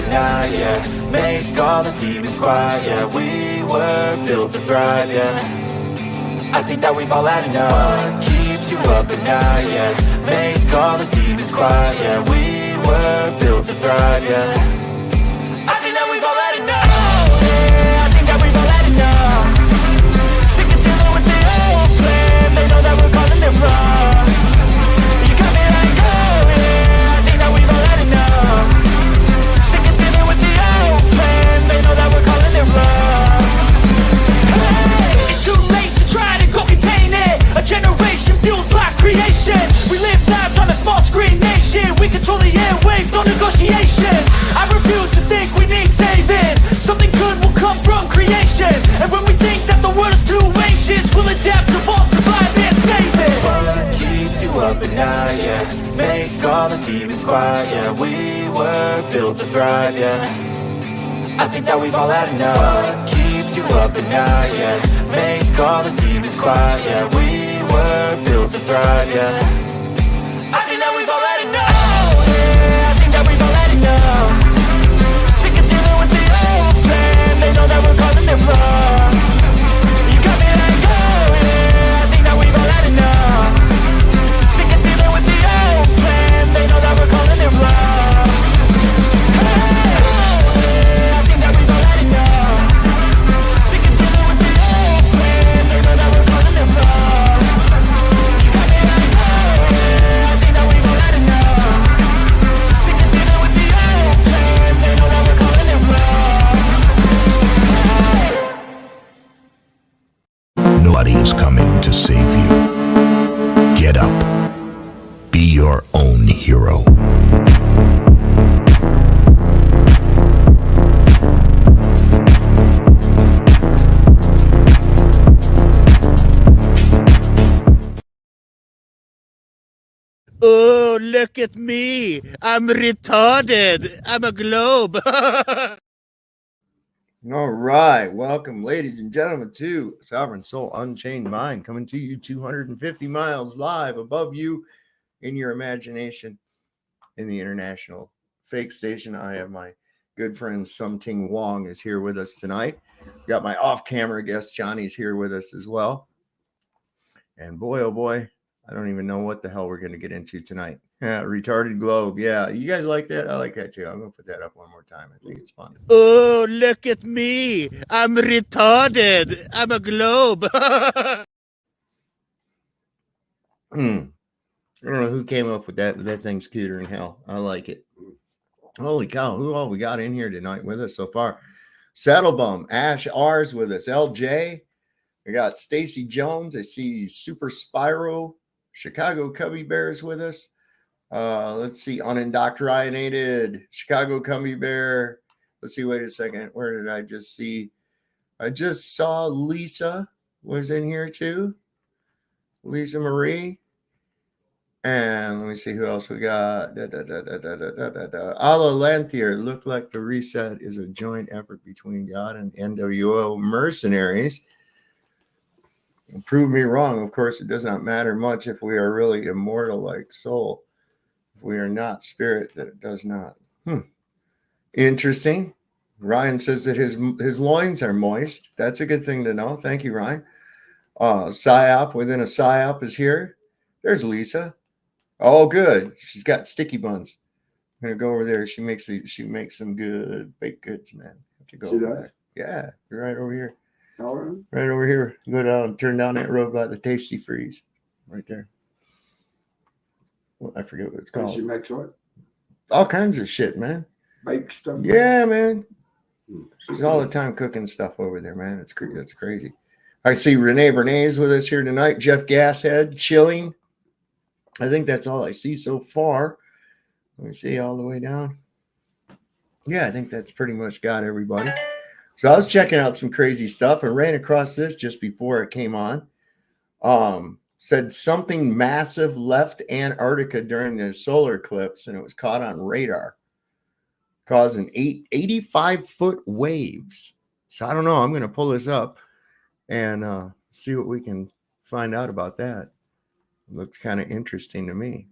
at night, yeah. Make all the demons quiet, yeah. We were built to thrive, yeah. I think that we've all had enough. What keeps you up at night, yeah. Make all the demons quiet, yeah. We were built to thrive, yeah. I think that we've all had enough. Yeah, I think that we've all had enough. Sick of dealing with the old plan. They know that we're calling it wrong. You got me like, oh yeah, I think that we've all had enough. Sick of dealing with the old plan. They know that we're calling it wrong. Hey, it's too late to try to go contain it. A generation fueled by creation. We live lives on a small screen nation. We control the airwaves, no negotiation. I refuse to think we need saving. Something good will come from creation. And when we think that the world is too anxious, we'll adapt, evolve, survive, and save it. What keeps you up at night, yeah. Make all the demons quiet, yeah. We were built to thrive, yeah. I think that we've all had enough. What keeps you up at night, yeah. Make all the demons quiet, yeah. We were built to thrive, yeah. I think that we've all had enough. Yeah, I think that we've all had enough. Sick of dealing with the old plan. They know that we're calling it wrong. You got me like, oh yeah, I think that we've all had enough. Sick of dealing with the old plan. They know that we're calling it wrong. Hey, oh yeah, I think that we've all had enough. Sick of dealing with the old plan. They know that we're calling it wrong. You got me like, oh yeah, I think that we've all had enough. Sick of dealing with the old plan. They know that we're calling it wrong. Nobody is coming to save you. Get up. Be your own hero. Oh, look at me. I'm retarded. I'm a globe. All right. Welcome, ladies and gentlemen, to Sovereign Soul Unchained Mind, coming to you 250 miles live above you in your imagination in the international fake station. I have my good friend Somting Wong is here with us tonight. Got my off-camera guest Johnny's here with us as well. And boy, oh boy, I don't even know what the hell we're going to get into tonight. Yeah, retarded globe. Yeah, you guys like that? I like that too. I'm going to put that up one more time. I think it's fun. Oh, look at me. I'm retarded. I'm a globe. I don't know who came up with that, but that thing's cuter than hell. I like it. Holy cow, who all we got in here tonight with us so far? Saddlebum, Ash R's with us, LJ. We got Stacy Jones. I see Super Spyro, Chicago Cubby Bears with us. Let's see, Unindoctrinated, Chicago Cubby Bear. Let's see, wait a second. Where did I just see? I just saw Lisa was in here too. Lisa Marie. And let me see who else we got. Ala Lanthier. Looked like the reset is a joint effort between God and NWO mercenaries. Prove me wrong. Of course, it does not matter much if we are really immortal like soul. If we are not spirit, that it does not. Interesting. Ryan says that his loins are moist. That's a good thing to know. Thank you, Ryan. PsyOp within a PsyOp is here. There's Lisa. Oh, good. She's got sticky buns. I'm gonna go over there. She makes some good baked goods, man. Have to go over there. Yeah, you're right over here. Right over here. Go down, turn down that road by the Tasty Freeze. Right there. Well, I forget what it's called. She makes what? All kinds of shit, man. Bake stuff? Yeah, man. She's all the time cooking stuff over there, man. That's crazy. I see Renee Bernays with us here tonight. Jeff Gashead, chilling. I think that's all I see so far. Let me see all the way down. Yeah, I think that's pretty much got everybody. So I was checking out some crazy stuff and ran across this just before it came on. Said something massive left Antarctica during the solar eclipse, and it was caught on radar, causing 85-foot waves. So I don't know. I'm going to pull this up and see what we can find out about that. Looks kind of interesting to me.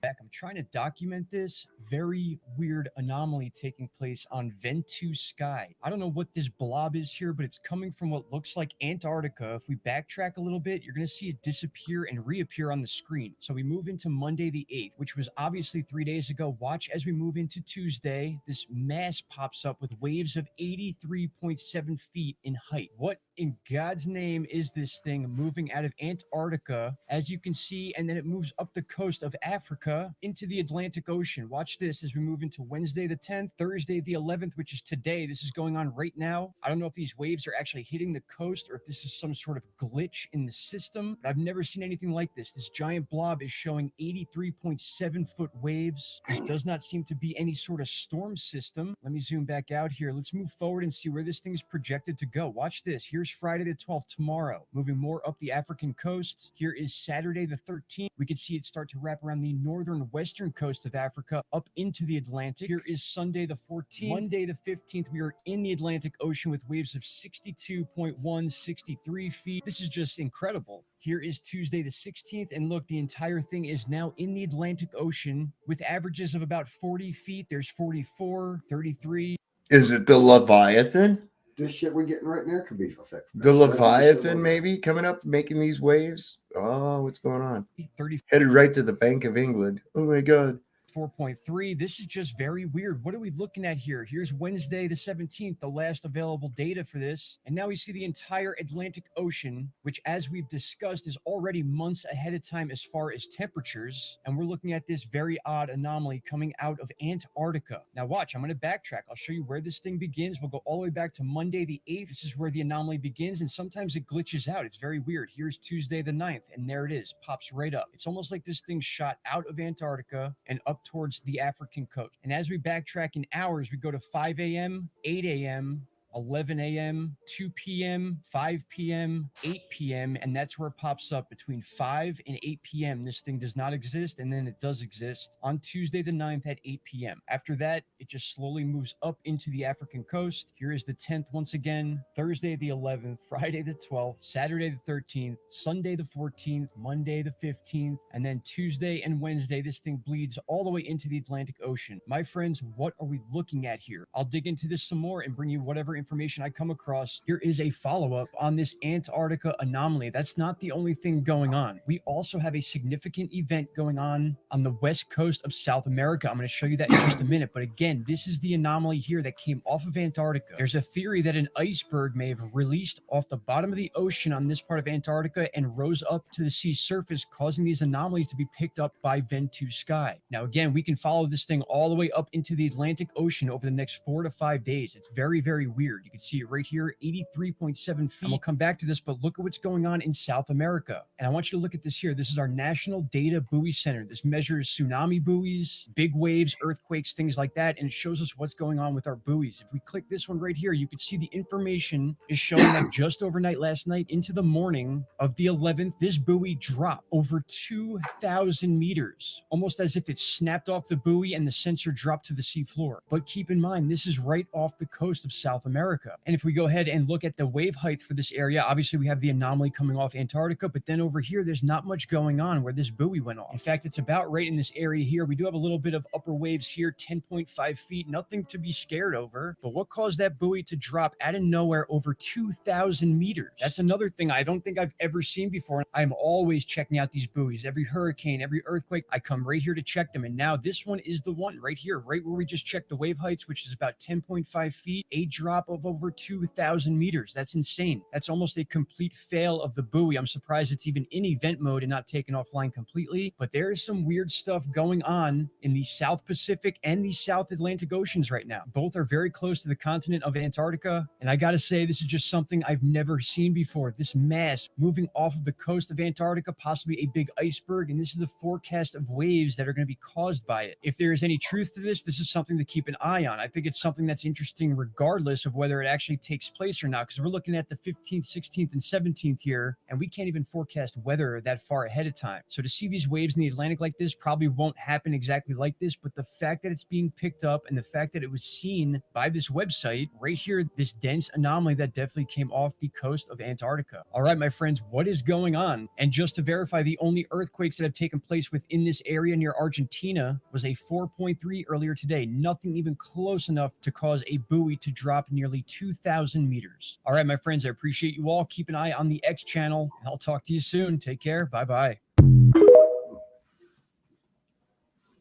back. I'm trying to document this very weird anomaly taking place on Ventu Sky. I don't know what this blob is here, but it's coming from what looks like Antarctica. If we backtrack a little bit, you're going to see it disappear and reappear on the screen. So we move into Monday the 8th, which was obviously 3 days ago. Watch as we move into Tuesday. This mass pops up with waves of 83.7 feet in height. What in God's name is this thing moving out of Antarctica, as you can see, and then it moves up the coast of Africa into the Atlantic Ocean? Watch this as we move into Wednesday the 10th, Thursday the 11th, which is today. This is going on right now. I don't know if these waves are actually hitting the coast or if this is some sort of glitch in the system, but I've never seen anything like this. This giant blob is showing 83.7 foot waves. This does not seem to be any sort of storm system. Let me zoom back out here. Let's move forward and see where this thing is projected to go. Watch this. Here's Friday the 12th tomorrow, moving more up the African coast. Here is Saturday the 13th. We can see it start to wrap around the northern western coast of Africa up into the Atlantic. Here is Sunday the 14th. Monday the 15th, we are in the Atlantic Ocean with waves of 62.1, 63 feet. This is just incredible. Here is Tuesday the 16th, and look, the entire thing is now in the Atlantic Ocean with averages of about 40 feet. There's 44, 33. Is it the Leviathan? This shit we're getting right now could be affected. The Leviathan maybe coming up, making these waves? Oh, what's going on? 30. Headed right to the Bank of England. Oh my God. 4.3. This is just very weird. What are we looking at here? Here's Wednesday the 17th, the last available data for this. And now we see the entire Atlantic Ocean, which, as we've discussed, is already months ahead of time as far as temperatures. And we're looking at this very odd anomaly coming out of Antarctica. Now watch, I'm going to backtrack. I'll show you where this thing begins. We'll go all the way back to Monday the 8th. This is where the anomaly begins, and sometimes it glitches out. It's very weird. Here's Tuesday the 9th, and there it is. Pops right up. It's almost like this thing shot out of Antarctica and up towards the African coast. And as we backtrack in hours, we go to 5 a.m., 8 a.m., 11 a.m., 2 p.m., 5 p.m., 8 p.m., and that's where it pops up between 5 and 8 p.m. This thing does not exist, and then it does exist on Tuesday the 9th at 8 p.m. After that, it just slowly moves up into the African coast. Here is the 10th once again, Thursday the 11th, Friday the 12th, Saturday the 13th, Sunday the 14th, Monday the 15th, and then Tuesday and Wednesday, this thing bleeds all the way into the Atlantic Ocean. My friends, what are we looking at here? I'll dig into this some more and bring you whatever information I come across. Here is a follow-up on this Antarctica anomaly. That's not the only thing going on. We also have a significant event going on the west coast of South America. I'm going to show you that in just a minute. But again, this is the anomaly here that came off of Antarctica. There's a theory that an iceberg may have released off the bottom of the ocean on this part of Antarctica and rose up to the sea surface, causing these anomalies to be picked up by Ventu Sky. Now, again, we can follow this thing all the way up into the Atlantic Ocean over the next 4 to 5 days. It's very, very weird. You can see it right here, 83.7 feet. And we'll come back to this, but look at what's going on in South America. And I want you to look at this here. This is our National Data Buoy Center. This measures tsunami buoys, big waves, earthquakes, things like that, and it shows us what's going on with our buoys. If we click this one right here, you can see the information is showing that just overnight last night into the morning of the 11th, this buoy dropped over 2,000 meters, almost as if it snapped off the buoy and the sensor dropped to the seafloor. But keep in mind, this is right off the coast of South America. And if we go ahead and look at the wave height for this area, obviously we have the anomaly coming off Antarctica, but then over here, there's not much going on where this buoy went off. In fact, it's about right in this area here. We do have a little bit of upper waves here, 10.5 feet, nothing to be scared over. But what caused that buoy to drop out of nowhere over 2,000 meters? That's another thing I don't think I've ever seen before. I'm always checking out these buoys. Every hurricane, every earthquake, I come right here to check them. And now this one is the one right here, right where we just checked the wave heights, which is about 10.5 feet, a drop of over 2,000 meters. That's insane. That's almost a complete fail of the buoy. I'm surprised it's even in event mode and not taken offline completely. But there is some weird stuff going on in the South Pacific and the South Atlantic Oceans right now. Both are very close to the continent of Antarctica. And I gotta say, this is just something I've never seen before. This mass moving off of the coast of Antarctica, possibly a big iceberg. And this is a forecast of waves that are going to be caused by it. If there is any truth to this, this is something to keep an eye on. I think it's something that's interesting regardless of whether whether it actually takes place or not, because we're looking at the 15th, 16th, and 17th here, and we can't even forecast weather that far ahead of time. So to see these waves in the Atlantic like this probably won't happen exactly like this, but the fact that it's being picked up and the fact that it was seen by this website right here, this dense anomaly that definitely came off the coast of Antarctica. All right, my friends, what is going on? And just to verify, the only earthquakes that have taken place within this area near Argentina was a 4.3 earlier today. Nothing even close enough to cause a buoy to drop nearly 2,000 meters. All right, my friends, I appreciate you all. Keep an eye on the X channel, and I'll talk to you soon. Take care. Bye-bye. I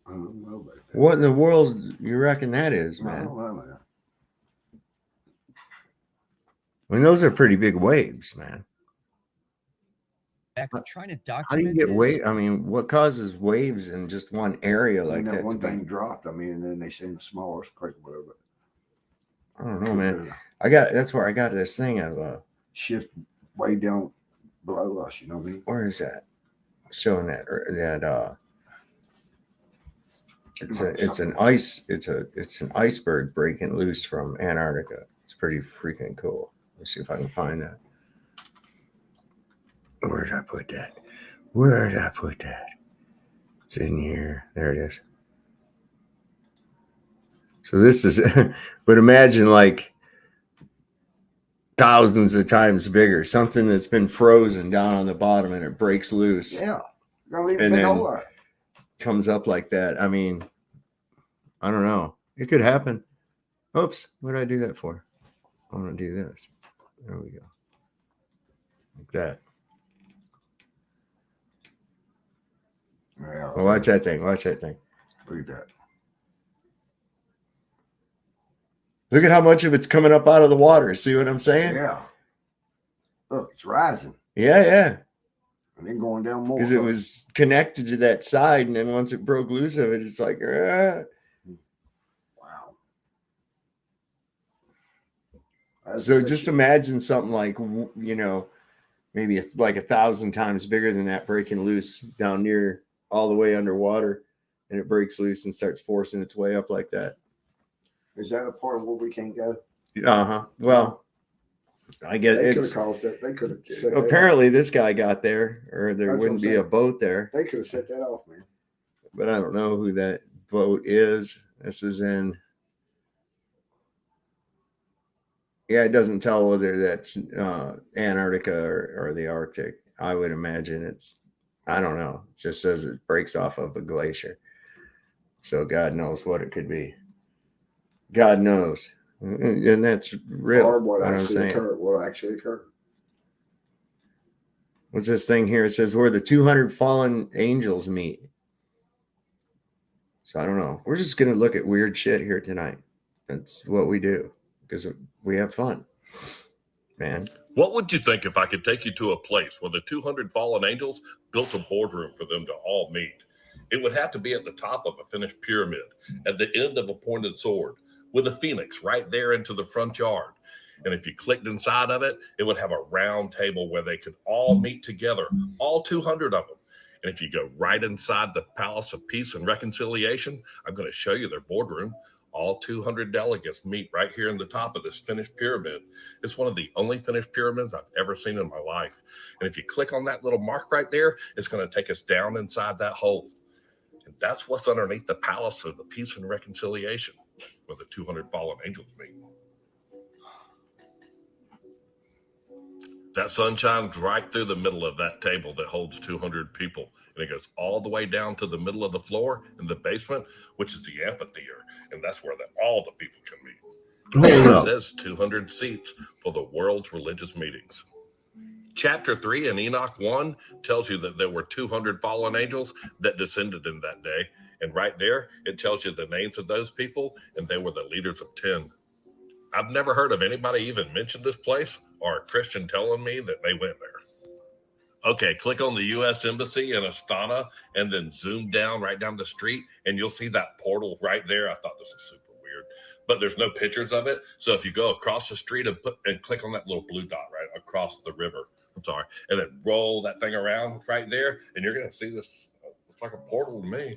don't know about that. What in the world you reckon that is, I man? don't know, man. I mean, those are pretty big waves, man. Back, I'm trying to How do you document get this. wave? I mean, what causes waves in just one area like And that? that one to be- thing dropped. I mean, and then they seen a small earthquake or whatever. I don't know, man. That's where I got this thing of Shift way down below us. You know what I mean? where is that? Showing that it's an iceberg breaking loose from Antarctica. It's pretty freaking cool. Let's see if I can find that. Where did I put that? Where did I put that? It's in here. There it is. So this is, but imagine like thousands of times bigger, something that's been frozen down on the bottom and it breaks loose. Yeah. Don't leave And it then- nowhere. Comes up like that. I mean, I don't know. It could happen. Oops. What did I do that for? I want to do this. There we go. Like that. Yeah. Well, watch that thing. Watch that thing. Look at that. Look at how much of it's coming up out of the water. See what I'm saying? Yeah. Look, it's rising Yeah. and then going down more. Because it was connected to that side, and then once it broke loose of it, it's like, Wow. That's So good just shit. imagine something like, maybe like 1,000 times bigger than that breaking loose down near all the way underwater, and it breaks loose and starts forcing its way up like that. Is that a part of where we can't go? Well, I guess They could have it's caused that. They could have set that off. apparently this guy got there, or there That's what wouldn't I'm be a saying. boat there. They could have set that off, man. But I don't know who that boat is. This is in. Yeah, it doesn't tell whether that's Antarctica or the Arctic. I would imagine it's, I don't know. It just says it breaks off of a glacier. So God knows what it could be. God knows. And that's real. Or what I'm actually saying. occurred. What actually occurred. What's this thing here? It says where the 200 fallen angels meet. So I don't know. We're just going to look at weird shit here tonight. That's what we do because we have fun, man. What would you think if I could take you to a place where the 200 fallen angels built a boardroom for them to all meet? It would have to be at the top of a finished pyramid, at the end of a pointed sword, with a phoenix right there into the front yard. And if you clicked inside of it, it would have a round table where they could all meet together, all 200 of them. And if you go right inside the Palace of Peace and Reconciliation, I'm going to show you their boardroom. All 200 delegates meet right here in the top of this finished pyramid. It's one of the only finished pyramids I've ever seen in my life. And if you click on that little mark right there, it's going to take us down inside that hole. And that's what's underneath the Palace of the Peace and Reconciliation, where the 200 fallen angels meet. That sun shines right through the middle of that table that holds 200 people. And it goes all the way down to the middle of the floor in the basement, which is the amphitheater. And that's where all the people can meet. Hold It up. says 200 seats for the world's religious meetings. Chapter 3 in Enoch 1 tells you that there were 200 fallen angels that descended in that day. And right there, it tells you the names of those people, and they were the leaders of 10. I've never heard of anybody even mention this place or a Christian telling me that they went there. Okay, click on the U.S. Embassy in Astana and then zoom down right down the street, and you'll see that portal right there. I thought this was super weird, but there's no pictures of it. So if you go across the street and click on that little blue dot right across the river, and then roll that thing around right there, and you're going to see this. It's like a portal to me.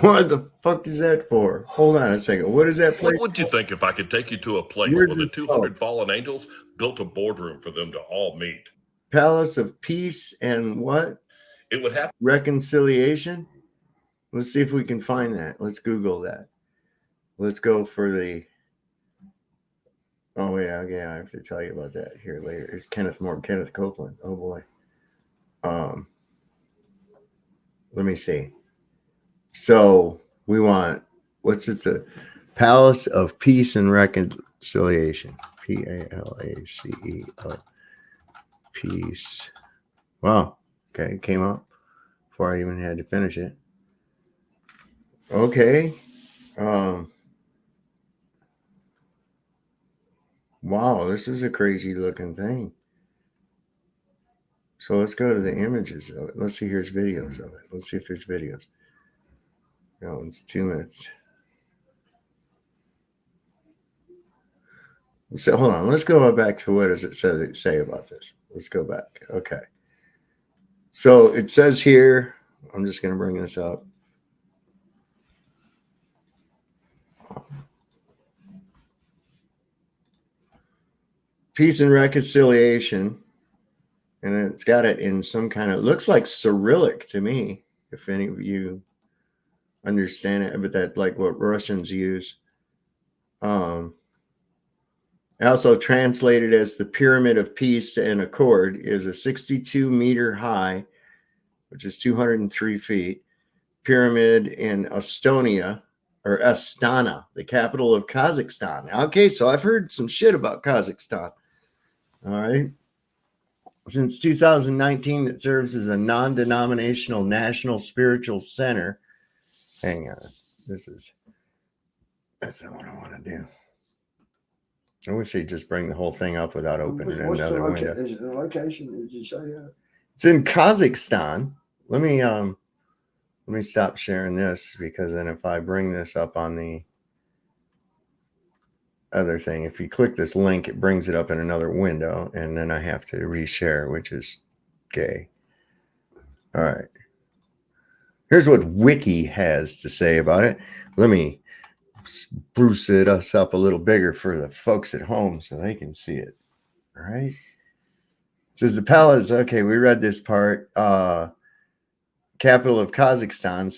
What the fuck is that for? Hold on a second. What is that place? What would you think if I could take you to a place Where's where the this 200 fallen angels built a boardroom for them to all meet? Palace of Peace and what? It would have Reconciliation? Let's see if we can find that. Let's Google that. Let's go for the. Oh, yeah, I have to tell you about that here later. It's Kenneth Copeland. Oh, boy. Let me see. So we want, what's it? The Palace of Peace and Reconciliation. PALACE. Peace. Wow. Okay, it came up before I even had to finish it. Okay. Wow, this is a crazy looking thing. So let's go to the images of it. Let's see, here's videos of it. Let's see if there's videos. No, it's 2 minutes. So hold on, let's go back to what does it say about this? Let's go back. Okay. So it says here, I'm just going to bring this up. Peace and reconciliation. And it's got it in some kind of, looks like Cyrillic to me, if any of you understand it, but that like what Russians use. Also translated as the Pyramid of Peace and Accord is a 62-meter high, which is 203 feet, pyramid in Estonia, or Astana, the capital of Kazakhstan. Okay, so I've heard some shit about Kazakhstan. All right. Since 2019, it serves as a non-denominational national spiritual center. Hang on. That's not what I want to do. I wish they'd just bring the whole thing up without opening another window. Is it the location? Did you say that? It's in Kazakhstan. Let me stop sharing this, because then if I bring this up on the other thing, if you click this link, it brings it up in another window, and then I have to reshare, which is gay. All right. Here's what Wiki has to say about it. Let me spruce us up a little bigger for the folks at home so they can see it. All right. It says the palace. Okay, we read this part. Capital of Kazakhstan.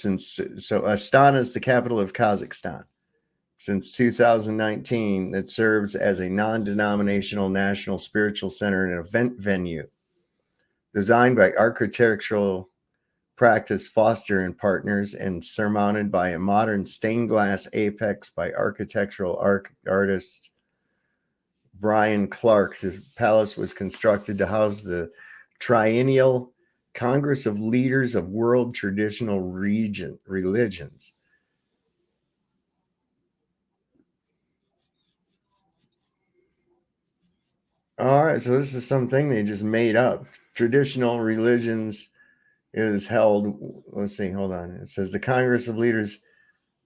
So Astana is the capital of Kazakhstan. Since 2019, it serves as a non-denominational national spiritual center and event venue. Designed by architectural practice Foster and Partners and surmounted by a modern stained glass apex by architectural artist Brian Clark, the palace was constructed to house the Triennial Congress of Leaders of World Traditional Religions. All right, so this is something they just made up. Traditional religions is held, let's see, hold on. It says the Congress of Leaders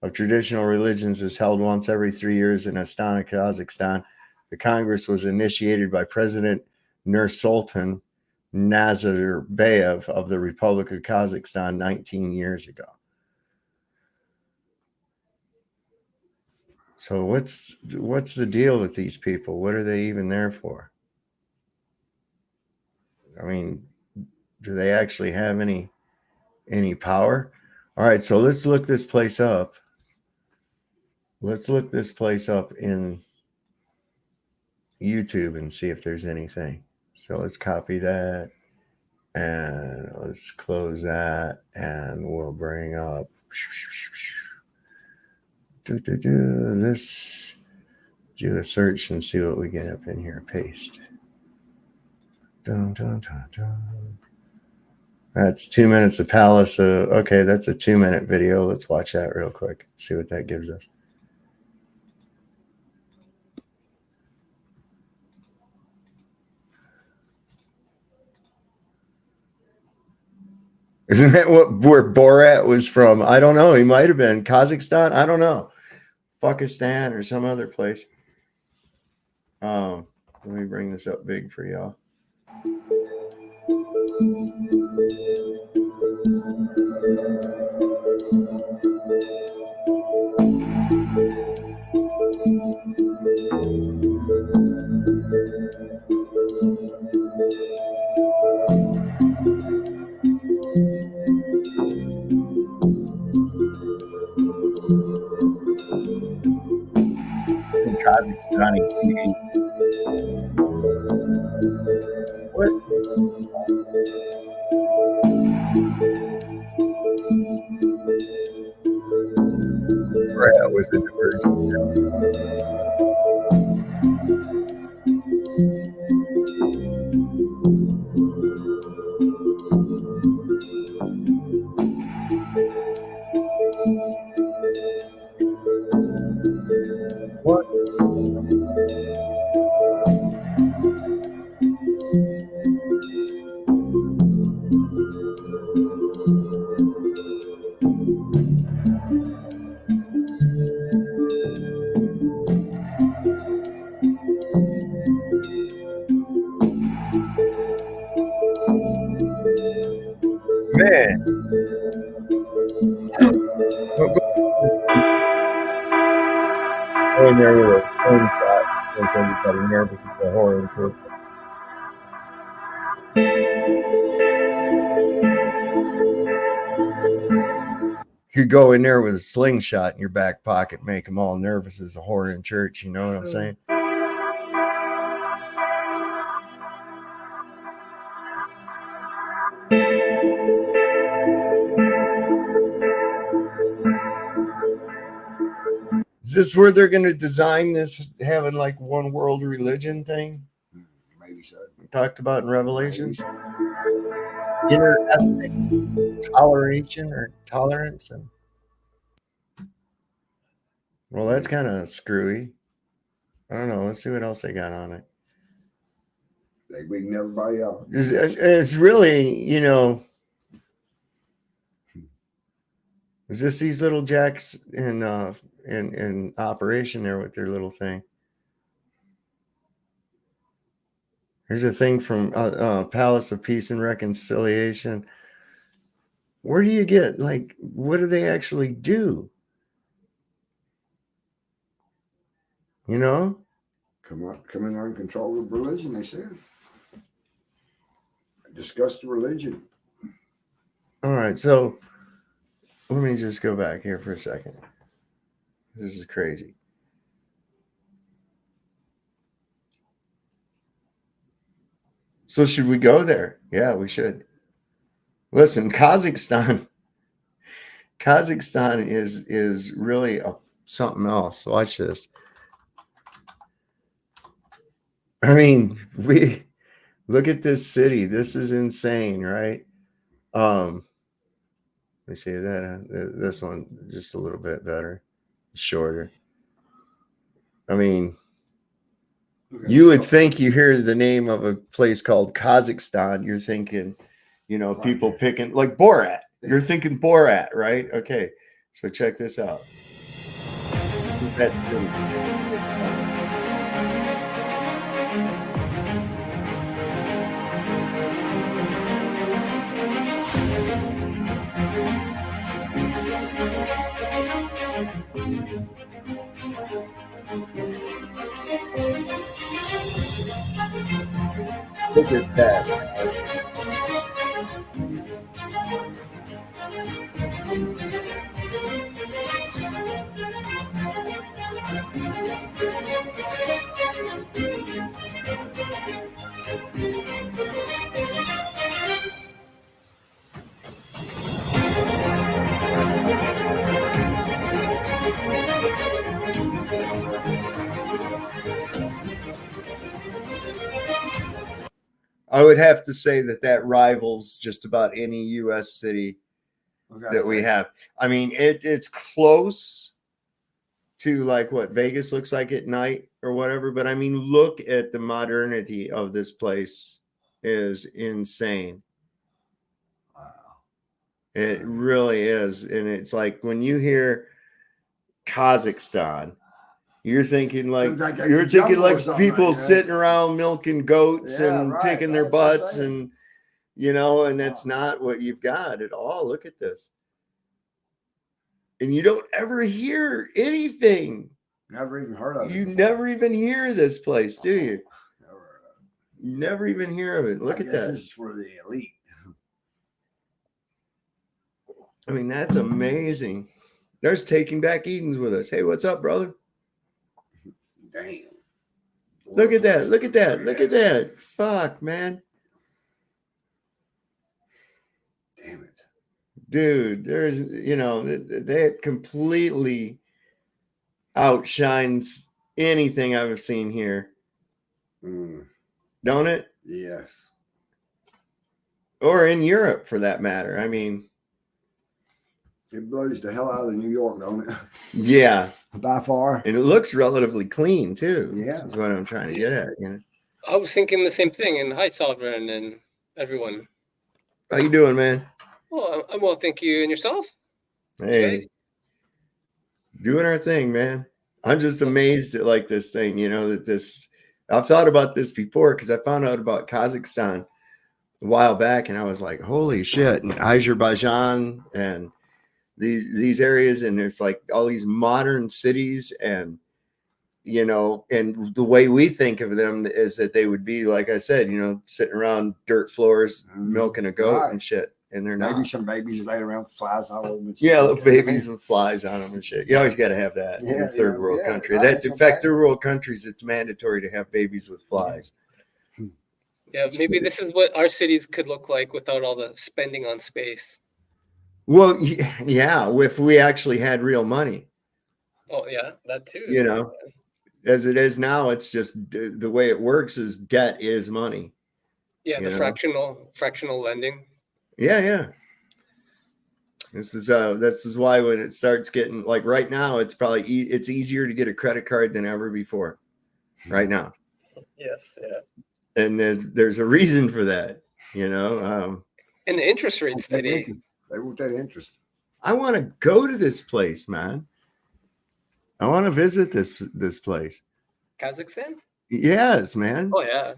of Traditional Religions is held once every 3 years in Astana, Kazakhstan. The Congress was initiated by President Nursultan Nazarbayev of the Republic of Kazakhstan 19 years ago. So what's the deal with these people? What are they even there for? I mean, do they actually have any power? All right, so let's look this place up. Let's look this place up in YouTube and see if there's anything. So let's copy that and let's close that, and we'll bring up this, do a search and see what we get up in here. Paste. Dun, dun, dun, dun. That's 2 minutes of palace. Okay, that's a 2-minute video. Let's watch that real quick. See what that gives us. Isn't that where Borat was from? I don't know. He might have been Kazakhstan. I don't know. Pakistan or some other place. Let me bring this up big for y'all. Johnny TV. Brad was a diversion. What? Man. Go in there with a slingshot. Make everybody nervous at the horror church. You could go in there with a slingshot in your back pocket, make them all nervous as a whore in church. You know what I'm saying? Is this where they're going to design this, having like one world religion thing? Maybe so. We talked about in Revelations. Interethnic toleration or tolerance. And well, that's kind of screwy. I don't know. Let's see what else they got on it. They beating everybody out. It's really, you know, is this these little jacks in operation there with their little thing? Here's a thing from Palace of Peace and Reconciliation. Where do you get, like, what do they actually do? You know? Come in there and control the religion, they said. Discuss the religion. All right, so let me just go back here for a second. This is crazy. So should we go there? Yeah, we should. Listen, Kazakhstan is really something else. Watch this. I mean, we look at this city. This is insane, right? Let me see that this one just a little bit better, shorter. I mean, you would think you hear the name of a place called Kazakhstan, you're thinking, you know, people picking like Borat. You're thinking Borat, right? Okay, so check this out. Look at that. I would have to say that rivals just about any U.S. city that we have. I mean, it's close to like what Vegas looks like at night or whatever. But I mean, look at the modernity of this place is insane. Wow. It really is. And it's like when you hear Kazakhstan, you're thinking like people sitting around milking goats and picking their butts and, you know, and that's not what you've got at all. Look at this. And you don't ever hear anything. Never even heard of it. You never even hear this place, do you? Never even hear of it. Look at that. This is for the elite. I mean, that's amazing. There's Taking Back Edens with us. Hey, what's up, brother? Damn. Look at that. Look at that. Look at that. Fuck, man. Damn it. Dude, there's, that completely outshines anything I've seen here. Don't it? Yes. Or in Europe, for that matter. I mean, it blows the hell out of New York, don't it? Yeah, by far. And it looks relatively clean too. Yeah, that's what I'm trying to get at. I was thinking the same thing. And hi, Sovereign, and everyone. How you doing, man? Well, I'm well, thank you. And yourself? Hey, doing our thing, man. I'm just amazed at like this thing. That this. I've thought about this before because I found out about Kazakhstan a while back, and I was like, "Holy shit!" And Azerbaijan and these areas, and there's like all these modern cities, and and the way we think of them is that they would be, like I said, sitting around dirt floors, milking a goat and shit, and they're not. Maybe some babies laid around with flies on them. Yeah, little babies with flies on them and shit. You always got to have that in a third world country. That, in fact, third world countries, it's mandatory to have babies with flies. Yeah, maybe this is what our cities could look like without all the spending on space. Well, yeah, if we actually had real money. Oh, yeah, that too. As it is now, it's just the way it works is debt is money. Yeah, the fractional lending. Yeah. This is why when it starts getting like right now, it's probably it's easier to get a credit card than ever before. Right now. Yes. Yeah. And there's a reason for that. And the interest rates today. They want that interest. I want to go to this place, man. I want to visit this place. Kazakhstan? Yes, man. Oh, yeah.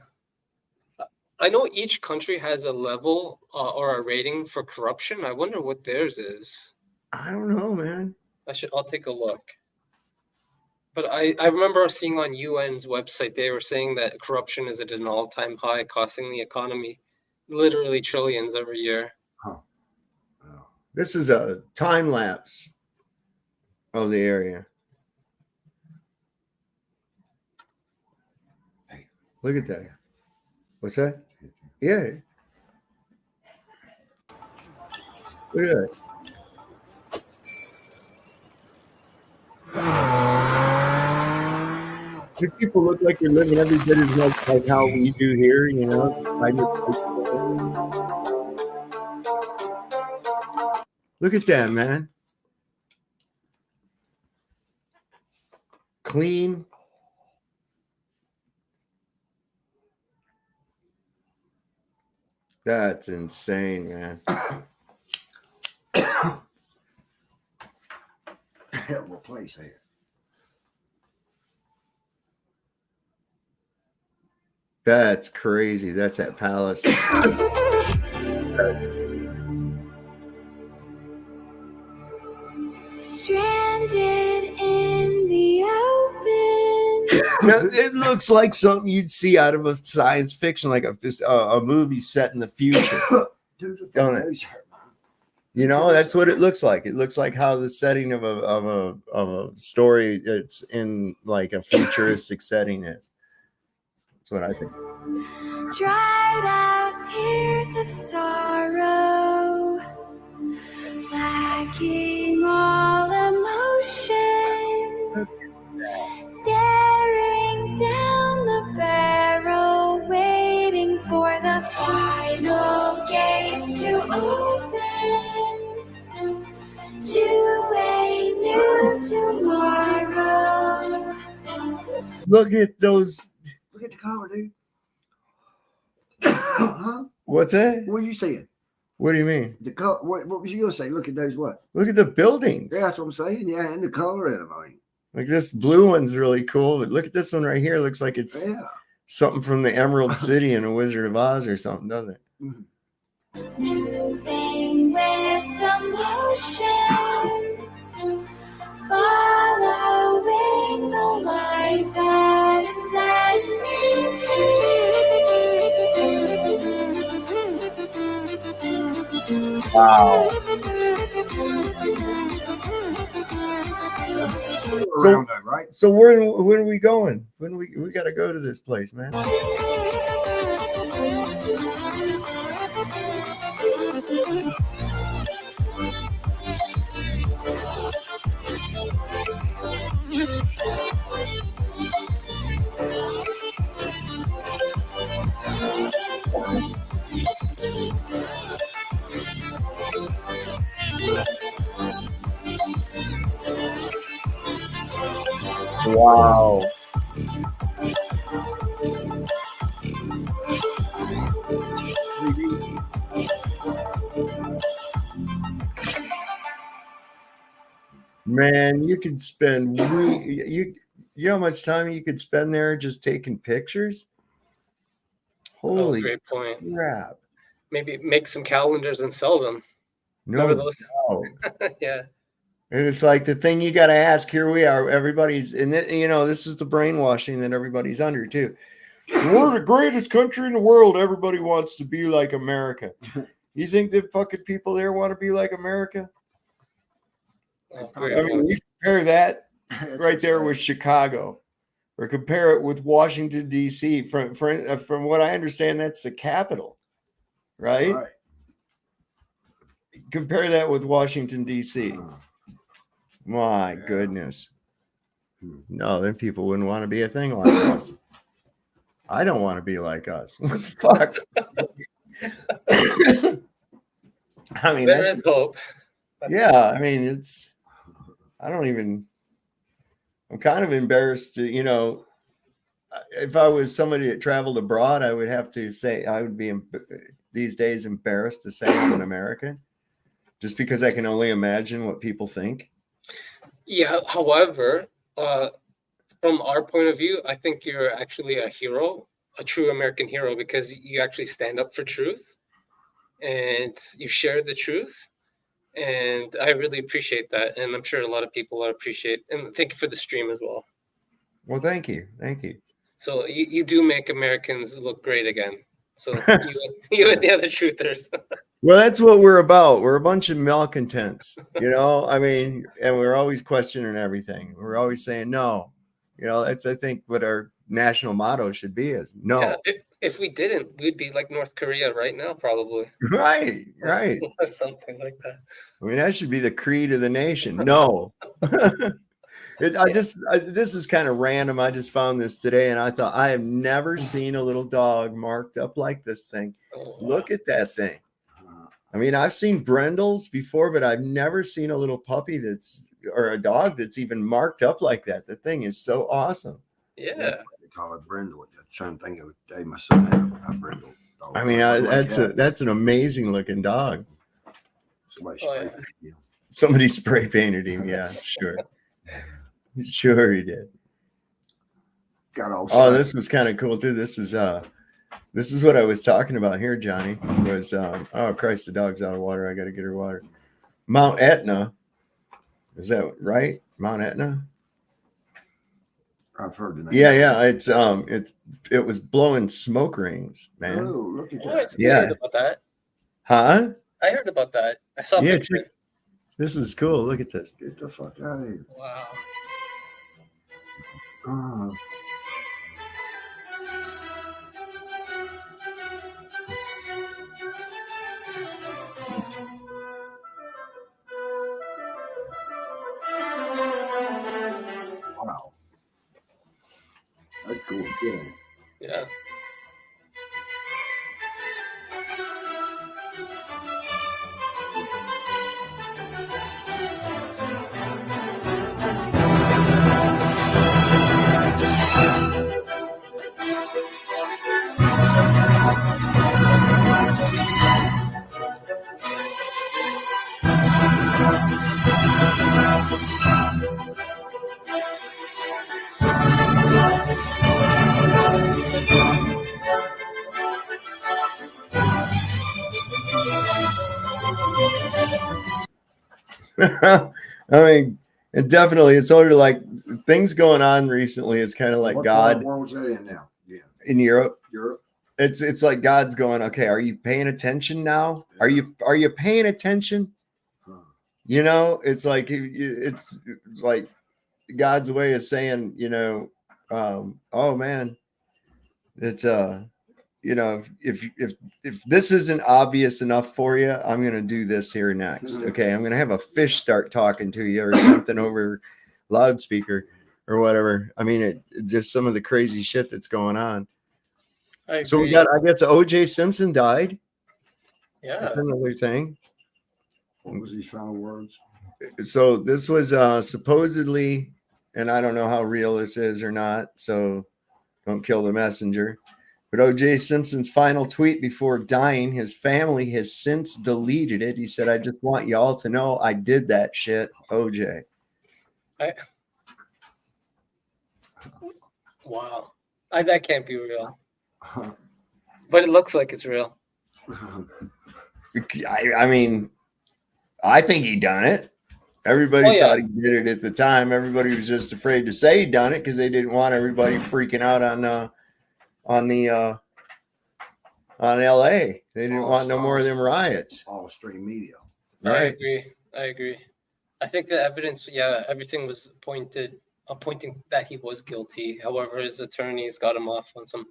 I know each country has a level or a rating for corruption. I wonder what theirs is. I don't know, man. I'll take a look. But I remember seeing on UN's website, they were saying that corruption is at an all-time high, costing the economy literally trillions every year. Huh. This is a time lapse of the area. Hey, look at that. What's that? Yeah. Look at that. Do people look like they're living every bit as much like how we do here, Look at that, man. Clean. That's insane, man. Hell of a place there. That's crazy. That's at Palace. Stranded in the open. Now, it looks like something you'd see out of a science fiction, like a movie set in the future. Don't it? That's what it looks like. It looks like how the setting of a story it's in like a futuristic setting is. That's what I think. Dried out tears of sorrow, lacking all emotion, staring down the barrel, waiting for the final gates to open to a new tomorrow. Look at those. Look at the color, dude. Huh? What's that? What are you saying? What do you mean? The color. What was you gonna say? Look at those. What? Look at the buildings. Yeah, that's what I'm saying. Yeah, and the color in them. I mean, like this blue one's really cool, but look at this one right here. It looks like it's something from the Emerald City in A Wizard of Oz or something, doesn't it? Mm-hmm. Moving with the motion, following the light that sets me free. Wow. around that, right? So when are we going? When we got to go to this place, man? Wow. Man, you could spend you know how much time you could spend there just taking pictures? Oh, Holy great point. crap. Maybe make some calendars and sell them. No Remember those? doubt. Yeah. And it's like the thing you got to ask. Here we are. Everybody's in it. You know, this is the brainwashing that everybody's under too. We're the greatest country in the world. Everybody wants to be like America. You think the fucking people there want to be like America? Oh, I great mean, point. you compare that right there with Chicago, or compare it with Washington D.C. From what I understand, that's the capital, right? Right. Compare that with Washington D.C. Uh, My Yeah. goodness. Hmm. No, then people wouldn't want to be a thing like us. I don't want to be like us. What the fuck? I mean, There that's, is hope. yeah, I mean, it's, I don't even, I'm kind of embarrassed to, you know, if I was somebody that traveled abroad, I would have to say, I would be these days embarrassed to say I'm an American just because I can only imagine what people think. Yeah, however, from our point of view, I think you're actually a hero, a true American hero, because you actually stand up for truth and you share the truth. And I really appreciate that. And I'm sure a lot of people will appreciate. And thank you for the stream as well. Well, thank you. Thank you. So you do make Americans look great again. So you and the other truthers. Well, that's what we're about. We're a bunch of malcontents, you know. I mean, and we're always questioning everything. We're always saying no. You know, that's I think what our national motto should be is no. Yeah, if we didn't, we'd be like North Korea right now, probably. Right, right. Or something like that. I mean, that should be the creed of the nation. No. This is kind of random. I just found this today, and I thought I have never seen a little dog marked up like this thing. Oh, Look at that thing. I mean, I've seen brindles before, but I've never seen a little puppy or a dog that's even marked up like that. The thing is so awesome. yeah. They call it brindle. I'm trying to think of a day my son had a brindle dog. I mean, that's an amazing looking dog. Somebody Oh, sprayed yeah. it, you know. Somebody spray painted him. Yeah, sure. Sure he did. Got all Oh, set. this was kind of cool too. This is what I was talking about here, Johnny. Was oh Christ, the dog's out of water. I got to get her water. Mount Etna, is that right? Mount Etna. I've heard the name. Yeah. It was blowing smoke rings, man. Oh, look at Oh, that. I Yeah. heard about that. Huh? I heard about that. I saw a Yeah, picture. this is cool. Look at this. Get the fuck out of here. Wow. Uh, wow. That's cool. Yeah. Yeah. I mean, and definitely, it's sort of like things going on recently. It's kind of like What part of God the world's that in now? Yeah. in Europe. Europe. It's like God's going, okay, are you paying attention now? Are you paying attention? Huh. You know, it's like God's way of saying, oh man, it's if this isn't obvious enough for you, I'm gonna do this here next. Okay, I'm gonna have a fish start talking to you or something over loudspeaker or whatever. I mean, it just some of the crazy shit that's going on. I So we agree. got, I guess, O.J. Simpson died. Yeah. That's another thing. What was his final words? So this was supposedly, and I don't know how real this is or not, so don't kill the messenger. But O.J. Simpson's final tweet before dying, his family has since deleted it. He said, "I just want y'all to know I did that shit, O.J." Wow. That can't be real. But it looks like it's real. I mean, I think he done it. Everybody thought he did it at the time. Everybody was just afraid to say he done it because they didn't want everybody freaking out on LA. They didn't want no more of them riots. All stream media. Right. I agree. I think the evidence, everything was pointing that he was guilty. However, his attorneys got him off on some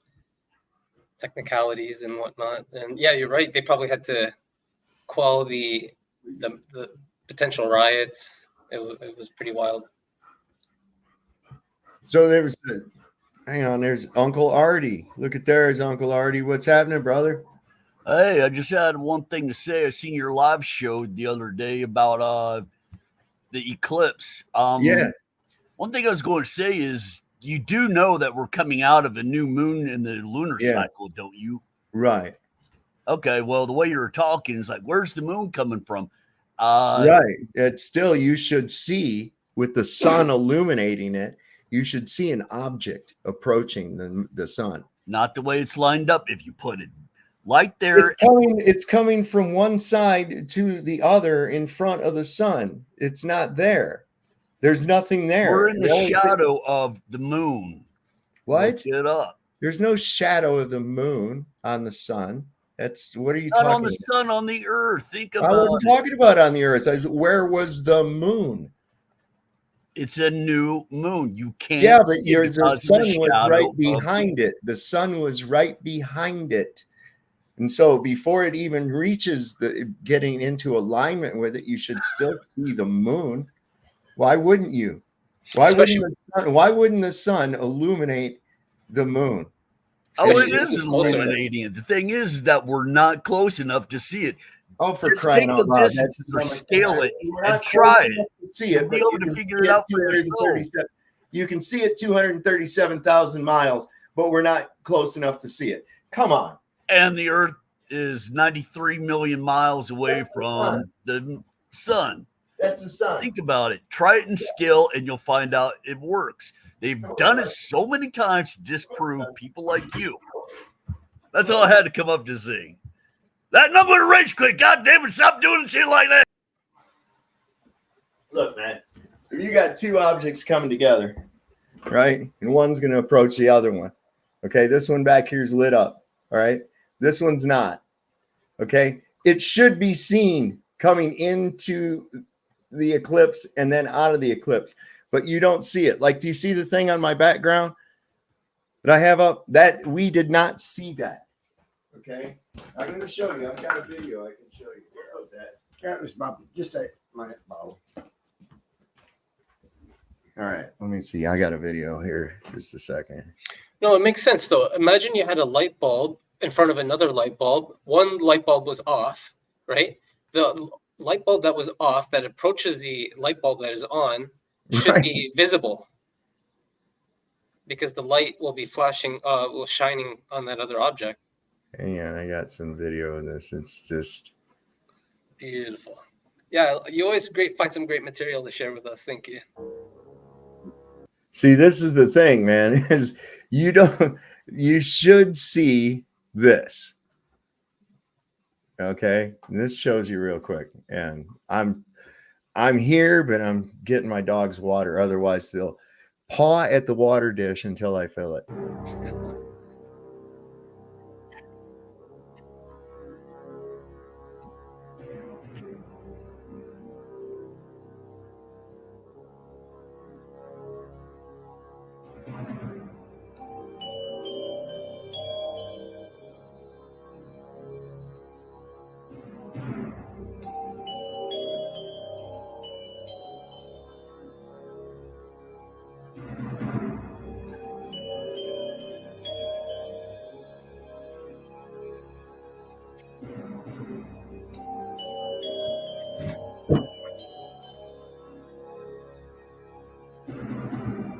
technicalities and whatnot. And yeah, you're right. They probably had to quell the potential riots. It was pretty wild. So there was there's Uncle Artie. Look at there's Uncle Artie. What's happening, brother? Hey, I just had one thing to say. I seen your live show the other day about the eclipse. Yeah. One thing I was going to say is you do know that we're coming out of a new moon in the lunar cycle, don't you? Right. Okay. Well, the way you were talking is like, where's the moon coming from? Right. It's still, you should see with the sun illuminating it, you should see an object approaching the sun. Not the way it's lined up. If you put it right there, it's coming from one side to the other in front of the sun. It's not there. There's nothing there. We're in the shadow of the moon. What? Look it up. There's no shadow of the moon on the sun. What are you Not talking on the about? sun, on the earth. Think about I wasn't talking about on the earth. Where was the moon? It's a new moon. You can't. Yeah, but the sun was right behind it. The sun was right behind it. And so before it even reaches getting into alignment with it, you should still see the moon. Why wouldn't you? Why wouldn't the sun illuminate the moon? Oh, it is illuminating it. The thing is that we're not close enough to see it. Oh, for just crying take out the loud! distance or scale it and try it. See it, be able to figure it out for yourself. You can see it 237,000 miles, but we're not close enough to see it. Come on. And the Earth is 93 million miles away from the sun. That's the sun. Think about it. Try it in scale, and you'll find out it works. They've done it so many times to disprove people like you. That's all I had to come up to see. That number to rage quit. God damn it, stop doing shit like that. Look, man, if you got two objects coming together, right, and one's going to approach the other one, okay, this one back here is lit up, all right, this one's not, okay, it should be seen coming into the eclipse and then out of the eclipse, but you don't see it. Like, do you see the thing on my background that I have up? That we did not see that. Okay, I'm going to show you. I've got a video I can show you. Where was that? That was just a minute bottle. All right, let me see. I got a video here. Just a second. No, it makes sense though. Imagine you had a light bulb in front of another light bulb. One light bulb was off, right? The light bulb that was off that approaches the light bulb that is on should be visible because the light will be flashing, will shining on that other object. And I got some video of this. It's just beautiful. Yeah, you always find some great material to share with us. Thank you. See, this is the thing, man, is you should see this. Okay. And this shows you real quick. And I'm here, but I'm getting my dog's water. Otherwise, they'll paw at the water dish until I fill it.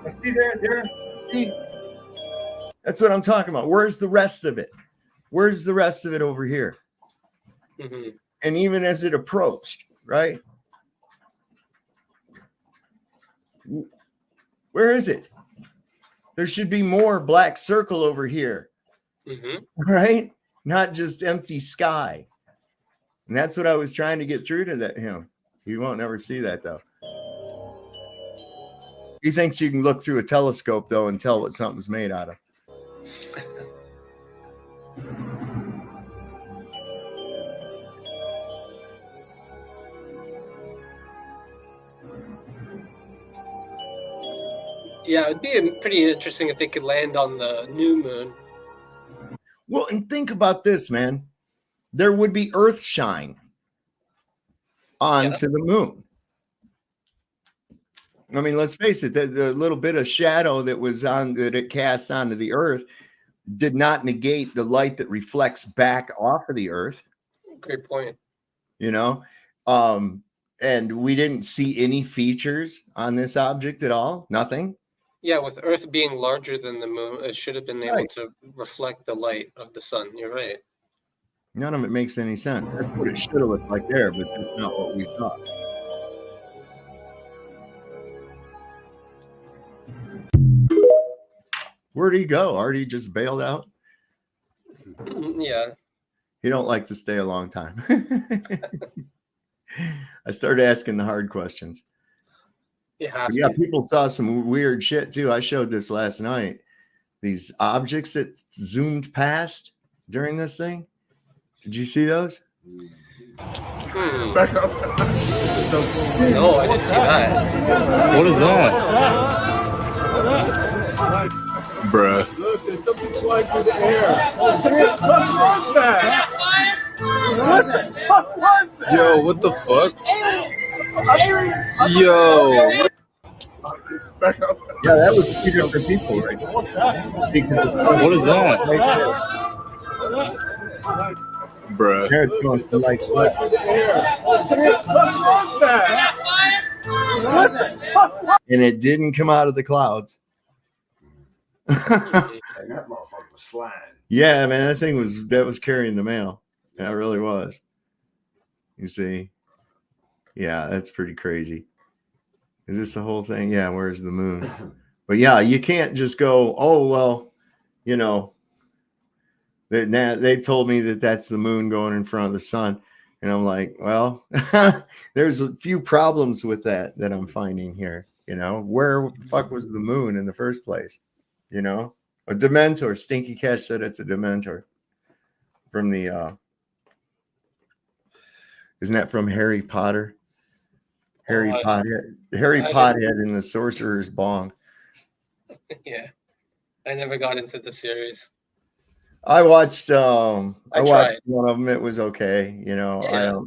See there. See, that's what I'm talking about. Where's the rest of it? Where's the rest of it over here? Mm-hmm. And even as it approached, right? Where is it? There should be more black circle over here, Mm-hmm. right? Not just empty sky. And that's what I was trying to get through to that him. You won't never see that though. He thinks you can look through a telescope though and tell what something's made out of. Yeah, it'd be pretty interesting if they could land on the new moon. Well, and think about this, man. There would be earth shine onto the moon. I mean, let's face it, the little bit of shadow that was on that it cast onto the earth did not negate the light that reflects back off of the earth. Great point. You know, and we didn't see any features on this object at all. Nothing. Yeah, with Earth being larger than the moon, it should have been able Right. to reflect the light of the sun. You're right. None of it makes any sense. That's what it should have looked like there, but that's not what we saw. Where'd he go? Artie just bailed out. Yeah. He don't like to stay a long time. I started asking the hard questions. Yeah. Yeah, people saw some weird shit too. I showed this last night. These objects that zoomed past during this thing. Did you see those? Back up. No, I didn't see that. What is that? Bruh. Look, there's something flying through the air. Oh shit, what was that? What the fuck was that? Yo, what the fuck? Aliens! Yo. Back up. Yeah, that was two different people, right? What's that? What is that? Bruh. There it's going to like Flying through the air. Oh shit, what was that? What the fuck? and it didn't come out of the clouds. And that motherfucker was flying. Yeah, man, that was carrying the mail. That really was. You see? Yeah, that's pretty crazy. Is this the whole thing? Yeah, where's the moon? But yeah, you can't just go, oh, well, you know, they've told me that that's the moon going in front of the sun. And I'm like, well, there's a few problems with that I'm finding here. You know, where the fuck was the moon in the first place? You know, a Dementor. Stinky Cat said it's a Dementor from the, isn't that from Harry Potter? Harry Pothead and the Sorcerer's Bong. Yeah. I never got into the series. I watched I watched tried. one of them. It was okay. You know, Yeah.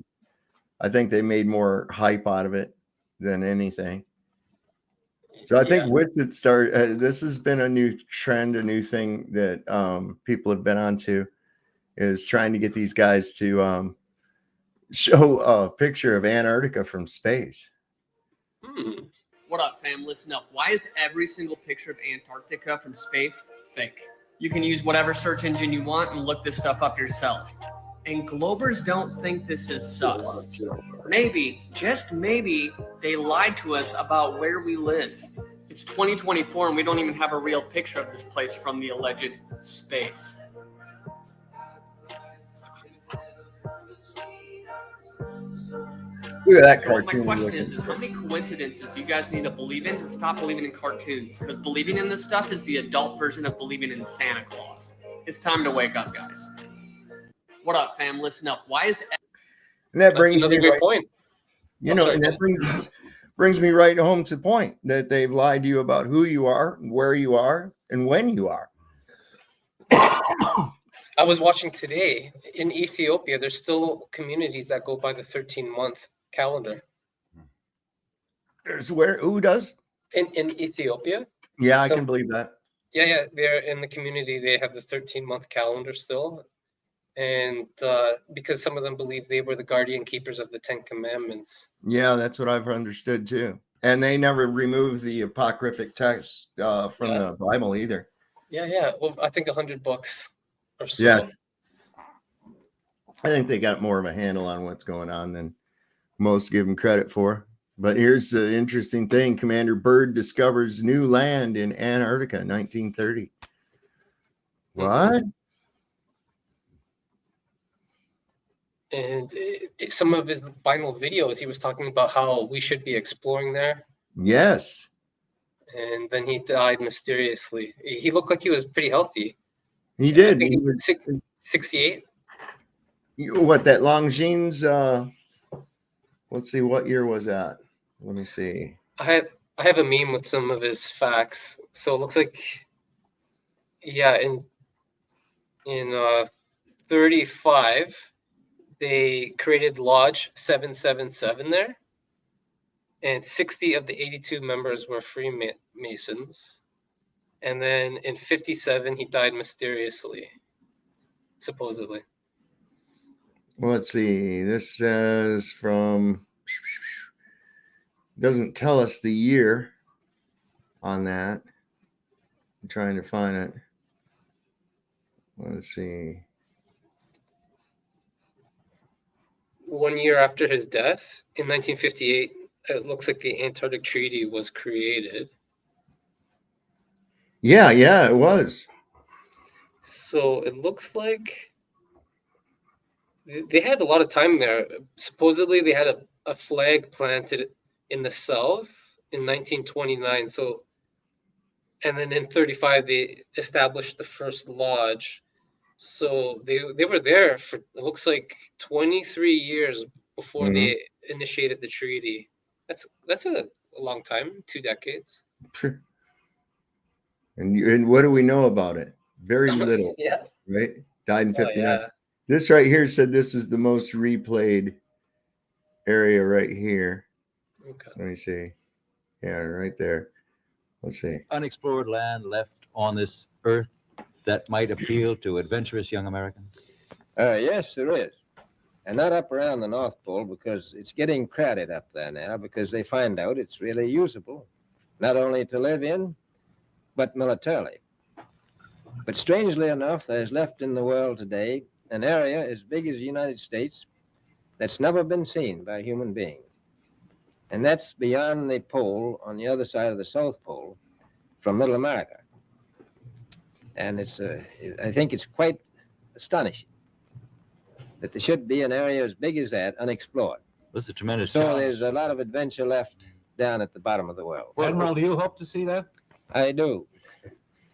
I think they made more hype out of it than anything. So I think with it started, this has been a new trend, a new thing that people have been onto, is trying to get these guys to show a picture of Antarctica from space. What up, fam? Listen up. Why is every single picture of Antarctica from space fake? You can use whatever search engine you want and look this stuff up yourself. And Globers don't think this is sus. Maybe, just maybe, they lied to us about where we live. It's 2024 and we don't even have a real picture of this place from the alleged space. Look at that So what cartoon. my question is how many coincidences do you guys need to believe in to stop believing in cartoons? Because believing in this stuff is the adult version of believing in Santa Claus. It's time to wake up, guys. What up, fam? Listen up. Why is And that That's brings another me great right, point. you I'm know, sorry, and that Ken. brings me right home to point that they've lied to you about who you are, where you are, and when you are. I was watching today in Ethiopia, there's still communities that go by the 13-month calendar. There's who does? In Ethiopia? Yeah, I So- can believe that. Yeah, they're in the community. They have the 13-month calendar still. and because some of them believe they were the guardian keepers of the Ten Commandments. Yeah, that's what I've understood too. And they never removed the apocryphic text from Yeah. the Bible either. Yeah. Well, I think 100 books or so. Yes. I think they got more of a handle on what's going on than most give them credit for. But here's the interesting thing. Commander Byrd discovers new land in Antarctica, 1930. What? And some of his final videos, he was talking about how we should be exploring there. Yes. And then he died mysteriously. He looked like he was pretty healthy. He did. I think He he was, was 68. what, that Longines? Let's see, what year was that? Let me see. I have a meme with some of his facts. So it looks like, yeah, in 35, they created Lodge 777 there, and 60 of the 82 members were Freemasons. And then in 57, he died mysteriously, supposedly. Well, let's see. This says from, doesn't tell us the year on that. I'm trying to find it. Let's see. 1 year after his death, in 1958, it looks like the Antarctic Treaty was created. Yeah, it was. So it looks like they had a lot of time there. Supposedly, they had a flag planted in the south in 1929. So, and then in 35, they established the first lodge. So they were there for, it looks like 23 years before they initiated the treaty. That's a long time, 2 decades. And what do we know about it? Very little. Yes. Right? Died in 59. Yeah. This right here said this is the most replayed area right here. Okay. Let me see. Yeah, right there. Let's see. Unexplored land left on this earth that might appeal to adventurous young Americans? Yes, there is. And not up around the North Pole, because it's getting crowded up there now, because they find out it's really usable, not only to live in, but militarily. But strangely enough, there's left in the world today an area as big as the United States that's never been seen by a human being. And that's beyond the pole, on the other side of the South Pole, from Middle America. And I think it's quite astonishing that there should be an area as big as that unexplored. That's a tremendous So challenge. there's a lot of adventure left down at the bottom of the world. Well, Admiral, do you hope to see that? I do.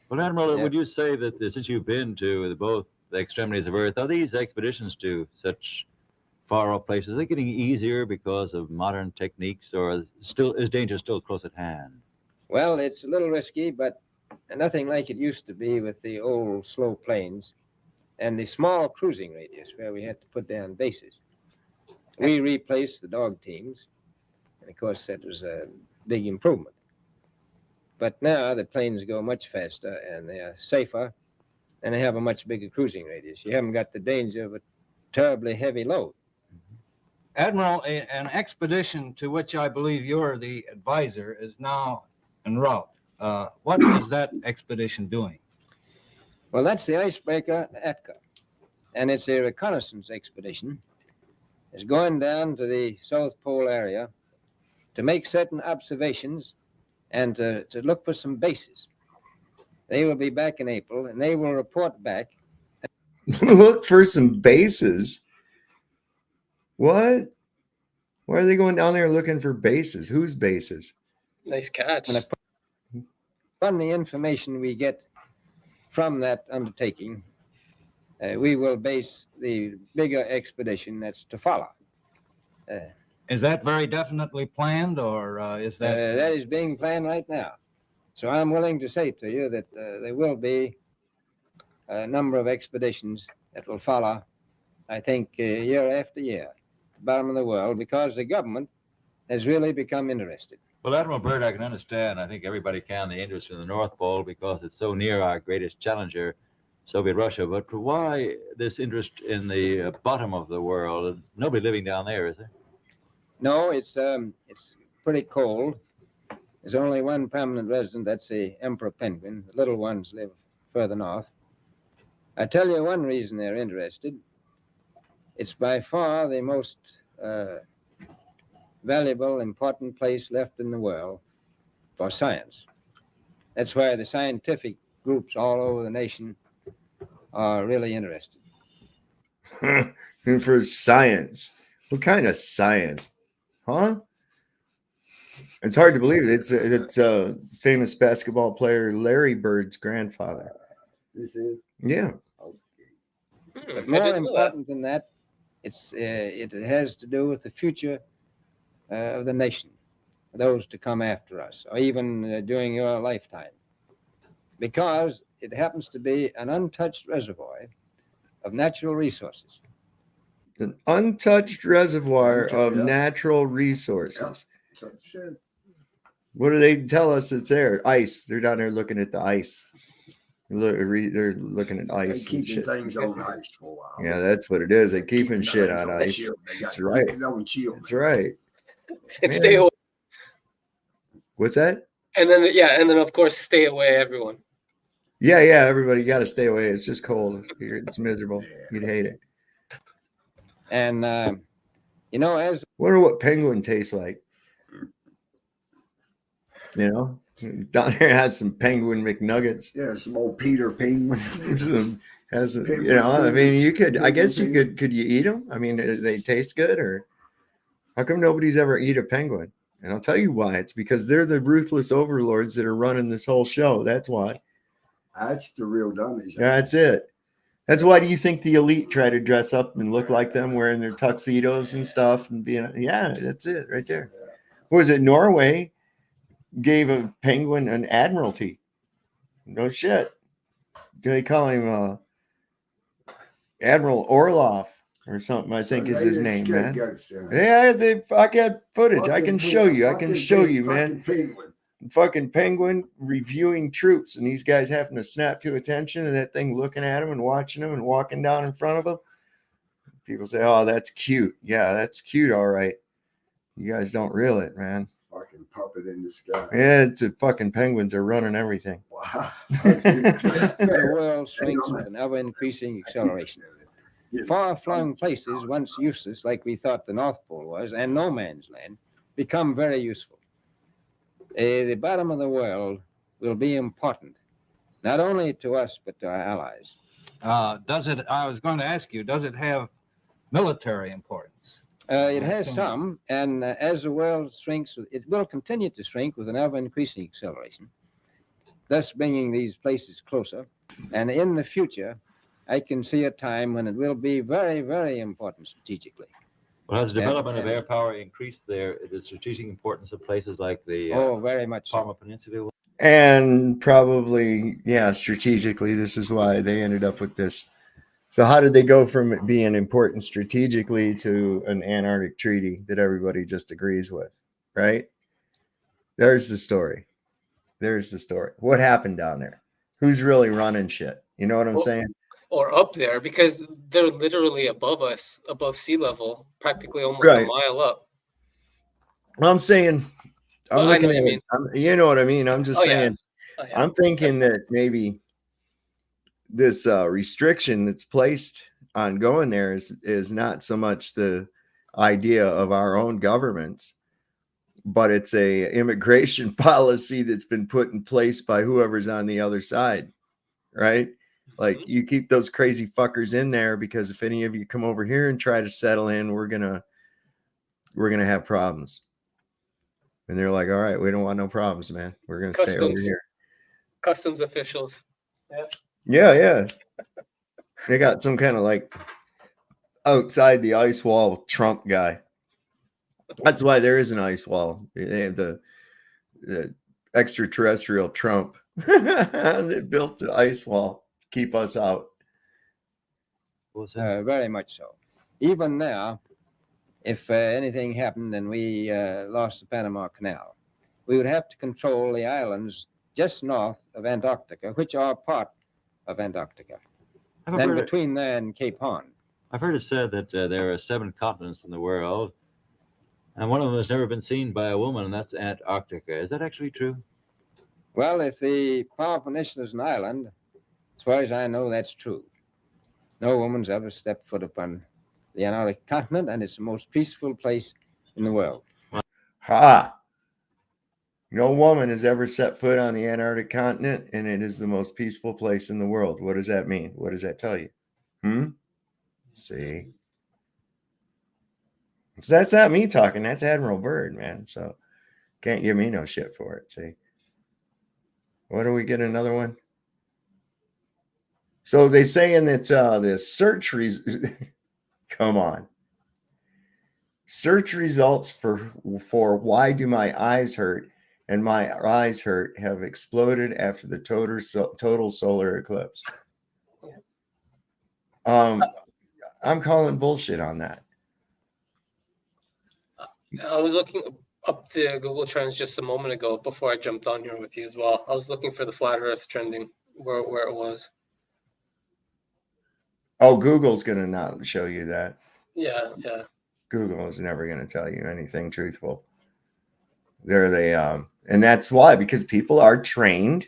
Well, Admiral, Yeah. would you say that since you've been to both the extremities of Earth, are these expeditions to such far-off places, are they getting easier because of modern techniques, or is danger still close at hand? Well, it's a little risky, but nothing like it used to be with the old slow planes and the small cruising radius where we had to put down bases. We replaced the dog teams, and of course that was a big improvement. But now the planes go much faster and they are safer, and they have a much bigger cruising radius. You haven't got the danger of a terribly heavy load. Admiral, an expedition to which I believe you're the advisor is now en route. What is that expedition doing? Well, that's the icebreaker Atka, and it's a reconnaissance expedition. It's going down to the South Pole area to make certain observations and to look for some bases. They will be back in April, and they will report back. Look for some bases. What? Why are they going down there looking for bases? Whose bases? Nice catch. And from the information we get from that undertaking, we will base the bigger expedition that's to follow. Is that very definitely planned, or is that... That is being planned right now. So I'm willing to say to you that there will be a number of expeditions that will follow, I think, year after year, at the bottom of the world, because the government has really become interested. Well, Admiral Byrd, I can understand. I think everybody can, the interest in the North Pole, because it's so near our greatest challenger. Soviet Russia. But why this interest in the bottom of the world? Nobody living down there, is there? No, it's pretty cold. There's only one permanent resident. That's the emperor penguin. The little ones live further north. I tell you one reason they're interested. It's by far the most valuable, important place left in the world for science. That's why the scientific groups all over the nation are really interested. For science. What kind of science? Huh? It's hard to believe it. It's famous basketball player Larry Bird's grandfather. This is? Yeah. But more important than that, it has to do with the future of the nation, those to come after us, or even during your lifetime. Because it happens to be an untouched reservoir of natural resources. An untouched reservoir of natural resources. What do they tell us it's there? Ice. They're down there looking at the ice. They're looking at ice. They're keeping things on ice for a while. Yeah, that's what it is. They're keeping shit on ice. That's right. That's right. And stay away. What's that? And then of course stay away, everyone. Yeah, everybody got to stay away. It's just cold. It's miserable. You'd hate it. And as wonder what penguin tastes like. Down here had some penguin McNuggets. Yeah, some old Peter penguin. Has I mean, you could. I guess you could. Could you eat them? I mean, they taste good, or how come nobody's ever eat a penguin? And I'll tell you why. It's because they're the ruthless overlords that are running this whole show. That's why. That's the real dummies. That's it. That's why do you think the elite try to dress up and look like them, wearing their tuxedos and stuff, and that's it right there. What was it? Norway gave a penguin an admiralty. No shit. They call him Admiral Orloff or something, I think is his name, man. Yeah, I got footage. I can show you, man. Fucking penguin reviewing troops, and these guys having to snap to attention, and that thing looking at him and watching him and walking down in front of him. People say, "Oh, that's cute." Yeah, that's cute. All right. You guys don't reel it, man. Fucking puppet in the sky. Yeah, it's a fucking penguins are running everything. Wow. The world swings with an ever-increasing acceleration. Far-flung places, once useless, like we thought the North Pole was, and no man's land, become very useful. The bottom of the world will be important, not only to us, but to our allies. I was going to ask you, does it have military importance? It has some, and as the world shrinks, it will continue to shrink with an ever-increasing acceleration, thus bringing these places closer. And in the future, I can see a time when it will be very, very important strategically. Well, has the development of air power increased the strategic importance of places like the very much Palma Peninsula? And probably, strategically, this is why they ended up with this. So how did they go from it being important strategically to an Antarctic treaty that everybody just agrees with, right? There's the story. What happened down there? Who's really running shit? You know what I'm saying? Or up there, because they're literally above us, above sea level, practically almost Right. a mile up. Well, I'm saying, I'm looking at it. You know what I mean? I'm just saying, I'm thinking that maybe this restriction that's placed on going there is not so much the idea of our own governments, but it's a immigration policy that's been put in place by whoever's on the other side, right? Like, you keep those crazy fuckers in there, because if any of you come over here and try to settle in, we're gonna have problems. And they're like, all right, we don't want no problems, man. We're gonna stay over here. Customs officials. Yeah. They got some kind of like outside the ice wall Trump guy. That's why there is an ice wall. They have the extraterrestrial Trump. They built the ice wall to keep us out. Very much so. Even now, if anything happened and we lost the Panama Canal, we would have to control the islands just north of Antarctica, which are part of Antarctica. I've than heard it- between there and Cape Horn. I've heard it said that there are 7 continents in the world, and one of them has never been seen by a woman, and that's Antarctica. Is that actually true? Well, if the Peloponnese is an island, as far as I know, that's true. No woman's ever stepped foot upon the Antarctic continent, and it's the most peaceful place in the world. Ha! No woman has ever set foot on the Antarctic continent, and it is the most peaceful place in the world. What does that mean? What does that tell you? See? So that's not me talking. That's Admiral Byrd, man. So can't give me no shit for it. See? What do we get? Another one? So they saying that the search come on. Search results for why do my eyes hurt and my eyes hurt have exploded after the total solar eclipse. I'm calling bullshit on that. I was looking up the Google Trends just a moment ago before I jumped on here with you as well. I was looking for the flat Earth trending where it was. Oh, Google's gonna not show you that. Yeah. Google is never gonna tell you anything truthful. And that's why, because people are trained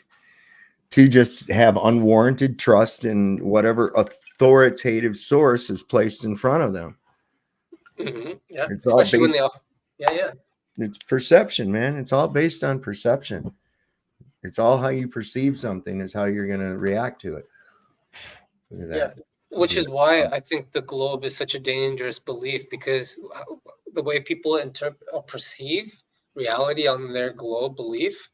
to just have unwarranted trust in whatever authoritative source is placed in front of them. Mm-hmm. Yeah, It's all especially when based, yeah. it's perception, man. It's all based on perception. It's all how you perceive something is how you're going to react to it. Look at that. Yeah, which is why I think the globe is such a dangerous belief, because the way people interpret or perceive reality on their globe belief,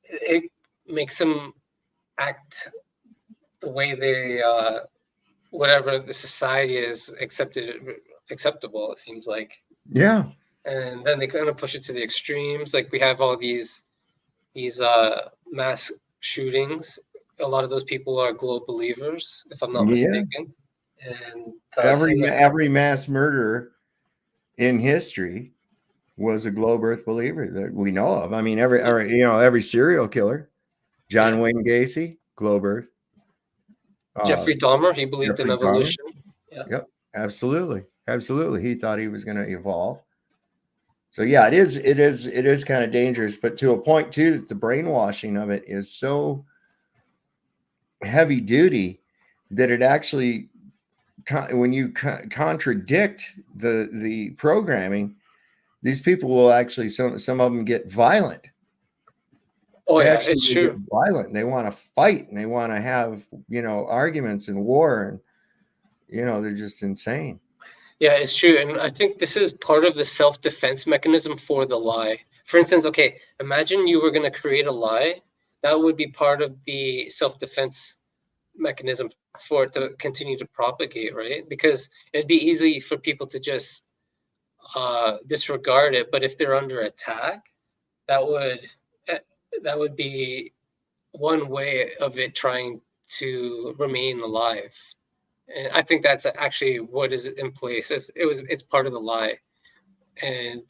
it makes them act the way they whatever the society is acceptable, it seems like. Yeah. And then they kind of push it to the extremes. Like we have all these mass shootings. A lot of those people are globe believers, if I'm not mistaken. And every mass murderer in history was a globe Earth believer that we know of. I mean, every serial killer, John Wayne Gacy, globe Earth. Jeffrey Dahmer, he believed in evolution. Yep, absolutely. He thought he was going to evolve. So yeah, it is kind of dangerous, but to a point too, that the brainwashing of it is so heavy duty that it actually, when you contradict the programming, these people will actually, some of them get violent. Oh yeah, it's true. Get violent. They want to fight and they want to have, arguments and war, and they're just insane. Yeah, it's true. And I think this is part of the self-defense mechanism for the lie. For instance, okay, imagine you were going to create a lie. That would be part of the self-defense mechanism for it to continue to propagate, right? Because it'd be easy for people to just disregard it. But if they're under attack, that would be one way of it trying to remain alive. And I think that's actually what is in place. It's part of the lie, and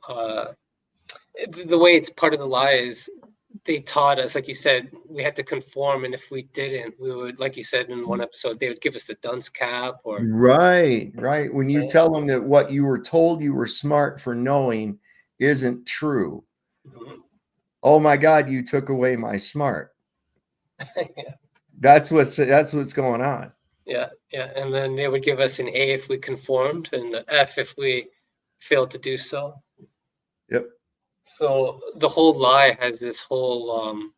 the way it's part of the lie is they taught us, like you said, we had to conform, and if we didn't, we would, like you said in one episode, they would give us the dunce cap or right. When you tell them that what you were told you were smart for knowing isn't true. Mm-hmm. Oh my God, you took away my smart. Yeah. That's what's going on. Yeah, and then they would give us an A if we conformed, and an F if we failed to do so. Yep. So the whole lie has this whole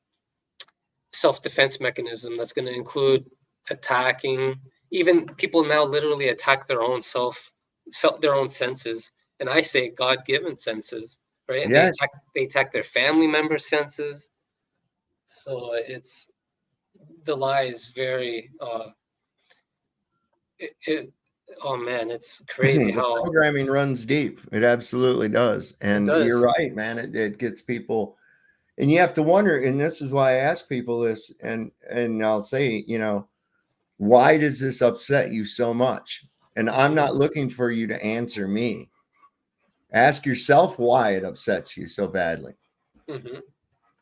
self-defense mechanism that's going to include attacking. Even people now literally attack their own their own senses, and I say God-given senses, right? Yeah. They attack their family members' senses. So the lie is very. Oh man, it's crazy The how programming runs deep. It absolutely does. And you're right, man. It gets people, and you have to wonder, and this is why I ask people this, and I'll say, why does this upset you so much? And I'm not looking for you to answer me. Ask yourself why it upsets you so badly. Mm-hmm.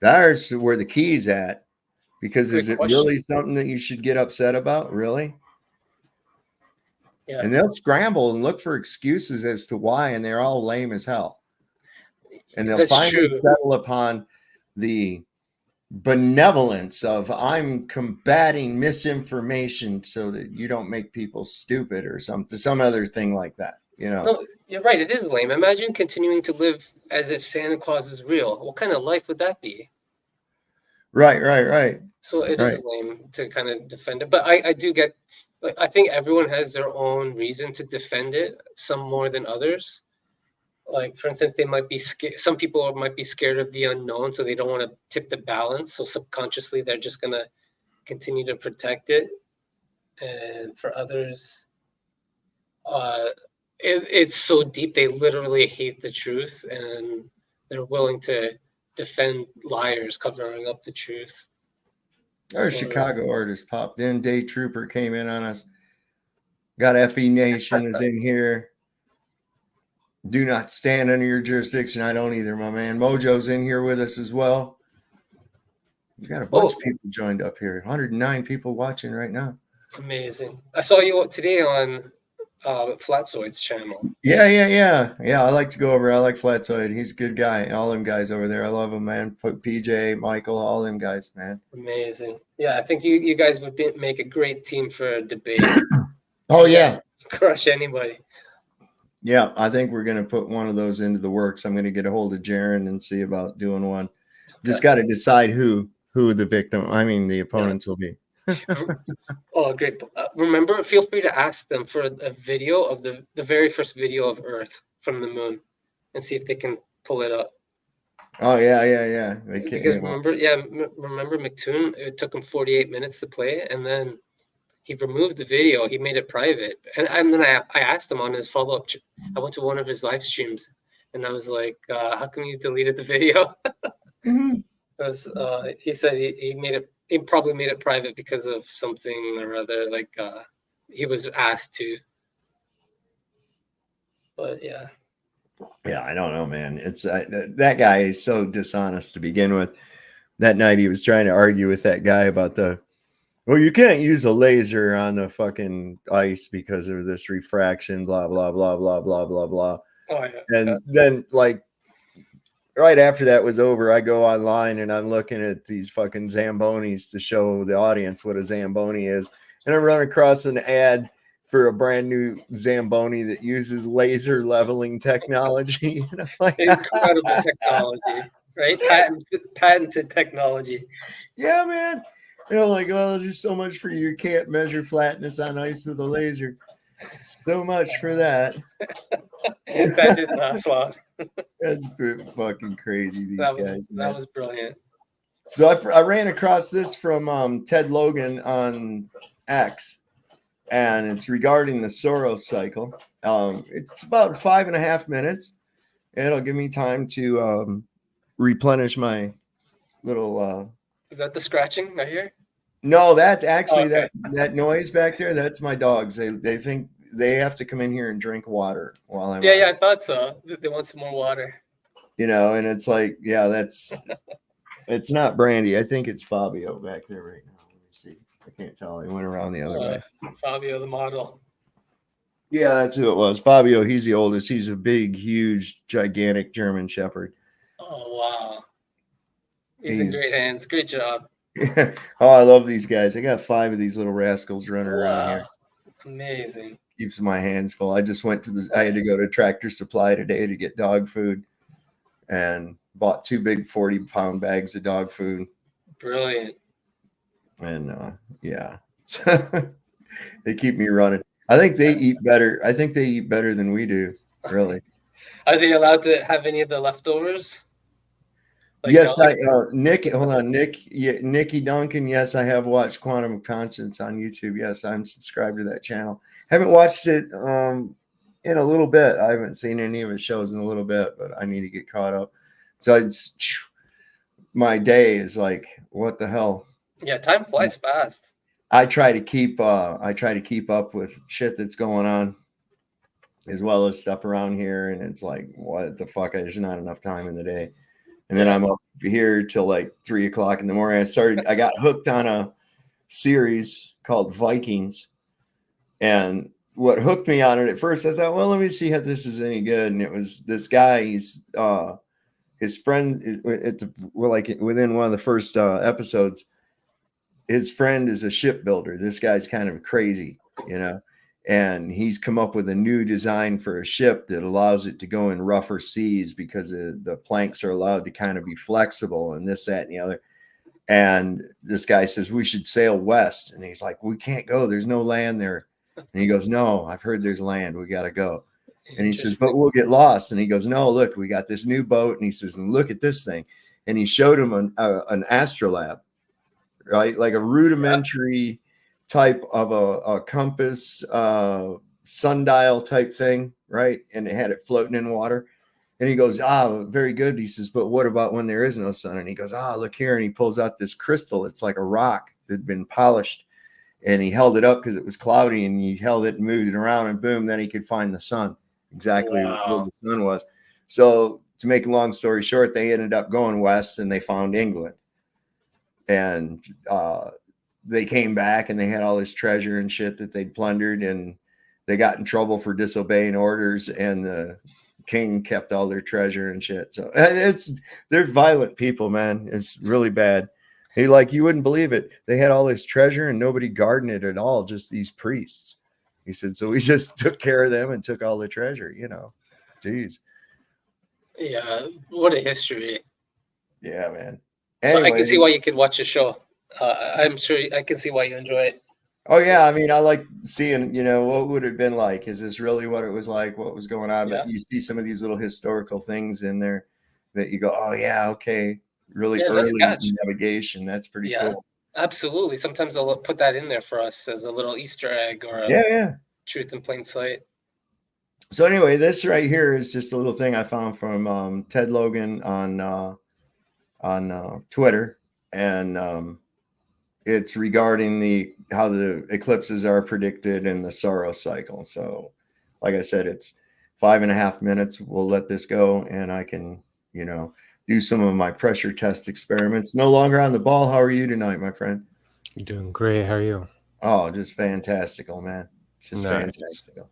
That's where the key's at. Because Good is it question. really something that you should get upset about? Really? Yeah. And they'll scramble and look for excuses as to why, and they're all lame as hell. And they'll That's finally true. settle upon the benevolence of I'm combating misinformation so that you don't make people stupid or some other thing like that. You know? No, you're right. It is lame. Imagine continuing to live as if Santa Claus is real. What kind of life would that be? Right. So it is Right. lame to kind of defend it. But I do get, like, I think everyone has their own reason to defend it, some more than others. Like, for instance, they might be scared. Some people might be scared of the unknown, so they don't want to tip the balance. So subconsciously, they're just going to continue to protect it. And for others, uh, it's so deep, they literally hate the truth and they're willing to defend liars covering up the truth. Our So, Chicago artist popped in. Day Trooper came in on us. Got FE Nation is in here. Do not stand under your jurisdiction. I don't either, my man. Mojo's in here with us as well. We got a bunch of people joined up here. 109 people watching right now. amazing. I saw you today on Flatzoid's channel. Yeah. I like to go over. I like Flatzoid. He's a good guy. All them guys over there. I love them, man. PJ, Michael, all them guys, man. Amazing. Yeah, I think you guys would make a great team for a debate. Oh, yeah. Crush anybody. Yeah, I think we're going to put one of those into the works. I'm going to get a hold of Jaron and see about doing one. Just got to decide who the opponents will be. Oh, great. Remember, feel free to ask them for a video of the very first video of Earth from the moon and see if they can pull it up. Oh, yeah. Because remember McToon, it took him 48 minutes to play it, and then he removed the video. He made it private. And then I asked him on his follow-up. I went to one of his live streams, and I was like, how come you deleted the video? Because he said he made it. He probably made it private because of something or other. Like he was asked to. But yeah. Yeah, I don't know, man. It's that guy is so dishonest to begin with. That night he was trying to argue with that guy about well, you can't use a laser on the fucking ice because of this refraction, blah, blah, blah, blah, blah, blah, blah. Oh, yeah. And then, like, right after that was over, I go online and I'm looking at these fucking Zambonis to show the audience what a Zamboni is. And I run across an ad for a brand new Zamboni that uses laser leveling technology. And I'm like, incredible technology, right? Patented technology. Yeah, man. And I'm like, well, there's so much for you. You can't measure flatness on ice with a laser. So much for that. That did not swap. That's fucking crazy, these guys. That was brilliant. So I ran across this from Ted Logan on X, and it's regarding the Soros cycle. It's about 5.5 minutes. It'll give me time to replenish my little... Is that the scratching I hear? No, that's actually that noise back there. That's my dogs. They think they have to come in here and drink water while I'm. Yeah, I thought so. They want some more water. You know, and it's like, yeah, it's not Brandy. I think it's Fabio back there right now. Let me see. I can't tell. He went around the other way. Fabio, the model. Yeah, that's who it was. Fabio. He's the oldest. He's a big, huge, gigantic German Shepherd. Oh wow. He's in great hands. Great job. Oh, I love these guys. I got 5 of these little rascals running around here. Amazing. Keeps my hands full. I just went to I had to go to Tractor Supply today to get dog food and bought 2 big 40-pound bags of dog food. Brilliant. And yeah, they keep me running. I think they eat better. I think they eat better than we do. Really. Are they allowed to have any of the leftovers? Like, yes, Nikki Duncan. Yes, I have watched Quantum of Conscience on YouTube. Yes, I'm subscribed to that channel. Haven't watched it in a little bit. I haven't seen any of his shows in a little bit, but I need to get caught up. So my day is like, what the hell? Yeah, time flies fast. I try to keep up with shit that's going on, as well as stuff around here, and it's like, what the fuck? There's not enough time in the day. And then I'm up here till like 3 o'clock in the morning. I got hooked on a series called Vikings. And what hooked me on it at first, I thought, well, let me see if this is any good. And it was this guy, he's his friend within one of the first episodes, his friend is a shipbuilder. This guy's kind of crazy, you know, and he's come up with a new design for a ship that allows it to go in rougher seas because the planks are allowed to kind of be flexible and this, that, and the other. And this guy says, we should sail west. And he's like, we can't go. There's no land there. And he goes, no, I've heard there's land. We got to go. And he says, but we'll get lost. And he goes, no, look, we got this new boat. And he says, and look at this thing. And he showed him an astrolabe, right? Like a rudimentary type of a compass, sundial type thing, right? And it had it floating in water. And he goes, very good. He says, but what about when there is no sun? And he goes, look here. And he pulls out this crystal. It's like a rock that had been polished. And he held it up because it was cloudy, and he held it and moved it around, and boom, then he could find the sun, exactly where the sun was. So to make a long story short, they ended up going west, and they found England. And they came back, and they had all this treasure and shit that they'd plundered, and they got in trouble for disobeying orders, and the king kept all their treasure and shit. So they're violent people, man. It's really bad. You wouldn't believe it. They had all this treasure and nobody guarding it at all, just these priests. He said, so we just took care of them and took all the treasure, you know. Jeez. Yeah, what a history. Yeah, man. Anyway, I can see why you could watch the show. I'm sure I can see why you enjoy it. Oh, yeah. I mean, I like seeing, you know, what would it have been like? Is this really what it was like? What was going on? Yeah. But you see some of these little historical things in there that you go, oh, yeah, okay. Really early navigation. That's pretty cool. Absolutely. Sometimes they'll put that in there for us as a little Easter egg or truth in plain sight. So anyway, this right here is just a little thing I found from Ted Logan on Twitter, and it's regarding how the eclipses are predicted in the Saros cycle. So, like I said, it's 5.5 minutes. We'll let this go, and I can, you know, do some of my pressure test experiments. No longer on the ball. How are you tonight, my friend? Doing great. How are you? Oh, just fantastical, man. Just fantastical.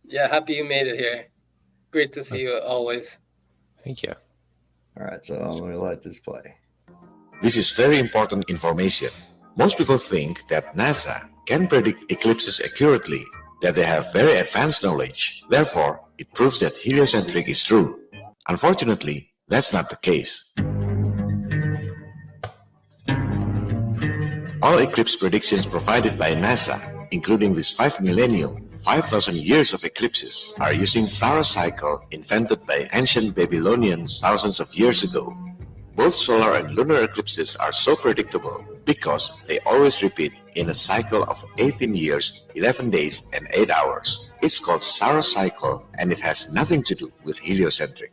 Yeah, happy you made it here. Great to see you always. Thank you. All right, so I'm going to let this play. This is very important information. Most people think that NASA can predict eclipses accurately, that they have very advanced knowledge. Therefore, it proves that heliocentric is true. Unfortunately, that's not the case. All eclipse predictions provided by NASA, including this 5,000 years of eclipses, are using Saros cycle invented by ancient Babylonians thousands of years ago. Both solar and lunar eclipses are so predictable because they always repeat in a cycle of 18 years, 11 days, and 8 hours. It's called Saros cycle, and it has nothing to do with heliocentric.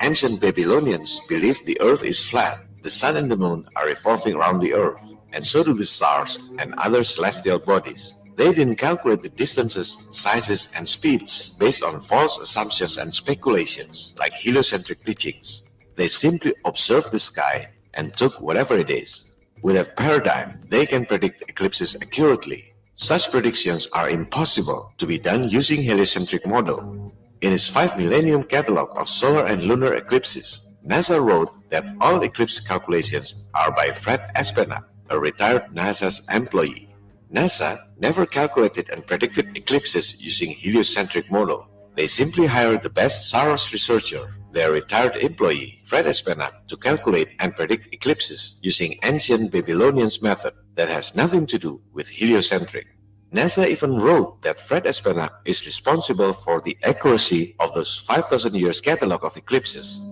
Ancient Babylonians believed the earth is flat, the sun and the moon are revolving around the earth, and so do the stars and other celestial bodies. They didn't calculate the distances, sizes, and speeds based on false assumptions and speculations like heliocentric teachings. They simply observed the sky and took whatever it is. With that paradigm, they can predict eclipses accurately. Such predictions are impossible to be done using heliocentric model. In its 5 millennium catalog of solar and lunar eclipses, NASA wrote that all eclipse calculations are by Fred Espenak, a retired NASA's employee. NASA never calculated and predicted eclipses using heliocentric model. They simply hired the best Saros researcher, their retired employee, Fred Espenak, to calculate and predict eclipses using ancient Babylonians method that has nothing to do with heliocentric. NASA even wrote that Fred Espenak is responsible for the accuracy of those 5,000 years catalog of eclipses.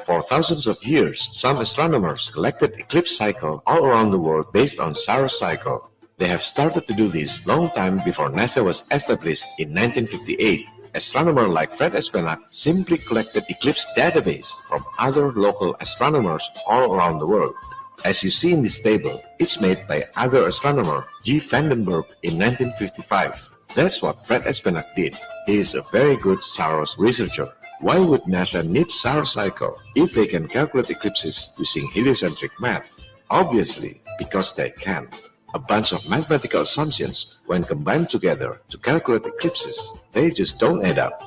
For thousands of years, some astronomers collected eclipse cycle all around the world based on Saros cycle. They have started to do this long time before NASA was established in 1958. Astronomers like Fred Espenak simply collected eclipse database from other local astronomers all around the world. As you see in this table, it's made by other astronomer G. Vandenberg in 1955. That's what Fred Espenak did. He is a very good Saros researcher. Why would NASA need Saros cycle if they can calculate eclipses using heliocentric math? Obviously, because they can. A bunch of mathematical assumptions when combined together to calculate eclipses, they just don't add up.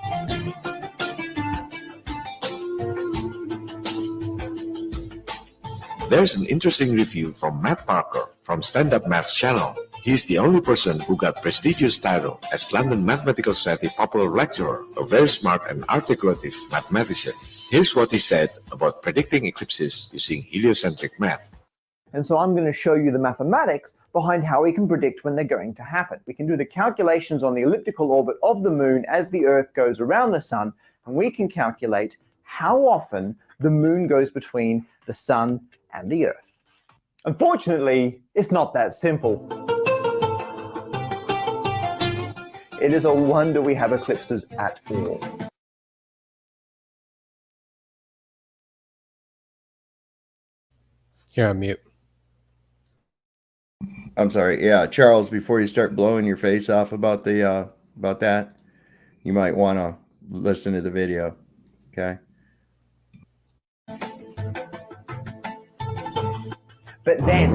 There's an interesting review from Matt Parker from Stand Up Math's channel. He's the only person who got prestigious title as London Mathematical Society popular lecturer, a very smart and articulative mathematician. Here's what he said about predicting eclipses using heliocentric math. And so I'm going to show you the mathematics behind how we can predict when they're going to happen. We can do the calculations on the elliptical orbit of the moon as the Earth goes around the sun, and we can calculate how often the moon goes between the sun and the Earth. Unfortunately, it's not that simple. It is a wonder we have eclipses at all. You're on mute. I'm sorry. Yeah, Charles, before you start blowing your face off about that, you might want to listen to the video. Okay. But then,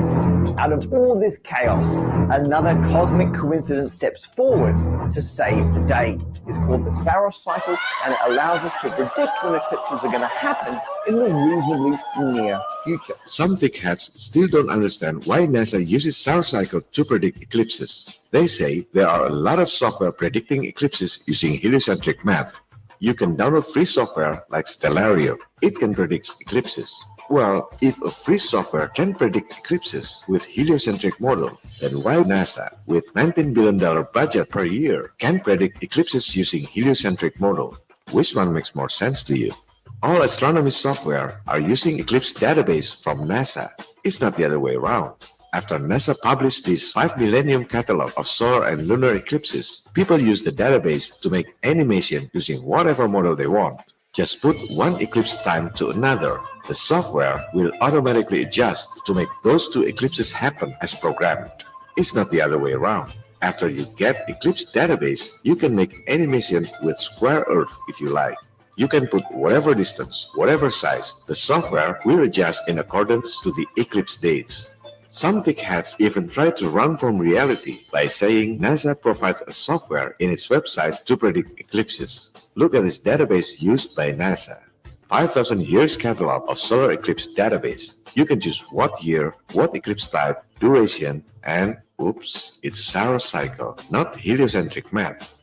out of all this chaos, another cosmic coincidence steps forward to save the day. It's called the Saros cycle, and it allows us to predict when eclipses are going to happen in the reasonably near future. Some thickheads still don't understand why NASA uses Saros cycle to predict eclipses. They say there are a lot of software predicting eclipses using heliocentric math. You can download free software like Stellario. It can predict eclipses. Well, if a free software can predict eclipses with heliocentric model, then why NASA, with $19 billion budget per year, can predict eclipses using heliocentric model? Which one makes more sense to you? All astronomy software are using eclipse database from NASA. It's not the other way around. After NASA published this 5 millennium catalog of solar and lunar eclipses, people use the database to make animation using whatever model they want. Just put one eclipse time to another. The software will automatically adjust to make those two eclipses happen as programmed. It's not the other way around. After you get eclipse database, you can make animation with square Earth if you like. You can put whatever distance, whatever size. The software will adjust in accordance to the eclipse dates. Some thickheads even try to run from reality by saying NASA provides a software in its website to predict eclipses. Look at this database used by NASA. 5,000 years catalog of solar eclipse database. You can choose what year, what eclipse type, duration, and oops, it's Saros cycle, not heliocentric math.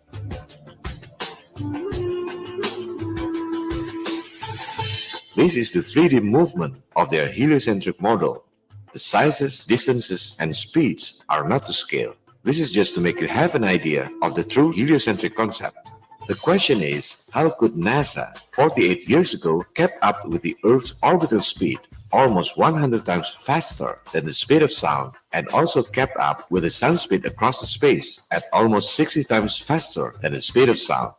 This is the 3D movement of their heliocentric model. The sizes, distances, and speeds are not to scale. This is just to make you have an idea of the true heliocentric concept. The question is, how could NASA 48 years ago kept up with the Earth's orbital speed, almost 100 times faster than the speed of sound, and also kept up with the sound speed across the space at almost 60 times faster than the speed of sound?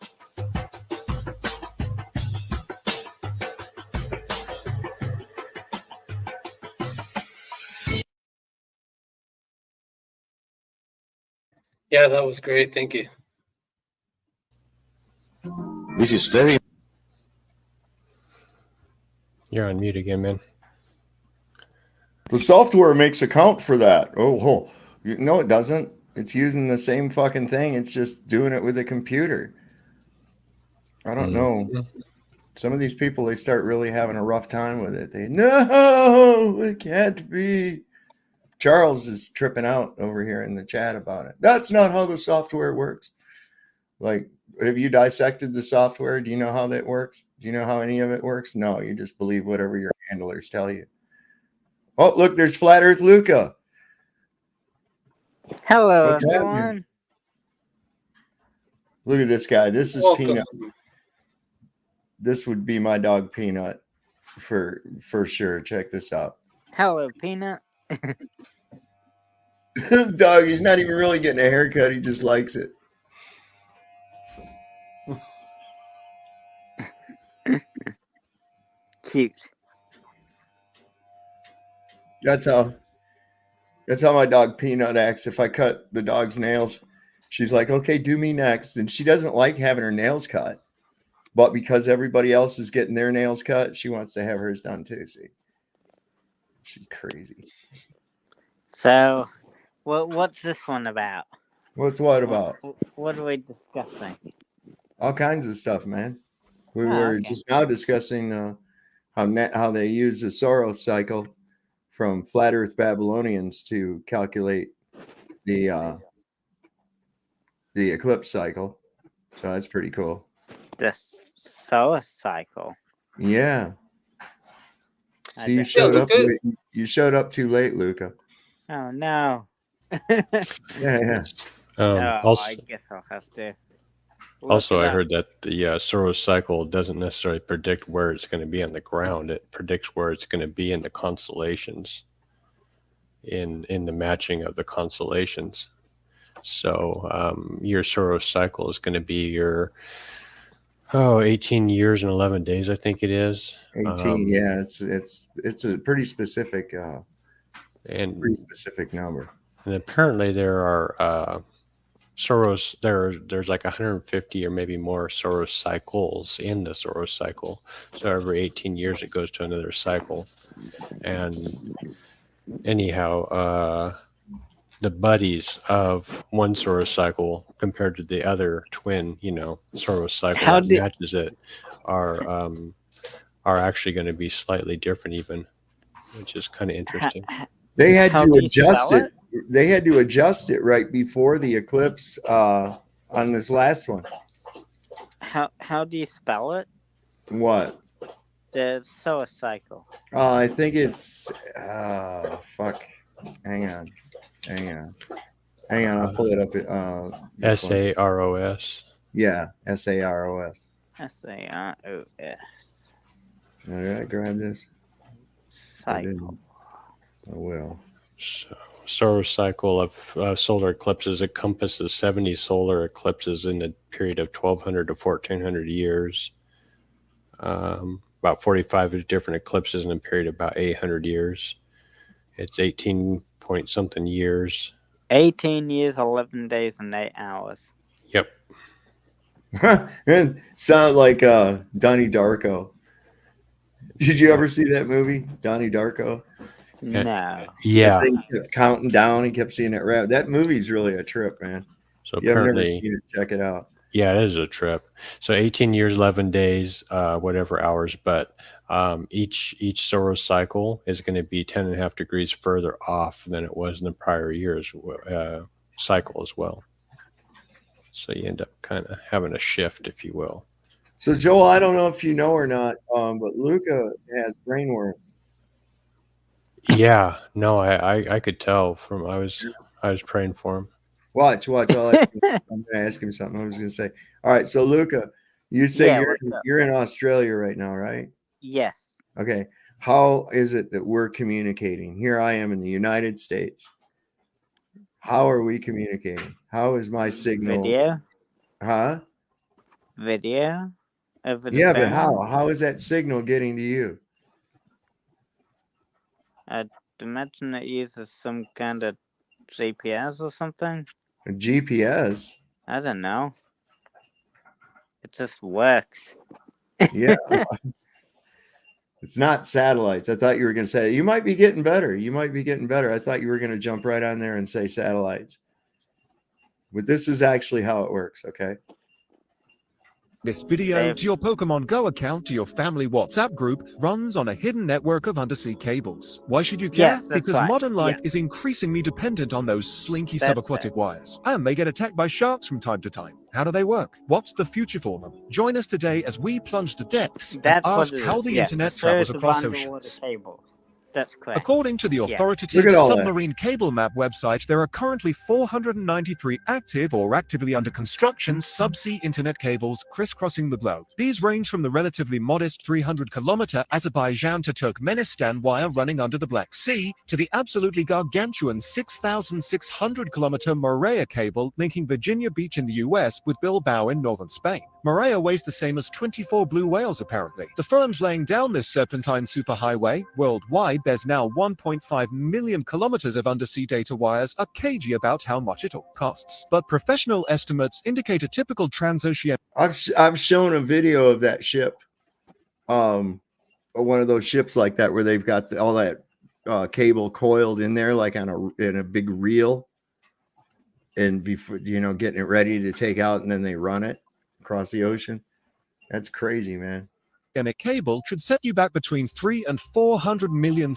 Yeah, that was great. Thank you. This is very... You're on mute again, man. The software makes account for that. Oh, no, it doesn't. It's using the same fucking thing. It's just doing it with a computer. I don't know. Some of these people, they start really having a rough time with it. No, it can't be. Charles is tripping out over here in the chat about it. That's not how the software works. Like, have you dissected the software? Do you know how that works? Do you know how any of it works? No, you just believe whatever your handlers tell you. Oh, look, there's Flat Earth Luca. Hello, What's everyone. happening? Look at this guy. This is Welcome. Peanut. This would be my dog Peanut for sure. Check this out. Hello, Peanut. Dog, he's not even really getting a haircut. He just likes it. Cute. That's how my dog Peanut acts. If I cut the dog's nails, She's like, okay, do me next. And she doesn't like having her nails cut. But because everybody else is getting their nails cut, she wants to have hers done too. See? She's crazy. So, what's this one about? What's what about? What are we discussing? All kinds of stuff, man. We Oh, were okay. just now discussing how they use the Soros cycle from flat Earth Babylonians to calculate the eclipse cycle. So that's pretty cool. The solar cycle. Yeah. So I you don't- showed Yeah, up. Luca- You showed up too late, Luca. Oh no. Yeah. Also, I guess I'll have to. also, look it I up. heard that the Soros cycle doesn't necessarily predict where it's going to be on the ground. It predicts where it's going to be in the constellations, in the matching of the constellations. So your Soros cycle is going to be your 18 years and 11 days, I think it is. 18. Yeah, it's a pretty specific number. And apparently there are Soros. There's like 150 or maybe more Soros cycles in the Soros cycle. So every 18 years it goes to another cycle. And anyhow, the buddies of one Soros cycle compared to the other twin, Soros cycle How that do- matches it are actually going to be slightly different even, which is kind of interesting. They had How to do you adjust spell it. They had to adjust it right before the eclipse on this last one. How do you spell it? What? The solar cycle. I think it's fuck. Hang on. I'll pull it up. SAROS. Yeah, SAROS. SAROS. All right, grab this. Cycle. I will. Solar cycle of solar eclipses encompasses 70 solar eclipses in the period of 1200 to 1400 years. About 45 different eclipses in a period of about 800 years. It's 18 point something years. 18 years, 11 days, and 8 hours. Yep. And sound like Donnie Darko. Did you ever see that movie, Donnie Darko? No. Yeah. That thing kept counting down. He kept seeing it wrap. That movie's really a trip, man. So you have never apparently, seen it, check it out. Yeah, it is a trip. So 18 years, 11 days, whatever hours, but each Soros cycle is going to be 10.5 degrees further off than it was in the prior year's cycle as well. So you end up kind of having a shift, if you will. So Joel, I don't know if you know or not, but Luca has brain worms. Yeah, no, I could tell from I was praying for him. Watch. I'm going to ask him something. I was going to say, all right. So Luca, you say Yeah, what's up? you're in Australia right now, right? Yes. Okay. How is it that we're communicating? Here I am in the United States. How are we communicating? How is my signal? Video? Huh? Video? Over the Yeah, but phone? how? How is that signal getting to you? I'd imagine it uses some kind of GPS or something. A GPS? I don't know. It just works. Yeah. It's not satellites. I thought you were going to say, you might be getting better. I thought you were going to jump right on there and say satellites. But this is actually how it works, okay? This video to your Pokemon Go account to your family WhatsApp group runs on a hidden network of undersea cables. Why should you care? Yes, that's Because right. modern life Yes. is increasingly dependent on those slinky That's subaquatic wires. And they get attacked by sharks from time to time. How do they work? What's the future for them? Join us today as we plunge the depths and That's ask what it how is. the Yes. internet A travels series of across underwater oceans. cables. That's correct. According to the Yeah. authoritative Look at all that. Submarine Cable Map website, there are currently 493 active or actively under construction subsea internet cables crisscrossing the globe. These range from the relatively modest 300-kilometer Azerbaijan to Turkmenistan wire running under the Black Sea to the absolutely gargantuan 6,600-kilometer Morea cable linking Virginia Beach in the US with Bilbao in northern Spain. Maria weighs the same as 24 blue whales, apparently. The firms laying down this serpentine superhighway worldwide, there's now 1.5 million kilometers of undersea data wires, are cagey about how much it all costs. But professional estimates indicate a typical transoceanic. I've shown a video of that ship, one of those ships like that where they've got all that cable coiled in there, like in a big reel, and before getting it ready to take out, and then they run it across the ocean. That's crazy, man. And a cable should set you back between $300 and $400 million,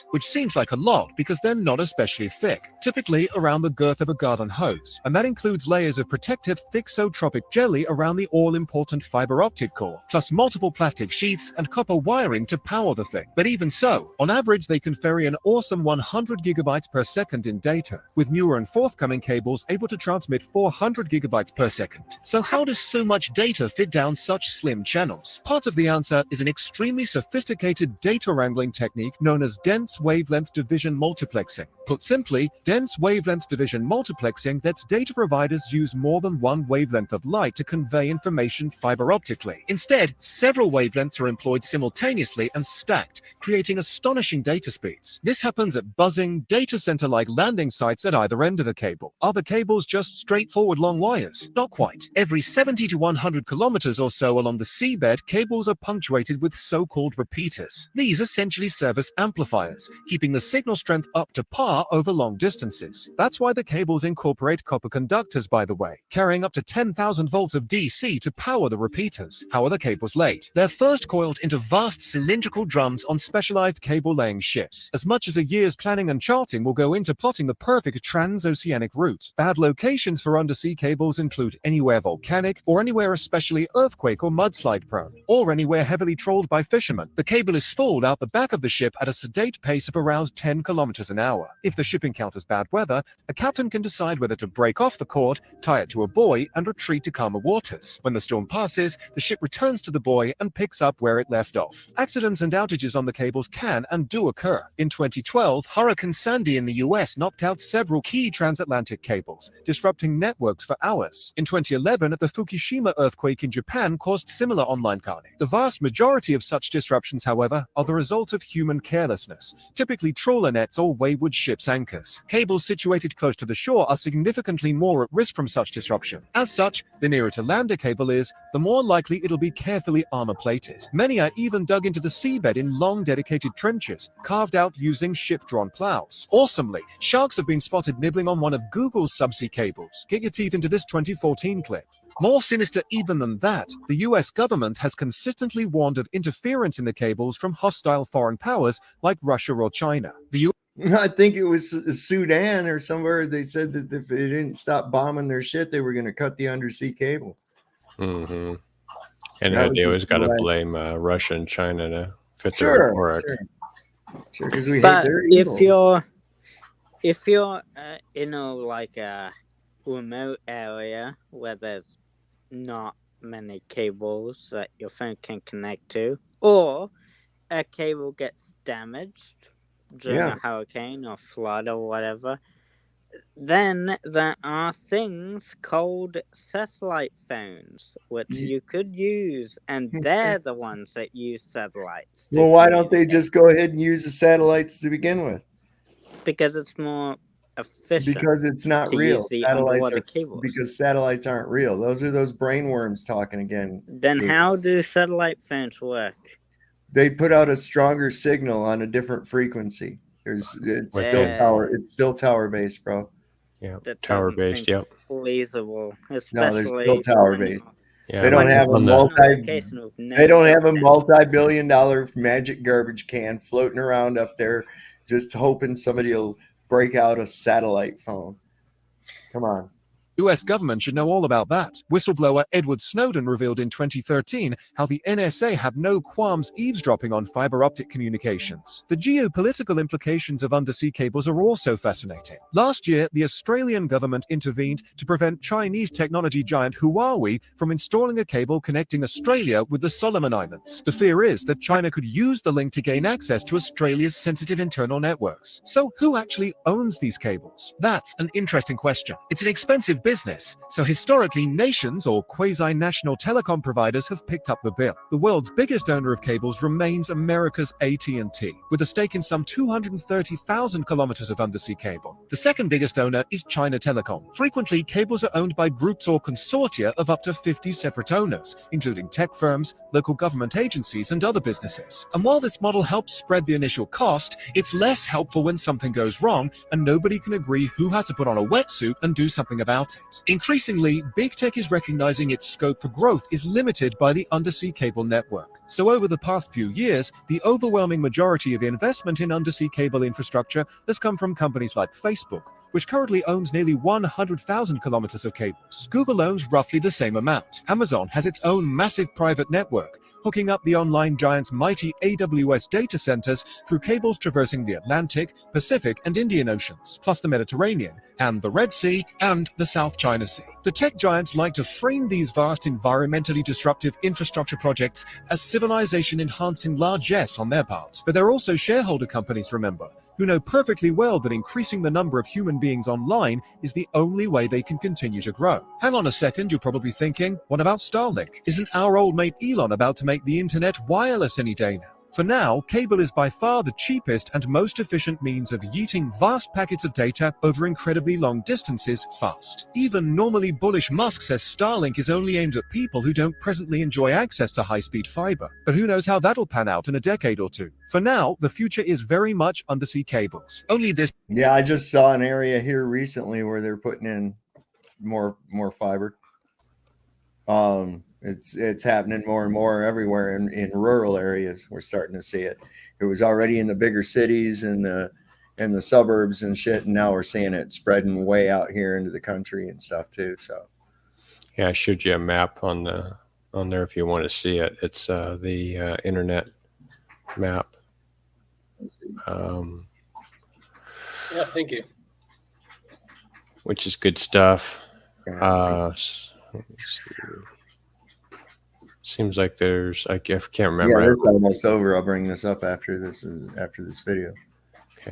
which seems like a lot because they're not especially thick, typically around the girth of a garden hose. And that includes layers of protective thixotropic jelly around the all-important fiber optic core, plus multiple plastic sheaths and copper wiring to power the thing. But even so, on average, they can ferry an awesome 100 gigabytes per second in data, with newer and forthcoming cables able to transmit 400 gigabytes per second. So how does so much data fit down such slim channels? Part of the answer is an extremely sophisticated data wrangling technique known as dense wavelength division multiplexing. Put simply, dense wavelength division multiplexing lets data providers use more than one wavelength of light to convey information fiber optically. Instead, several wavelengths are employed simultaneously and stacked, creating astonishing data speeds. This happens at buzzing, data center-like landing sites at either end of the cable. Are the cables just straightforward long wires? Not quite. Every 70 to 100 kilometers or so along the seabed, cables are punctuated with so-called repeaters. These essentially serve as amplifiers, keeping the signal strength up to par over long distances. That's why the cables incorporate copper conductors, by the way, carrying up to 10,000 volts of DC to power the repeaters. How are the cables laid? They're first coiled into vast cylindrical drums on specialized cable-laying ships. As much as a year's planning and charting will go into plotting the perfect transoceanic route. Bad locations for undersea cables include anywhere volcanic, or anywhere especially earthquake or mudslide prone, or anywhere heavily trolled by fishermen. The cable is spooled out the back of the ship at a sedate pace of around 10 kilometers an hour. If the ship encounters bad weather, a captain can decide whether to break off the cord, tie it to a buoy, and retreat to calmer waters. When the storm passes, the ship returns to the buoy and picks up where it left off. Accidents and outages on the cables can and do occur. In 2012, Hurricane Sandy in the US knocked out several key transatlantic cables, disrupting networks for hours. In 2011, the Fukushima earthquake in Japan caused similar online carnage. The vast majority of such disruptions, however, are the result of human carelessness, typically trawler nets or wayward ships' anchors. Cables situated close to the shore are significantly more at risk from such disruption. As such, the nearer to land a cable is, the more likely it'll be carefully armor-plated. Many are even dug into the seabed in long dedicated trenches, carved out using ship-drawn plows. Awesomely, sharks have been spotted nibbling on one of Google's subsea cables. Get your teeth into this 2014 clip. More sinister even than that, the US government has consistently warned of interference in the cables from hostile foreign powers like Russia or China. I think it was Sudan or somewhere. They said that if they didn't stop bombing their shit, they were going to cut the undersea cable. Mm-hmm. And they always got to blame Russia and China to fit their rhetoric. Sure, because we But hate their evil. if you're in a remote area where there's not many cables that your phone can connect to, or a cable gets damaged during a hurricane or flood or whatever, then there are things called satellite phones, which you could use, and they're the ones that use satellites. Well, why don't they just go ahead and use the satellites to begin with? Because it's more efficient. Because it's not to real. use the Satellites underwater are cables. because satellites aren't real. Those are those brainworms talking again. Then how do satellite phones work? They put out a stronger signal on a different frequency. It's still tower based, bro. Yeah, That tower doesn't based. seem Yep. feasible, No, especially they're still tower based. Yeah, They don't have a multi multi-billion-dollar magic garbage can floating around up there, just hoping somebody will break out a satellite phone. Come on. US government should know all about that. Whistleblower Edward Snowden revealed in 2013 how the NSA had no qualms eavesdropping on fiber optic communications. The geopolitical implications of undersea cables are also fascinating. Last year, the Australian government intervened to prevent Chinese technology giant Huawei from installing a cable connecting Australia with the Solomon Islands. The fear is that China could use the link to gain access to Australia's sensitive internal networks. So who actually owns these cables? That's an interesting question. It's an expensive business, so historically nations or quasi-national telecom providers have picked up the bill. The world's biggest owner of cables remains America's AT&T, with a stake in some 230,000 kilometers of undersea cable. The second biggest owner is China Telecom. Frequently, cables are owned by groups or consortia of up to 50 separate owners, including tech firms, local government agencies, and other businesses. And while this model helps spread the initial cost, it's less helpful when something goes wrong and nobody can agree who has to put on a wetsuit and do something about it. Increasingly, big tech is recognizing its scope for growth is limited by the undersea cable network. So over the past few years, the overwhelming majority of investment in undersea cable infrastructure has come from companies like Facebook, which currently owns nearly 100,000 kilometers of cables. Google owns roughly the same amount. Amazon has its own massive private network, hooking up the online giant's mighty AWS data centers through cables traversing the Atlantic, Pacific, and Indian Oceans, plus the Mediterranean, and the Red Sea, and the South China Sea. The tech giants like to frame these vast environmentally disruptive infrastructure projects as civilization-enhancing largesse on their part. But they're also shareholder companies, remember, who know perfectly well that increasing the number of human beings online is the only way they can continue to grow. Hang on a second, you're probably thinking, what about Starlink? Isn't our old mate Elon about to make the internet wireless any day now? For now, cable is by far the cheapest and most efficient means of yeeting vast packets of data over incredibly long distances fast. Even normally bullish Musk says Starlink is only aimed at people who don't presently enjoy access to high-speed fiber. But who knows how that'll pan out in a decade or two. For now, the future is very much undersea cables. Only this... Yeah, I just saw an area here recently where they're putting in more fiber. It's happening more and more everywhere in rural areas. We're starting to see it. It was already in the bigger cities and the suburbs and shit, and now we're seeing it spreading way out here into the country and stuff too. So yeah, I showed you a map on there if you want to see it. It's the internet map. Yeah, thank you. Which is good stuff. Seems like there's I can't remember. Yeah, it's almost over. I'll bring this up after this video. Okay.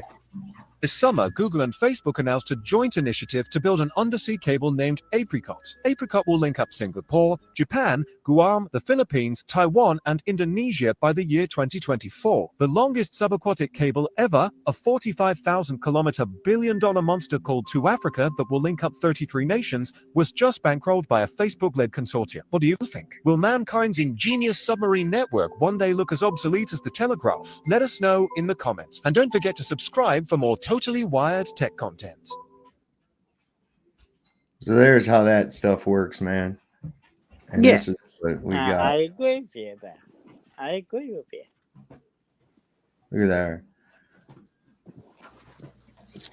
This summer, Google and Facebook announced a joint initiative to build an undersea cable named Apricot. Apricot will link up Singapore, Japan, Guam, the Philippines, Taiwan, and Indonesia by the year 2024. The longest subaquatic cable ever, a 45,000-kilometer billion-dollar monster called To Africa that will link up 33 nations, was just bankrolled by a Facebook-led consortium. What do you think? Will mankind's ingenious submarine network one day look as obsolete as the telegraph? Let us know in the comments. And don't forget to subscribe for more totally wired tech content. So there's how that stuff works, man. And Yeah. this is what we got. I agree with you there. I agree with you. Look at that.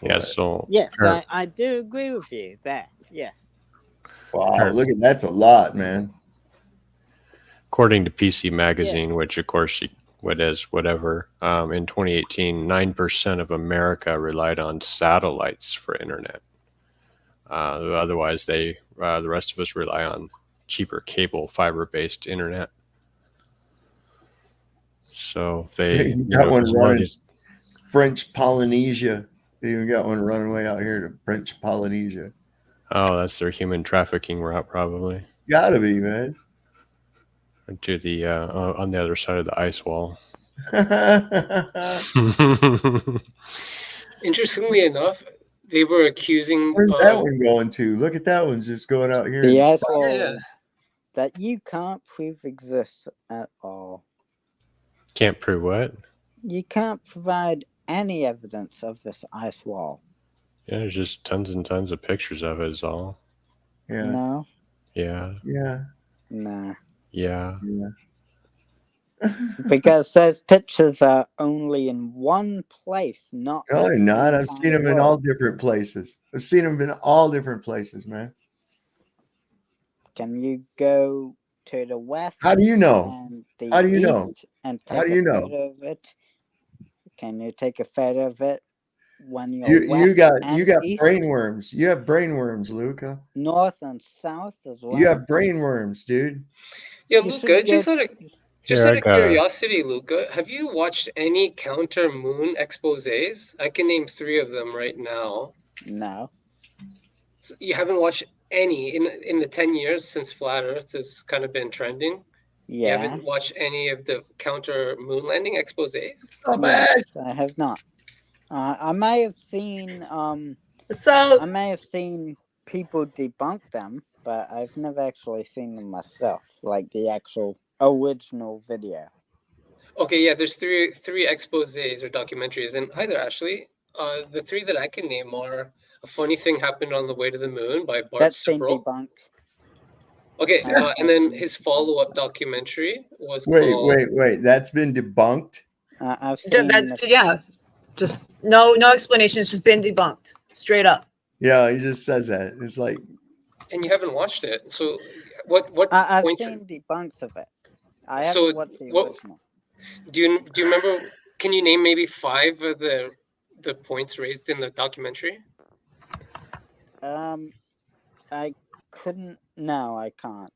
Yeah, so Yes, I do agree with you there. Yes. Wow, look at that's a lot, man. According to PC Magazine, Yes. which of course what is whatever, in 2018, 9% of America relied on satellites for internet. Otherwise, the rest of us rely on cheaper cable fiber-based internet. So they got one running French Polynesia. They even got one running way out here to French Polynesia. Oh, that's their human trafficking route, probably. It's got to be, man. To the on the other side of the ice wall. Interestingly enough, they were accusing. Where's that one going to? Look at that one's just going out here. The and ice stop. wall that you can't prove exists at all. Can't prove what? You can't provide any evidence of this ice wall. Yeah, there's just tons and tons of pictures of it is all. Yeah. No. Yeah. Yeah. Nah. Yeah. Because those pictures are only in one place, not. No, they're not. I've seen them in world. all different places. I've seen them in all different places, man. Can you go to the west? How do you know? And the How do you know? east and How take do you a know? photo of it? Can you take a photo of it when you're You west got and east, brainworms. You have brainworms, Luca. north and south as well? You have brainworms, dude. Yeah, You Luca, should just out of Here, I got a- curiosity, Luca, have you watched any counter moon exposés? I can name 3 of them right now. No. So you haven't watched any in the 10 years since flat Earth has kind of been trending? You Yeah. haven't watched any of the counter moon landing exposés? Yes, I have not. I may have seen So I may have seen people debunk them, but I've never actually seen them myself, like the actual original video. Okay, yeah, there's three exposés or documentaries, and hi there, Ashley. The three that I can name are A Funny Thing Happened on the Way to the Moon by Bart That's been Sibrel. debunked. Okay, I've and then seen his follow-up documentary was Wait, called wait, wait. That's been debunked. I've yeah, just no explanation. It's just been debunked straight up. Yeah, he just says that. It's like, And you haven't watched it. So what I've points seen debunks of it. I so haven't watched the what original. do you remember, can you name maybe 5 of the points raised in the documentary? I couldn't. No, I can't.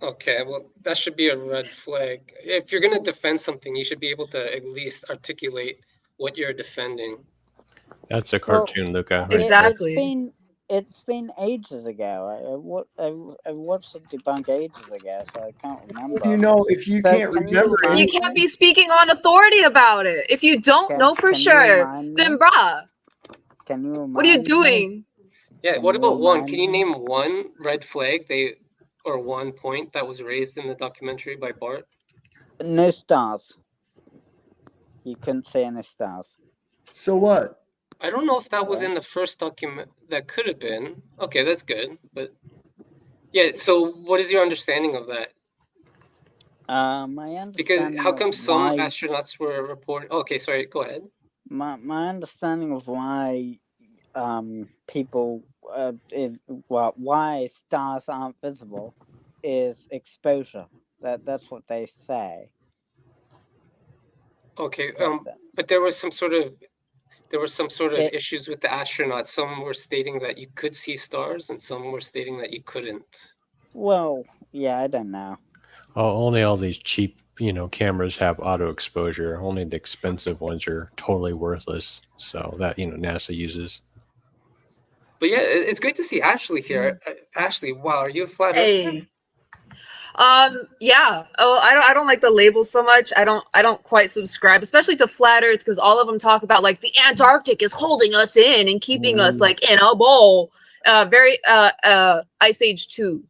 Okay, well, that should be a red flag. If you're going to defend something, you should be able to at least articulate what you're defending. That's a cartoon, Luca. It's been ages ago. I watched the debunk ages ago, so I can't remember. you know, if you So can't can you remember remind You can't be speaking on authority about it. If you don't know for can you sure, remind me? then bruh, Can you remind what are you me? doing? Yeah, Can what you about one? remind Can you me? name one red flag or one point that was raised in the documentary by Bart? No stars. You couldn't see any stars. So what? I don't know if that was What? in the first document. That could have been. Okay, that's good. But yeah, so what is your understanding of that? My Because understanding how come of some why astronauts were reporting? Okay, sorry, go ahead. my understanding of why people why stars aren't visible is exposure. That's what they say. Okay, but there was some sort of issues with the astronauts. Some were stating that you could see stars, and some were stating that you couldn't. Well, yeah, I don't know. Oh, only all these cheap, cameras have auto exposure. Only the expensive ones are totally worthless. So that, NASA uses. But yeah, it's great to see Ashley here. Ashley, wow, are you a flat earther? Hey. Yeah. Oh, I don't like the labels so much. I don't quite subscribe, especially to flat Earth, because all of them talk about like the Antarctic is holding us in and keeping us like in a bowl. Very Ice Age 2.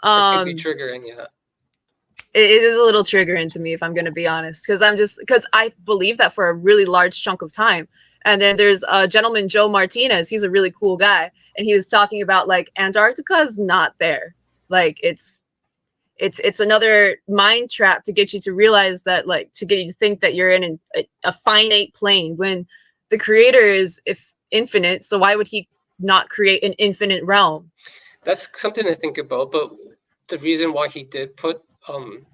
It could be triggering, yeah. It is a little triggering to me, if I'm going to be honest, because I believe that for a really large chunk of time. And then there's a gentleman, Joe Martinez. He's a really cool guy, and he was talking about like Antarctica's not there. Like it's another mind trap to get you to realize that, like, to get you to think that you're in a finite plane when the creator is infinite. So why would he not create an infinite realm? That's something to think about. But the reason why he did put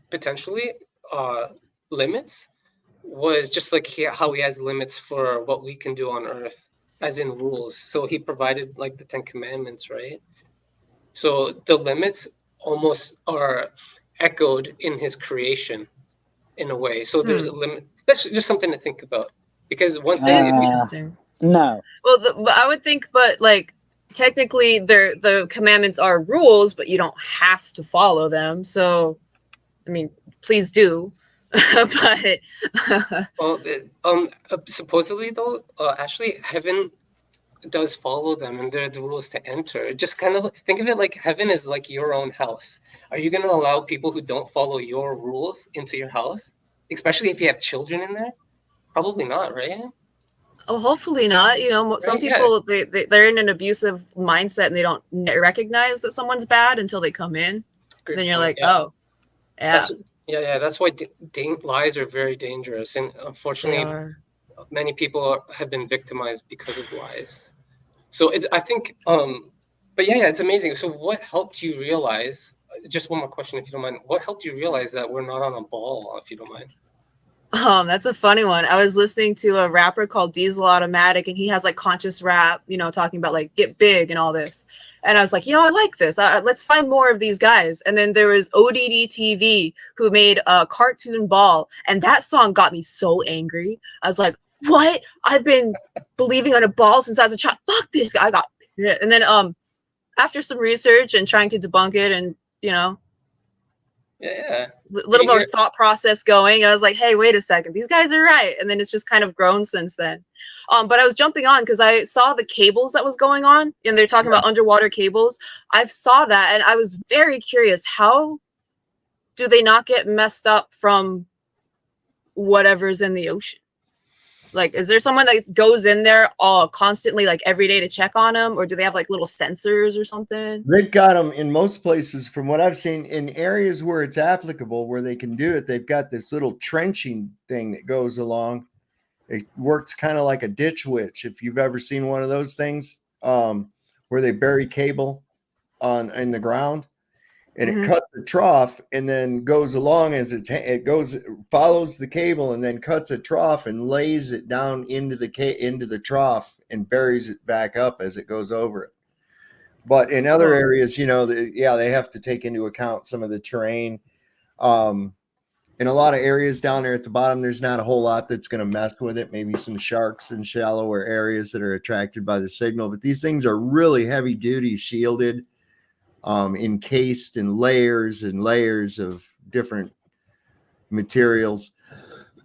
potentially limits was just like how he has limits for what we can do on Earth, as in rules. So he provided like the 10 Commandments, right? So the limits almost are echoed in his creation in a way. So there's a limit. That's just something to think about, because one thing That is interesting. No. Well, but I would think, but like technically, the commandments are rules, but you don't have to follow them. So, I mean, please do. But well, supposedly though, actually, heaven does follow them, and they're the rules to enter. Just kind of think of it like heaven is like your own house. Are you going to allow people who don't follow your rules into your house, especially if you have children in there? Probably not, right? oh, hopefully not. Some Right, yeah. people they're in an abusive mindset and they don't recognize that someone's bad until they come in. Great Then you're point, like, yeah. oh, yeah. That's why lies are very dangerous, and unfortunately, They are. many people have been victimized because of lies. So I think, but yeah, it's amazing. So what helped you realize? Just one more question, if you don't mind. What helped you realize that we're not on a ball, if you don't mind? That's a funny one. I was listening to a rapper called Diesel Automatic, and he has like conscious rap, talking about like get big and all this. And I was like, I like this. Let's find more of these guys. And then there was ODD TV, who made a cartoon ball, and that song got me so angry. I was like, what? I've been believing on a ball since I was a child. Fuck this guy. I got, and then after some research and trying to debunk it, and Yeah. little more thought process going, I was like, hey, wait a second, these guys are right. And then it's just kind of grown since then. But I was jumping on because I saw the cables that was going on, and they're talking about underwater cables. I saw that, and I was very curious, how do they not get messed up from whatever's in the ocean? Like, is there someone that goes in there constantly, like every day, to check on them, or do they have like little sensors or something? They've got them in most places, from what I've seen, in areas where it's applicable, where they can do it. They've got this little trenching thing that goes along. It works kind of like a ditch witch, if you've ever seen one of those things, where they bury cable in the ground, and it cuts the trough and then goes along as it follows the cable and then cuts a trough and lays it down into the trough and buries it back up as it goes over it. But in other areas, they have to take into account some of the terrain. In a lot of areas down there at the bottom, there's not a whole lot that's going to mess with it. Maybe some sharks in shallower areas that are attracted by the signal. But these things are really heavy duty, shielded, encased in layers and layers of different materials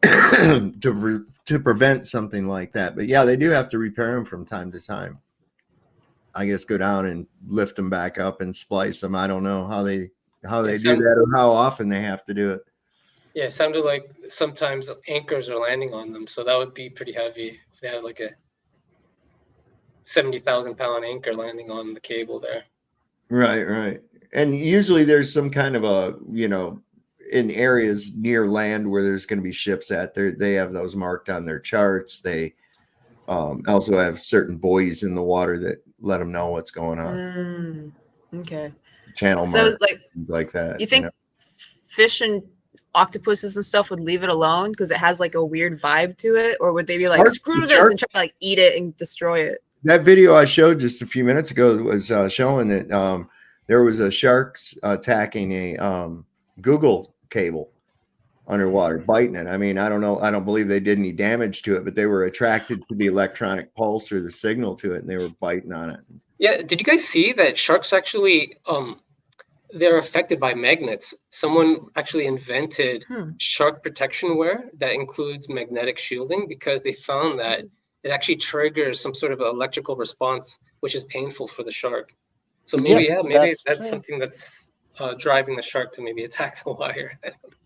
to prevent something like that. But yeah, they do have to repair them from time to time. I guess go down and lift them back up and splice them. I don't know how they do that or how often they have to do it. Yeah, it sounded like sometimes anchors are landing on them, so that would be pretty heavy if they had like a 70,000-pound anchor landing on the cable there. Right. And usually there's some kind of in areas near land where there's going to be ships at there, they have those marked on their charts. They also have certain buoys in the water that let them know what's going on. Okay. Channel so marks, like things like that. You think fish and octopuses and stuff would leave it alone because it has like a weird vibe to it, or would they be like, screw this, and try to like eat it and destroy it? That video I showed just a few minutes ago was showing that there was a shark attacking a Google cable underwater, biting it. I mean, I don't know. I don't believe they did any damage to it, but they were attracted to the electronic pulse or the signal to it, and they were biting on it. Yeah. Did you guys see that sharks actually they're affected by magnets? Someone actually invented shark protection wear that includes magnetic shielding because they found that it actually triggers some sort of electrical response, which is painful for the shark. So maybe that's something that's driving the shark to maybe attack the wire.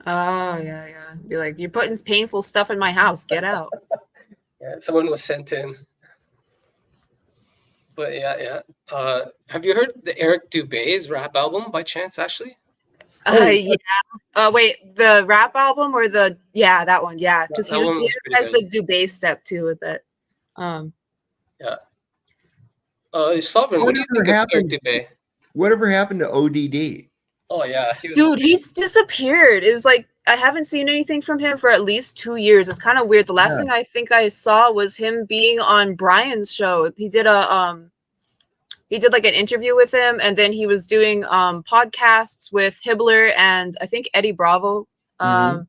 Oh yeah. Be like, you're putting painful stuff in my house. Get out. Yeah, someone was sent in. But yeah. Have you heard the Eric Dubé's rap album by chance, Ashley? Yeah. Wait, the rap album or that one? Yeah, because he has the Dubé step too with it. Yeah. Sovereign, what do you think of Eric Dubé? Whatever happened to ODD? Oh yeah, dude, he's disappeared. It was like I haven't seen anything from him for at least 2 years. It's kind of weird. The last thing I think I saw was him being on Brian's show. He did like an interview with him, and then he was doing podcasts with Hibbler and I think Eddie Bravo. And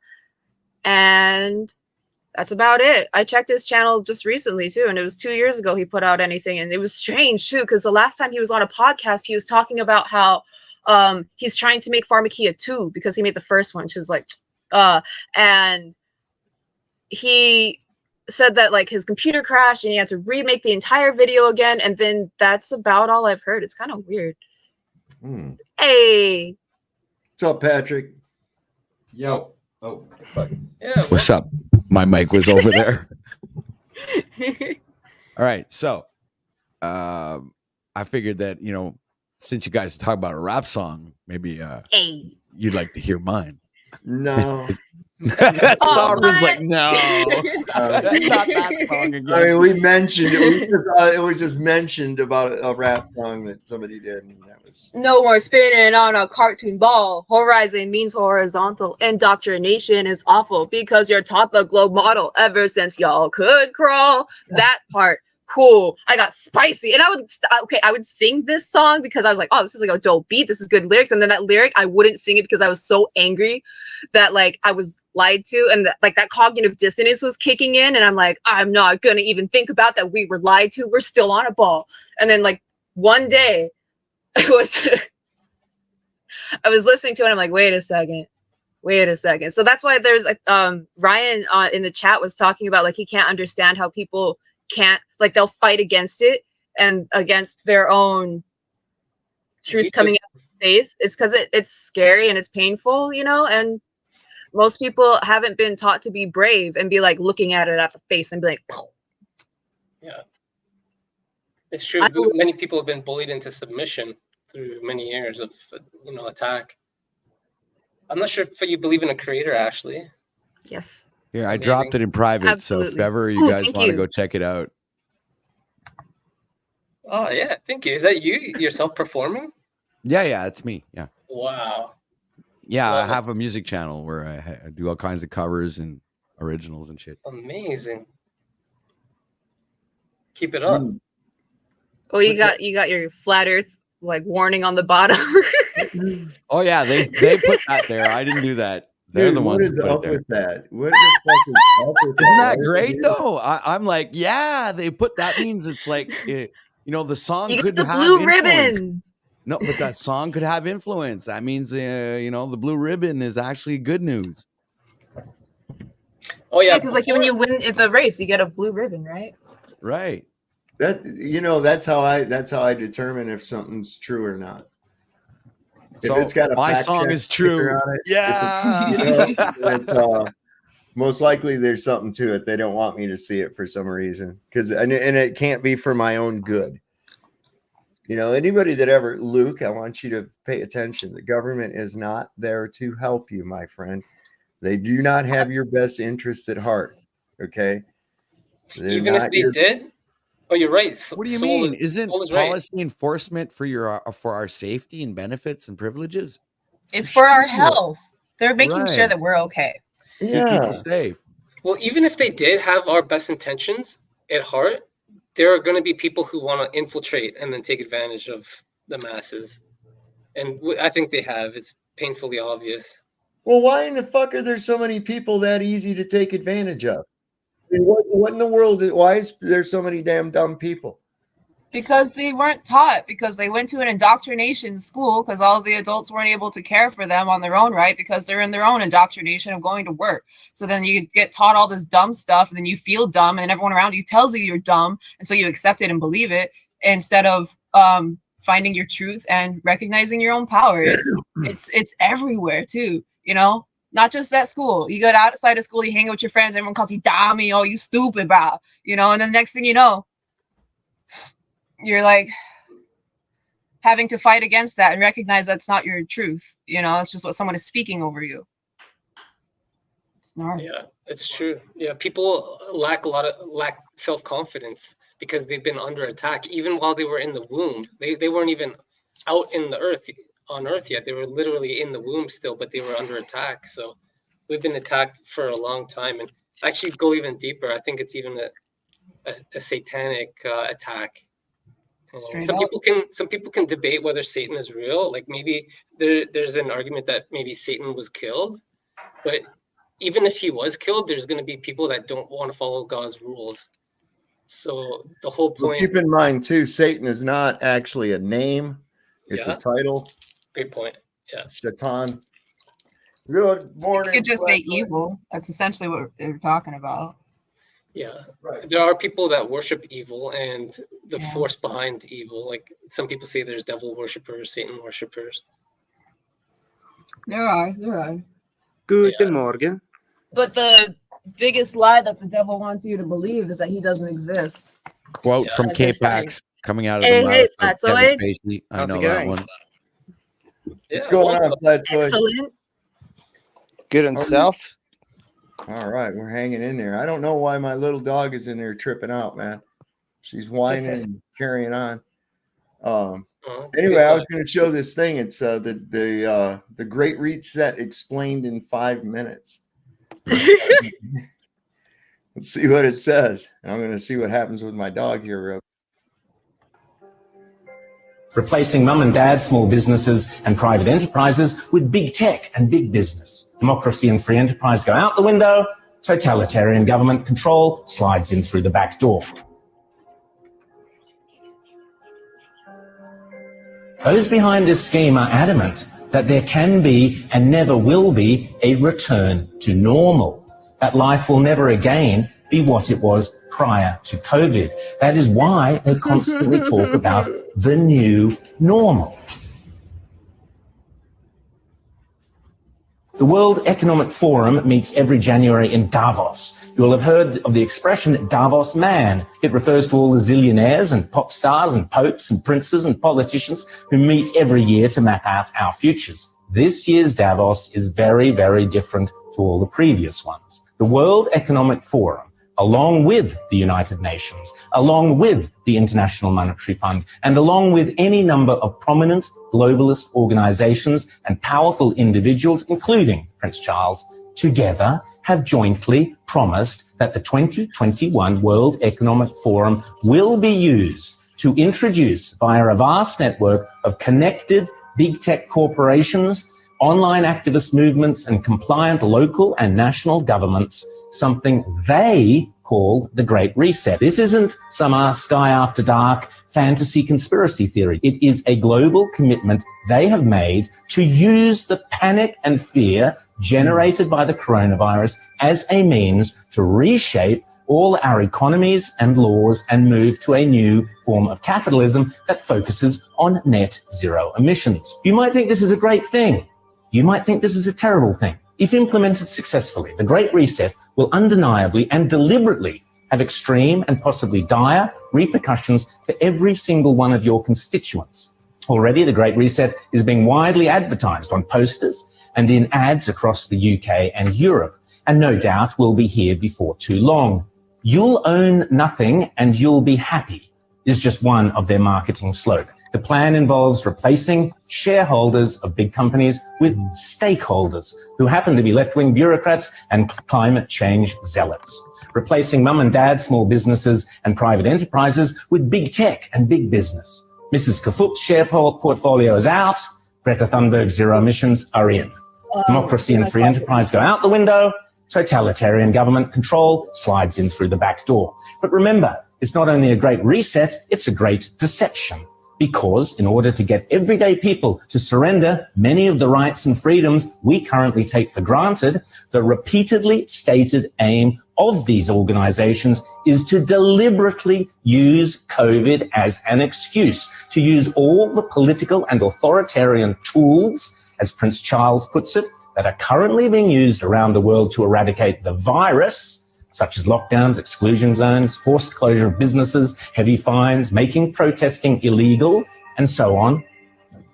that's about it. I checked his channel just recently too, and it was 2 years ago he put out anything, and it was strange too because the last time he was on a podcast, he was talking about how he's trying to make Pharmakia 2 because he made the first one. She's like, and he said that like his computer crashed and he had to remake the entire video again, and then that's about all I've heard. It's kind of weird. Hey, what's up, Patrick? Yo. Oh, fuck. Yeah. What's up? My mic was over there. All right, so I figured that since you guys talk about a rap song, maybe you'd like to hear mine. No. Sovereign's like, no, not that song again. I mean, we mentioned it. It was just mentioned about a rap song that somebody did, and that was no more spinning on a cartoon ball. Horizon means horizontal. Indoctrination is awful because you're taught the globe model ever since y'all could crawl. That part. Cool. I got spicy, and I would sing this song because I was like, oh, this is like a dope beat, this is good lyrics, and then that lyric I wouldn't sing it because I was so angry that like I was lied to, and that cognitive dissonance was kicking in, and I'm like, I'm not gonna even think about that we were lied to, we're still on a ball. And then like one day I was listening to it. I'm like, wait a second. So that's why there's Ryan in the chat was talking about like he can't understand how people can't, like, they'll fight against it and against their own truth coming out of their face. It's because it's scary and it's painful, you know, and most people haven't been taught to be brave and be like looking at it at the face and be like, poof. Yeah, it's true. Many people have been bullied into submission through many years of, you know, attack. I'm not sure if you believe in a creator, Ashley. Yes. Here, I dropped it in private, Absolutely. so if ever you guys want to go check it out. Oh yeah, thank you. Is that you yourself performing? Yeah, it's me. Yeah. Wow. Yeah, I have a music channel where I do all kinds of covers and originals and shit. Amazing. Keep it up. Oh, you got your flat Earth like warning on the bottom. Oh yeah, they put that there. I didn't do that. They're Dude, the ones what is who put up it there. with that? What the fuck is up with that? Isn't that great though? I'm like, yeah, they put that means it's like, you know, the song You could get the have blue influence. ribbon. No, but that song could have influence. That means, you know, the blue ribbon is actually good news. Oh yeah, because like when you win the race, you get a blue ribbon, right? Right. That, you know, that's how I determine if something's true or not. So if it's got a my fact song check is true. sticker on it, Yeah. you know, most likely there's something to it. They don't want me to see it for some reason, and it can't be for my own good. You know, anybody that ever, Luke, I want you to pay attention. The government is not there to help you, my friend. They do not have your best interests at heart. Okay. Even if they did. Oh, you're right. What do you mean? Isn't policy enforcement for our safety and benefits and privileges? It's for our health. They're making sure Right. that we're okay. Keep people safe. Well, even if they did have our best intentions at heart, there are going to be people who want to infiltrate and then take advantage of the masses. And I think they have. It's painfully obvious. Well, why in the fuck are there so many people that easy to take advantage of? I mean, what in the world? Why is there so many damn dumb people? Because they weren't taught, because they went to an indoctrination school, because all of the adults weren't able to care for them on their own, right? Because they're in their own indoctrination of going to work. So then you get taught all this dumb stuff, and then you feel dumb, and then everyone around you tells you you're dumb, and so you accept it and believe it, instead of finding your truth and recognizing your own power. It's everywhere too, you know? Not just at school. You get outside of school, you hang out with your friends, everyone calls you dummy, oh, you stupid, bro. You know, and then next thing you know, you're like having to fight against that and recognize that's not your truth. You know, it's just what someone is speaking over you. It's nice. Yeah, it's true. Yeah, people lack self-confidence because they've been under attack. Even while they were in the womb, they weren't even out in the on earth yet. They were literally in the womb still, but they were under attack. So we've been attacked for a long time. And actually go even deeper. I think it's even a satanic attack. Some people can debate whether Satan is real. Like maybe there's an argument that maybe Satan was killed, but even if he was killed, there's going to be people that don't want to follow God's rules. So the whole point. Well, keep in mind too, Satan is not actually a name; it's a title. Great point. Yeah. Shaitan. Good morning. You could just say evil. That's essentially what they're talking about. Yeah, there are people that worship evil and the force behind evil. Like some people say there's devil worshippers, Satan worshippers. There are. Guten Morgen. But the biggest lie that the devil wants you to believe is that he doesn't exist. Quote from That's his K-Pax coming out of Hey, the mouth hey, of Kevin Flatzoid. Spacey. I How's it know that going? one. What's going on, Flatzoid? Excellent. Good and self. All right, we're hanging in there. I don't know why my little dog is in there tripping out, man. She's whining and carrying on. Anyway, I was going to show this thing. It's the Great Reset explained in 5 minutes. Let's see what it says. I'm going to see what happens with my dog here. Replacing mum and dad, small businesses and private enterprises with big tech and big business. Democracy and free enterprise go out the window. Totalitarian government control slides in through the back door. Those behind this scheme are adamant that there can be and never will be a return to normal, that life will never again be what it was prior to COVID. That is why they constantly talk about the new normal. The World Economic Forum meets every January in Davos. You will have heard of the expression Davos man. It refers to all the zillionaires and pop stars and popes and princes and politicians who meet every year to map out our futures. This year's Davos is very, very different to all the previous ones. The World Economic Forum, along with the United Nations, along with the International Monetary Fund, and along with any number of prominent globalist organizations and powerful individuals, including Prince Charles, together have jointly promised that the 2021 World Economic Forum will be used to introduce, via a vast network of connected big tech corporations, online activist movements, and compliant local and national governments, something they call the Great Reset. This isn't some sky after dark fantasy conspiracy theory. It is a global commitment they have made to use the panic and fear generated by the coronavirus as a means to reshape all our economies and laws and move to a new form of capitalism that focuses on net zero emissions. You might think this is a great thing. You might think this is a terrible thing. If implemented successfully, the Great Reset will undeniably and deliberately have extreme and possibly dire repercussions for every single one of your constituents. Already, the Great Reset is being widely advertised on posters and in ads across the UK and Europe, and no doubt will be here before too long. You'll own nothing and you'll be happy is just one of their marketing slogans. The plan involves replacing shareholders of big companies with stakeholders who happen to be left-wing bureaucrats and climate change zealots. Replacing mum and dad small businesses and private enterprises with big tech and big business. Mrs. Kafup's share portfolio is out. Greta Thunberg's zero emissions are in. Democracy and free enterprise go out the window. Totalitarian government control slides in through the back door. But remember, it's not only a great reset, it's a great deception. Because in order to get everyday people to surrender many of the rights and freedoms we currently take for granted, the repeatedly stated aim of these organizations is to deliberately use COVID as an excuse, to use all the political and authoritarian tools, as Prince Charles puts it, that are currently being used around the world to eradicate the virus, such as lockdowns, exclusion zones, forced closure of businesses, heavy fines, making protesting illegal, and so on,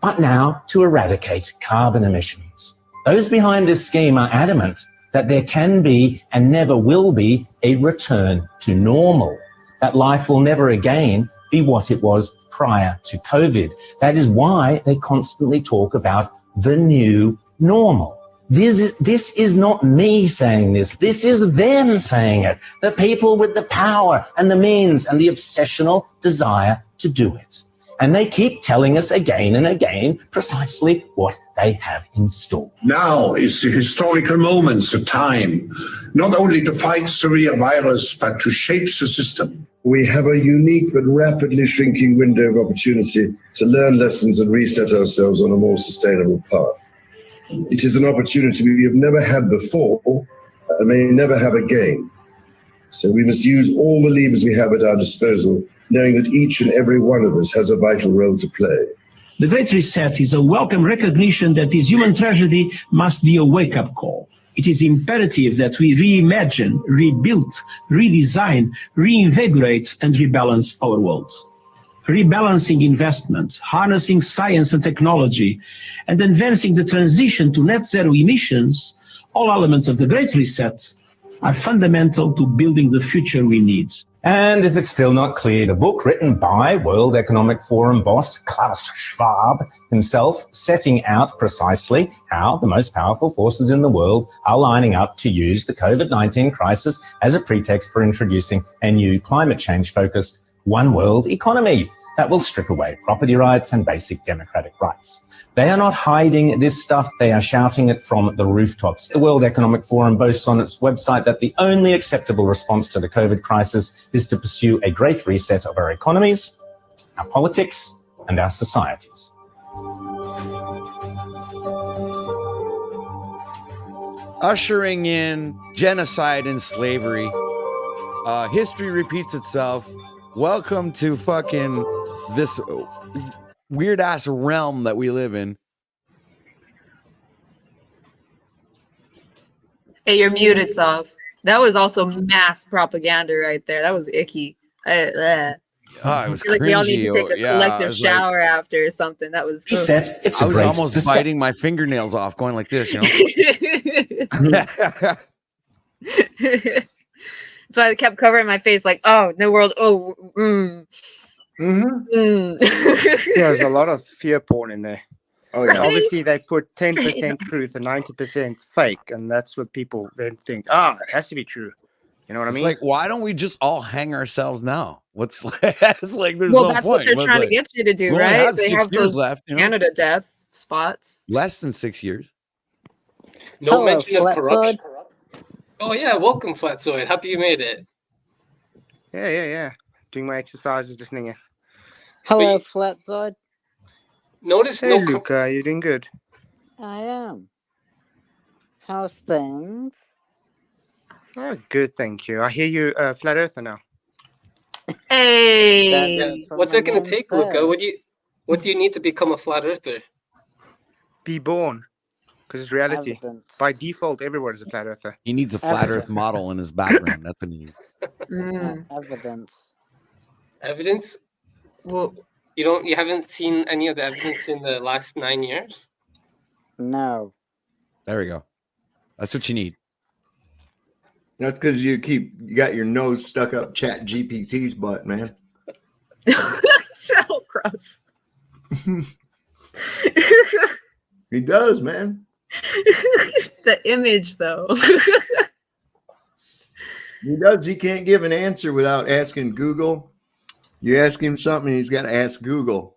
but now to eradicate carbon emissions. Those behind this scheme are adamant that there can be and never will be a return to normal, that life will never again be what it was prior to COVID. That is why they constantly talk about the new normal. This is not me saying this. This is them saying it. The people with the power and the means and the obsessional desire to do it. And they keep telling us again and again precisely what they have in store. Now is the historical moment, the time, not only to fight the real virus, but to shape the system. We have a unique but rapidly shrinking window of opportunity to learn lessons and reset ourselves on a more sustainable path. It is an opportunity we have never had before and may never have again. So we must use all the levers we have at our disposal, knowing that each and every one of us has a vital role to play. The Great Reset is a welcome recognition that this human tragedy must be a wake-up call. It is imperative that we reimagine, rebuild, redesign, reinvigorate, and rebalance our world. Rebalancing investment, harnessing science and technology, and advancing the transition to net zero emissions, all elements of the Great Reset, are fundamental to building the future we need. And if it's still not clear, the book written by World Economic Forum boss Klaus Schwab himself, setting out precisely how the most powerful forces in the world are lining up to use the COVID-19 crisis as a pretext for introducing a new climate change-focused one world economy that will strip away property rights and basic democratic rights. They are not hiding this stuff, they are shouting it from the rooftops. The World Economic Forum boasts on its website that the only acceptable response to the COVID crisis is to pursue a great reset of our economies, our politics, and our societies. ushering in genocide and slavery. History repeats itself. Welcome to fucking this weird ass realm that we live in. Hey, you're muted, Sov. That was also mass propaganda right there. That was icky. It was I feel like we all need to take a cringy. collective I was shower after or something. That was. I was almost biting my fingernails off, going like this, you know. So I kept covering my face, like, "Oh, New World, oh, There's a lot of fear porn in there. Oh And yeah. obviously they put Straight 10% up. truth and 90% fake, and that's what people then think. It has to be true. You know what I It's mean? like, why don't we just all hang ourselves now? What's it's like? There's Well, no that's point. what they're What's trying like, to get you to do, we only right? have They 6 have years those left. You know? Canada death spots. Less than 6 years. No Hello, mention of corruption. Flatzoid. Oh yeah, welcome Flatzoid. Happy you made it. Yeah. Doing my exercises, listening in. Hello, Flatzoid. Notice Hey, no. Luca, you're doing good. I am. How's things? Oh, good, thank you. I hear you, Flat Earther now. Hey, What's that going to take, Luca? What do you need to become a flat earther? Be born, because it's reality. Evidence. By default, everybody's a Flat Earther. He needs a flat Earth model in his background. That's what he needs. Evidence. Evidence? Well, you haven't seen any of the evidence in the last 9 years? No. There we go. That's what you need. That's because you got your nose stuck up Chat GPT's butt, man. So gross. He does, man. The image, though. He does. He can't give an answer without asking Google. You ask him something, he's got to ask Google.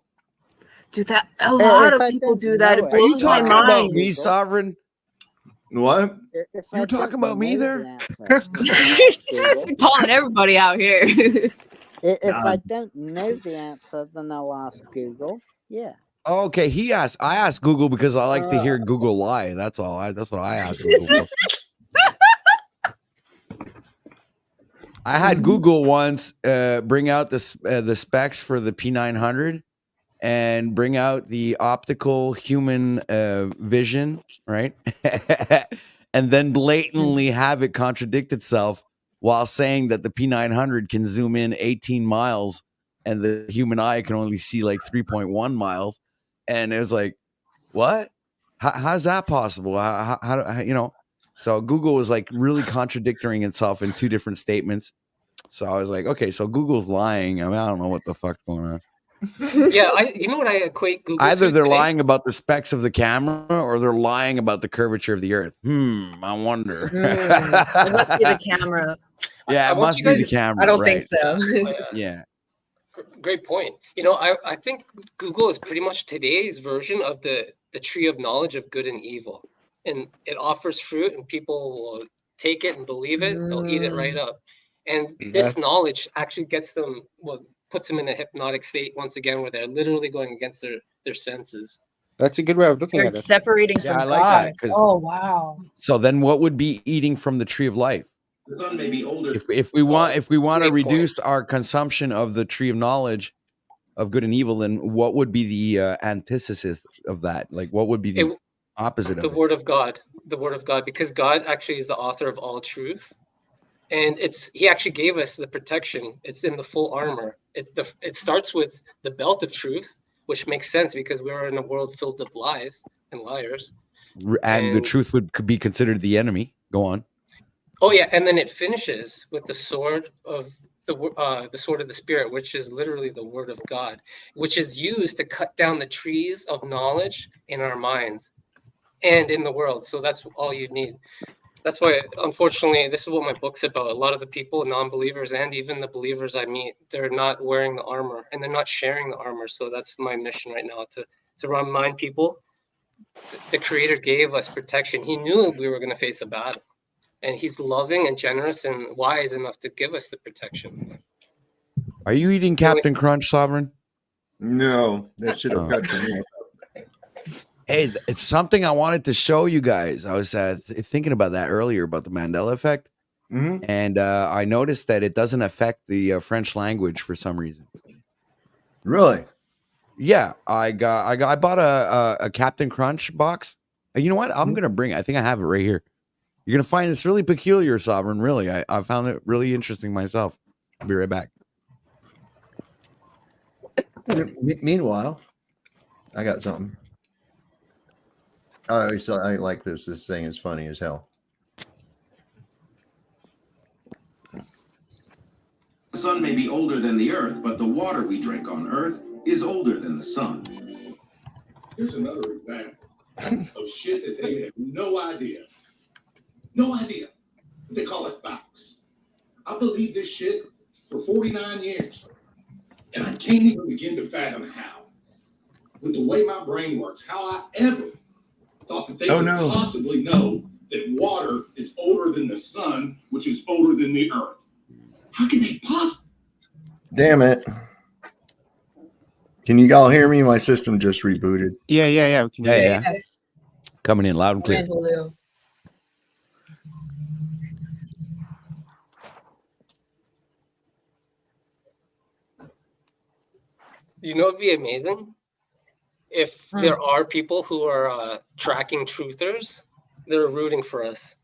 Dude, a lot if of I people don't do that. It know it, Are you blows my talking about mind. me, Sovereign? What? If You I talking don't about me know there? the answer, Calling everybody out here. if I don't know the answer, then I'll ask Google. Yeah. Okay, I asked Google because I like to hear Google lie. That's all. That's what I asked Google for. I had Google once bring out the specs for the P900 and bring out the optical human vision, right? And then blatantly have it contradict itself while saying that the P900 can zoom in 18 miles and the human eye can only see like 3.1 miles. And it was like, what? How's that possible? How you know? So Google was like really contradicting itself in two different statements. So I was like, okay, so Google's lying. I mean, I don't know what the fuck's going on. Yeah, you know what I equate Google Either to they're today? lying about the specs of the camera or they're lying about the curvature of the earth. I wonder. It must be the camera. Yeah, it must be the camera. I don't right. think so. Yeah. Great point. You know, I think Google is pretty much today's version of the tree of knowledge of good and evil. And it offers fruit and people will take it and believe it. They'll eat it right up. And this knowledge actually gets them, puts them in a hypnotic state once again, where they're literally going against their senses. That's a good way of looking They're at it. separating from I like God. that, 'cause- Oh, wow. So then what would be eating from the tree of life? The sun may be older. If we want to Great reduce our consumption of the tree of knowledge of good and evil, then what would be the antithesis of that? Like what would be the opposite The of it? word of God, because God actually is the author of all truth. And he actually gave us the protection. It's in the full armor. It starts with the belt of truth, which makes sense because we're in a world filled with lies and liars. And the truth could be considered the enemy. Go on. Oh yeah, and then it finishes with the sword of the sword of the spirit, which is literally the word of God, which is used to cut down the trees of knowledge in our minds and in the world. So that's all you need. That's why, unfortunately, this is what my book's about. A lot of the people, non-believers, and even the believers I meet, they're not wearing the armor and they're not sharing the armor. So that's my mission right now, to remind people the Creator gave us protection. He knew we were going to face a battle, and He's loving and generous and wise enough to give us the protection. Are you eating Captain Crunch, Sovereign? No, that should have cut your neck. Hey, it's something I wanted to show you guys. I was thinking about that earlier about the Mandela effect, and I noticed that it doesn't affect the French language for some reason. Really? Yeah, I bought a Captain Crunch box. And you know what? I'm gonna bring it. I think I have it right here. You're gonna find this really peculiar, Sovereign. Really, I found it really interesting myself. I'll be right back. Meanwhile, I got something. I like this. This thing is funny as hell. The sun may be older than the earth, but the water we drink on earth is older than the sun. Here's another example of shit that they have no idea. No idea. They call it facts. I believe this shit for 49 years. And I can't even begin to fathom how. With the way my brain works, how I ever thought that they could possibly know that water is older than the sun, which is older than the earth. How can they possibly? Damn it. Can you all hear me? My system just rebooted. Yeah. We can hear you. Coming in loud and clear. Julio. You know, it'd be amazing if there are people who are tracking truthers that are rooting for us.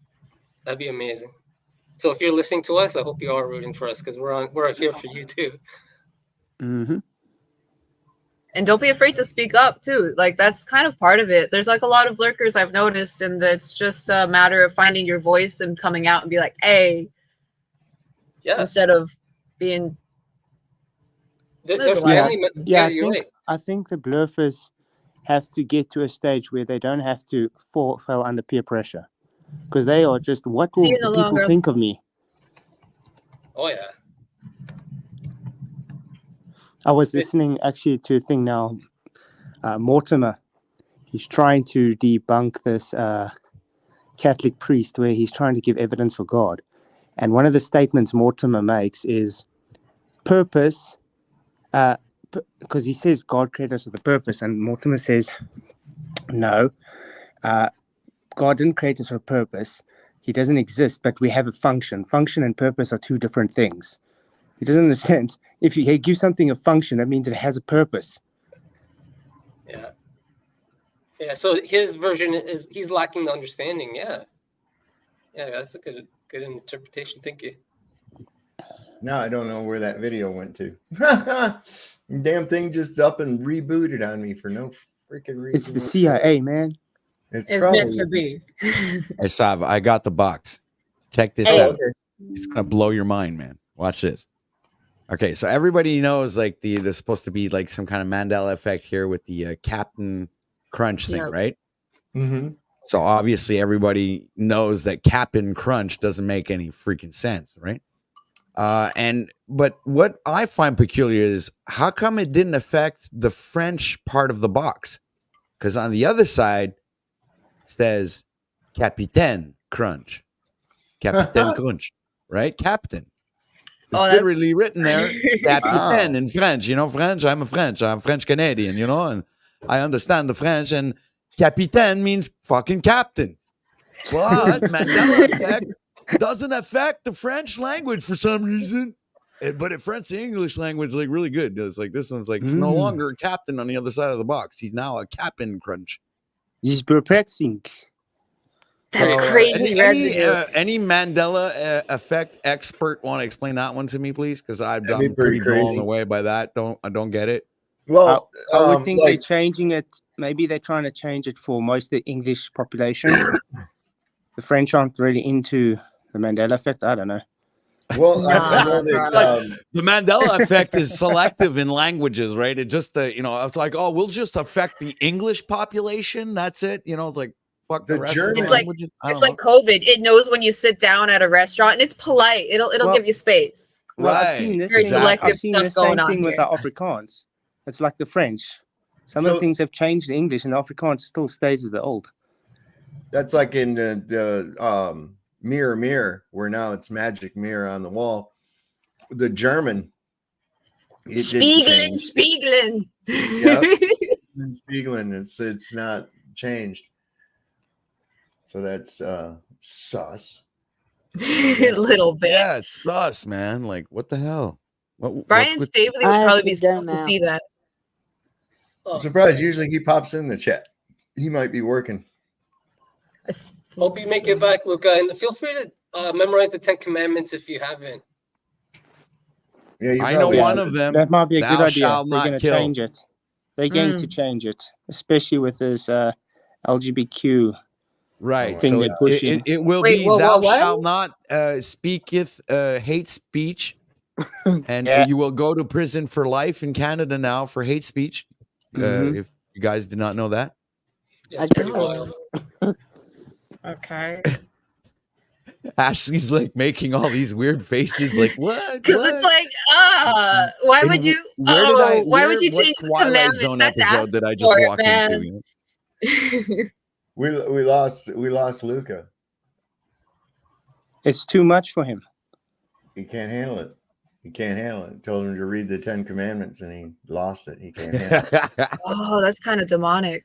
That'd be amazing. So if you're listening to us, I hope you are rooting for us because we're here for you too. Mm-hmm. And don't be afraid to speak up too. Like that's kind of part of it. There's like a lot of lurkers I've noticed, and it's just a matter of finding your voice and coming out and be like, "Hey," instead of being. I think the bluffers have to get to a stage where they don't have to fall under peer pressure, because they are just, what will the people think of me? Oh yeah. I was listening actually to a thing now. Mortimer, he's trying to debunk this Catholic priest where he's trying to give evidence for God. And one of the statements Mortimer makes is purpose, because he says God created us with a purpose. And Mortimer says, no, God didn't create us for a purpose. He doesn't exist, but we have a function. Function and purpose are two different things. He doesn't understand. If you give something a function, that means it has a purpose. Yeah. So his version is he's lacking the understanding. Yeah, that's a good interpretation. Thank you. Now I don't know where that video went to. Damn thing just up and rebooted on me for no freaking reason. It's the CIA, man. It's meant to be. Hey, Sav, I got the box. Check this out. Okay. It's gonna blow your mind, man. Watch this. Okay, so everybody knows like there's supposed to be like some kind of Mandela effect here with the Captain Crunch thing, right? Mm-hmm. So obviously everybody knows that Captain Crunch doesn't make any freaking sense, right? But what I find peculiar is how come it didn't affect the French part of the box? Because on the other side it says Capitaine Crunch, Capitaine Crunch, right? Captain. It's literally written there, Capitaine in French. You know French? I'm French Canadian, you know, and I understand the French. And Capitaine means fucking captain. But Mandela effect doesn't affect the French language for some reason. But it affects the English language like really good. It's like this one's like it's no longer a captain on the other side of the box. He's now a Captain Crunch. He's perplexing. That's crazy. Any Mandela effect expert want to explain that one to me, please? Because I'm pretty blown away by that. I don't get it. Well, I would think they're changing it. Maybe they're trying to change it for most of the English population. The French aren't really into the Mandela effect. I don't know. Well, I know that the Mandela effect is selective in languages, right? It just it's like, oh, we'll just affect the English population. That's it. You know, it's like. Fuck the rest of the languages. It's like COVID. It knows when you sit down at a restaurant, and it's polite. It'll give you space. Well, I've seen this. Very selective I've seen stuff the same going on thing with here. the Afrikaans. It's like the French. Some of the things have changed in English, and the Afrikaans still stays as the old. That's like in the mirror, mirror, where now it's magic mirror on the wall. The German. Spiegeln. Yep. Spiegeln. It's not changed. So that's sus. A little bit. Yeah, it's sus, man. Like, what the hell? Brian What's with? Staveley I would have probably to be go stoked to now. see that. I'm surprised. Usually he pops in the chat. He might be working. Hope you make it back, Luca, and feel free to memorize the 10 Commandments if you haven't. Yeah, you I know probably one should. of them. That might be a good Thou idea. shalt They're not going to kill. change it. They're going to change it, especially with this LGBTQ Right. thing So they're pushing. it will Wait, be whoa, thou what? shalt not speaketh hate speech, and Yeah. you will go to prison for life in Canada now for hate speech. If you guys did not know that. Yeah, it's pretty Oh. wild. Okay. Ashley's like making all these weird faces, like what? Because it's What? like, why would you? Where did I? Why would you What change the Twilight commandments? Zone That's episode asking did I for just it, walk man. into? You know? We lost Luca. It's too much for him. He can't handle it. He can't handle it. Told him to read the 10 Commandments and he lost it. He can't handle it. Oh, that's kind of demonic.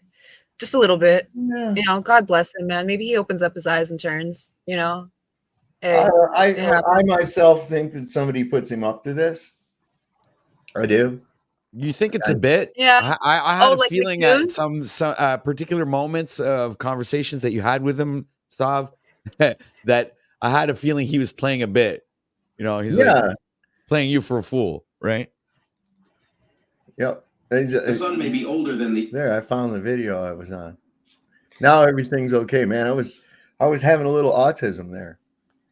Just a little bit. Yeah. You know, God bless him, man. Maybe he opens up his eyes and turns, you know. Hey, I myself think that somebody puts him up to this. I do. You think it's a bit? Yeah. I had a like feeling McCune? at some particular moments of conversations that you had with him, Sav, that I had a feeling he was playing a bit. You know, he's like playing you for a fool, right? Yep. The sun may be older than the. There, I found the video I was on. Now everything's okay, man. I was having a little autism there.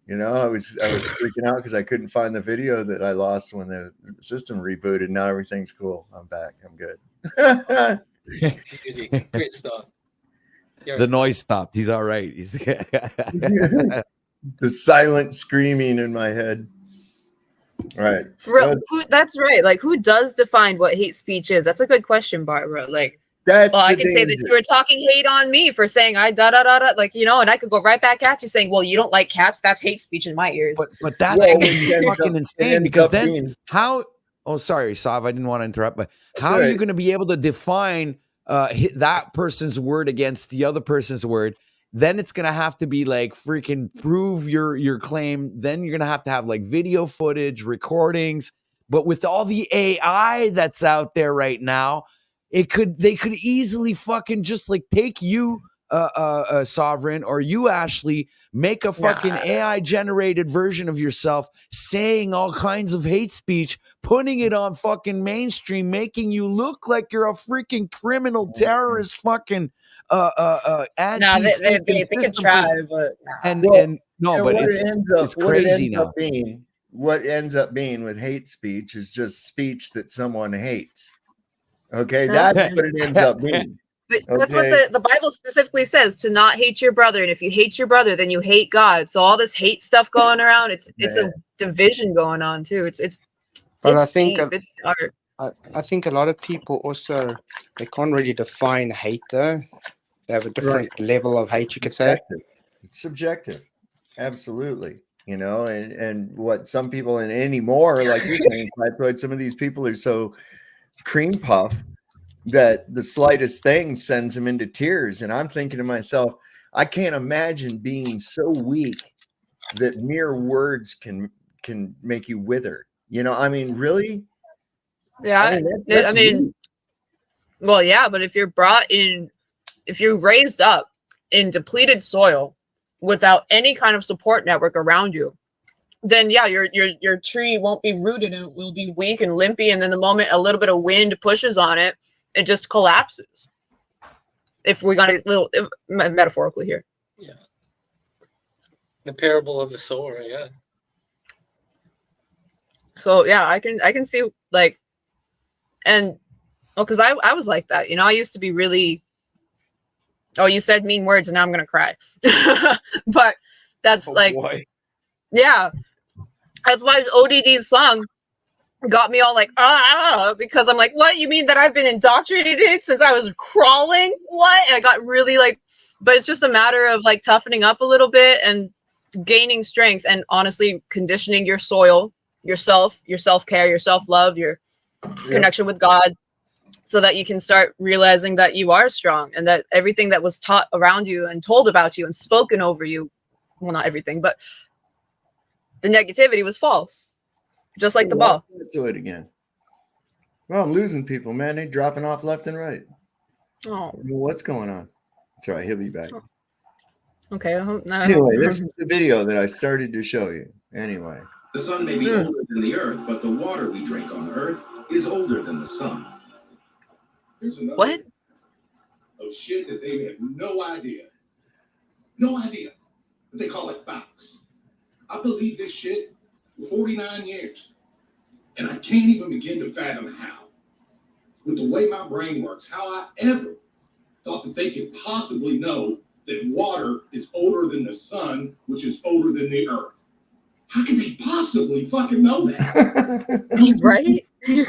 You know, I was freaking out because I couldn't find the video that I lost when the system rebooted. Now everything's cool. I'm back. I'm good. Great stuff. The noise stopped. He's all right. He's The silent screaming in my head. Right. For real, that's right. Like, who does define what hate speech is? That's a good question, Barbara. Like, that's I can say that you were talking hate on me for saying I da da da da, like, you know, and I could go right back at you saying, well, you don't like cats. That's hate speech in my ears. But that's gonna be fucking insane because then how? Oh, sorry, Sav, I didn't want to interrupt, but how are you going to be able to define that person's word against the other person's word? Then it's gonna have to be like freaking prove your claim. Then you're gonna have to have like video footage, recordings. But with all the AI that's out there right now, they could easily fucking just like take you, Sovereign, or you, Ashley, make a fucking AI generated version of yourself saying all kinds of hate speech, putting it on fucking mainstream, making you look like you're a freaking criminal terrorist, fucking they can try, but it's crazy now. What ends up being with hate speech is just speech that someone hates. Okay, that's what it ends up being. But that's what the Bible specifically says, to not hate your brother. And if you hate your brother, then you hate God. So all this hate stuff going around, it's a division going on too. But I it's think deep. It's dark. I think a lot of people also, they can't really define hate though. They have a different level of hate, you could say. It's subjective. Absolutely. You know, and what some people and anymore, like you're saying, Floyd, some of these people are so cream puff that the slightest thing sends them into tears. And I'm thinking to myself, I can't imagine being so weak that mere words can make you wither. You know, I mean, really? Yeah. I mean, well, yeah, but if you're raised up in depleted soil without any kind of support network around you, then yeah, your tree won't be rooted and it will be weak and limpy. And then the moment a little bit of wind pushes on it, it just collapses. If we got a little metaphorically here. Yeah. The parable of the sower, yeah. So yeah, I can see like, and because I was like that, you know, I used to be really, oh, you said mean words and now I'm gonna cry. But that's boy. Yeah. That's why ODD's song got me all like, because I'm like, what? You mean that I've been indoctrinated since I was crawling? What? And I got really like, but it's just a matter of like toughening up a little bit and gaining strength and honestly conditioning your soil, yourself, your self-care, your self-love, your connection with God so that you can start realizing that you are strong and that everything that was taught around you and told about you and spoken over you, well, not everything, but the negativity was false, just like the ball. Do it again. Well, I'm losing people, man. They're dropping off left and right. Oh, What's going on? That's right. He'll be back. okay. Anyway, this is the video that I started to show you. Anyway. The sun may be older than the earth, but the water we drink on earth is older than the sun. Here's another What? of shit that they have no idea. No idea. But they call it facts. I believe this shit for 49 years. And I can't even begin to fathom how. With the way my brain works, how I ever thought that they could possibly know that water is older than the sun, which is older than the earth. How can they possibly fucking know that? Right? A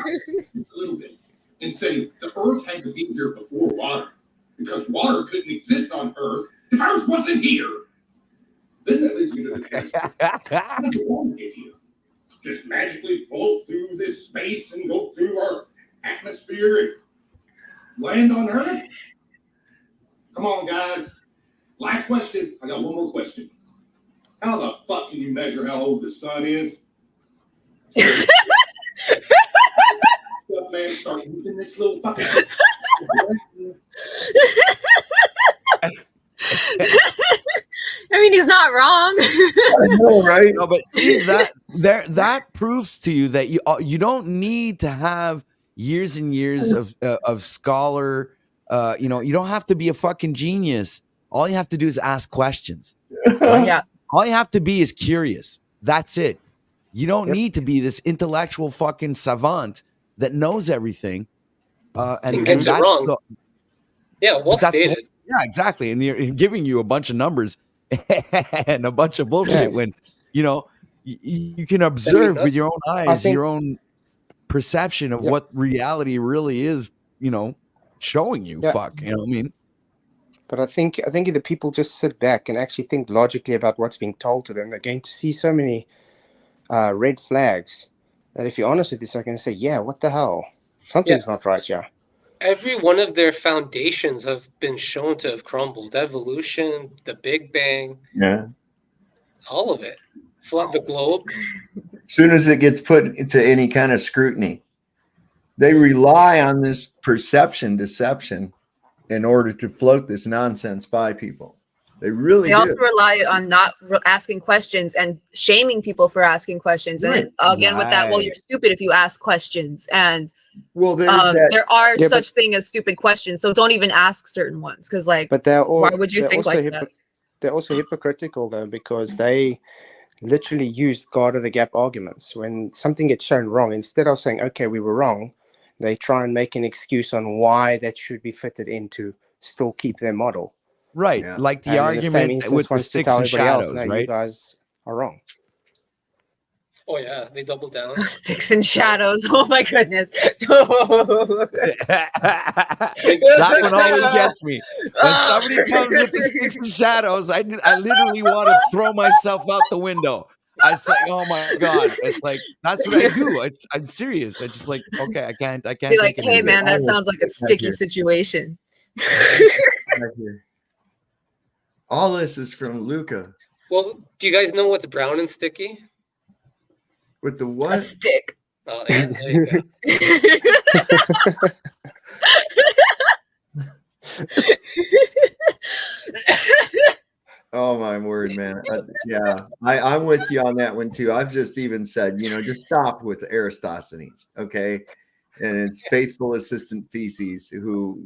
little bit. And say the earth had to be here before water. Because water couldn't exist on earth if earth wasn't here. Then that leads me to the question. How did water get here? Just magically float through this space and go through our atmosphere and land on earth? Come on, guys. Last question. I got one more question. How the fuck can you measure how old the sun is? Man, start using this little fucking. I mean, he's not wrong. I know, right? No, but see, that proves to you that you don't need to have years and years of scholar. You don't have to be a fucking genius. All you have to do is ask questions. Right? Yeah. All you have to be is curious. That's it. You don't need to be this intellectual fucking savant that knows everything. And gets it that's wrong. Well that's stated. yeah, exactly. And they're giving you a bunch of numbers and a bunch of bullshit when you can observe with your own eyes, your own perception of what reality really is, showing you. Fuck, you know what I mean? But I think if the people just sit back and actually think logically about what's being told to them, they're going to see so many red flags that if you're honest with yourself, they're going to say, yeah, what the hell? Something's not right here. Every one of their foundations have been shown to have crumbled. Evolution, the Big Bang, all of it. Flood the globe. As soon as it gets put into any kind of scrutiny, they rely on this deception in order to float this nonsense by people. They really They do. also rely on not asking questions and shaming people for asking questions. And then, again, with that, well, you're stupid if you ask questions. And there are such thing as stupid questions, so don't even ask certain ones because, but why would you think like that? They're also hypocritical though, because they literally use God of the gap arguments. When something gets shown wrong, instead of saying, okay, we were wrong, they try and make an excuse on why that should be fitted in to still keep their model. Right. Like the argument with the sticks and shadows, no, right? you guys are wrong. Oh yeah, they double down. Sticks and shadows. Oh my goodness. That one always gets me. When somebody comes with the sticks and shadows, I literally want to throw myself out the window. I say, oh my God. It's like, that's what I do. I'm serious. I just like, okay, I can't Be like, think of hey anything. man, that sounds like a sticky situation. All this is from Luca. Well, do you guys know what's brown and sticky? With the what? A stick. Oh, yeah, there you go. Oh my word, man. I'm with you on that one too. I've just even said, just stop with Aristophanes, okay? And it's faithful assistant feces who,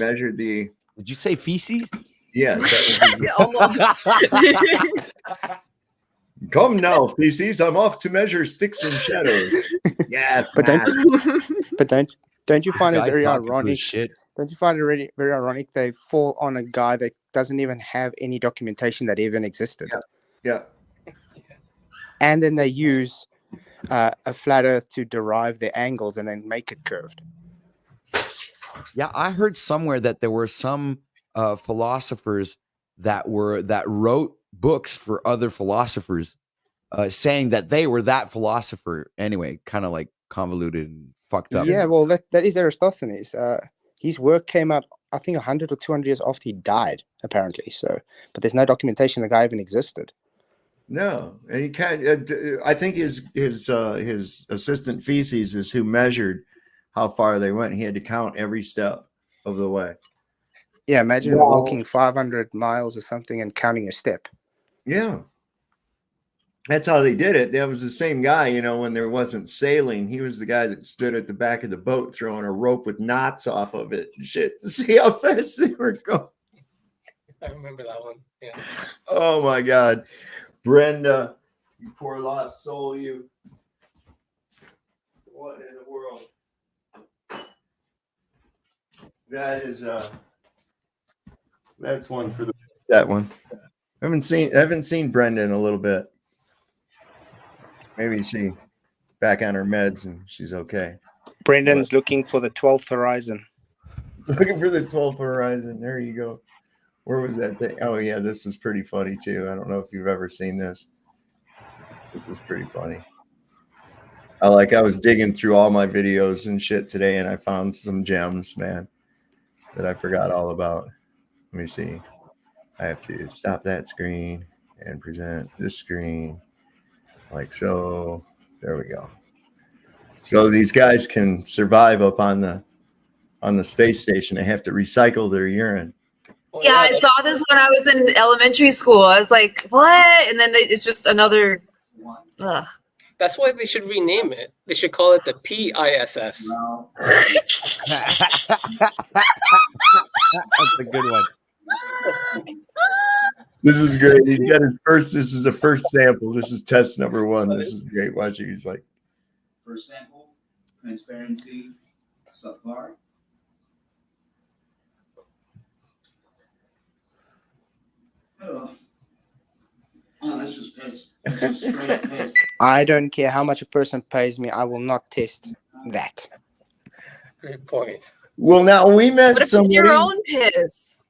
measured the. Did you say feces? Yes. Come now, feces. I'm off to measure sticks and shadows. Yeah, but don't you find it very ironic? Don't you find it really very ironic they fall on a guy that doesn't even have any documentation that even existed? Yeah. And then they use a flat Earth to derive their angles and then make it curved. Yeah, I heard somewhere that there were some philosophers that wrote books for other philosophers, saying that they were that philosopher. Anyway, kind of like convoluted and fucked up. Yeah, well, that is Eratosthenes. His work came out, I think, 100 or 200 years after he died, apparently. So, but there's no documentation the guy even existed. No, and he can't. I think his assistant feces is who measured how far they went. He had to count every step of the way. Yeah, imagine Wow. walking 500 miles or something and counting a step. Yeah. That's how they did it. That was the same guy, you know, when there wasn't sailing. He was the guy that stood at the back of the boat throwing a rope with knots off of it and shit to see how fast they were going. I remember that one. Yeah. Oh my God. Brenda, you poor lost soul, you. What in the world? That is that's one for that one. I haven't seen Brenda in a little bit. Maybe she back on her meds and she's okay. Brendan's looking for the 12th horizon. Looking for the 12th horizon. There you go. Where was that thing? Oh yeah, this was pretty funny too. I don't know if you've ever seen this. This is pretty funny. I was digging through all my videos and shit today, and I found some gems, man, that I forgot all about. Let me see. I have to stop that screen and present this screen like so. There we go. So these guys can survive up on the space station. They have to recycle their urine. Yeah, I saw this when I was in elementary school. I was like, what? And then it's just another. Ugh. That's why they should rename it. They should call it the PISS. That's a good one. This is great. He's got his first. This is the first sample. This is test number 1. This is great. Watch it. He's like, first sample, transparency, subpar. Oh, that's just piss. That's just straight up piss. I don't care how much a person pays me. I will not test that. Great point. well, now we met What if it's somebody. your own piss?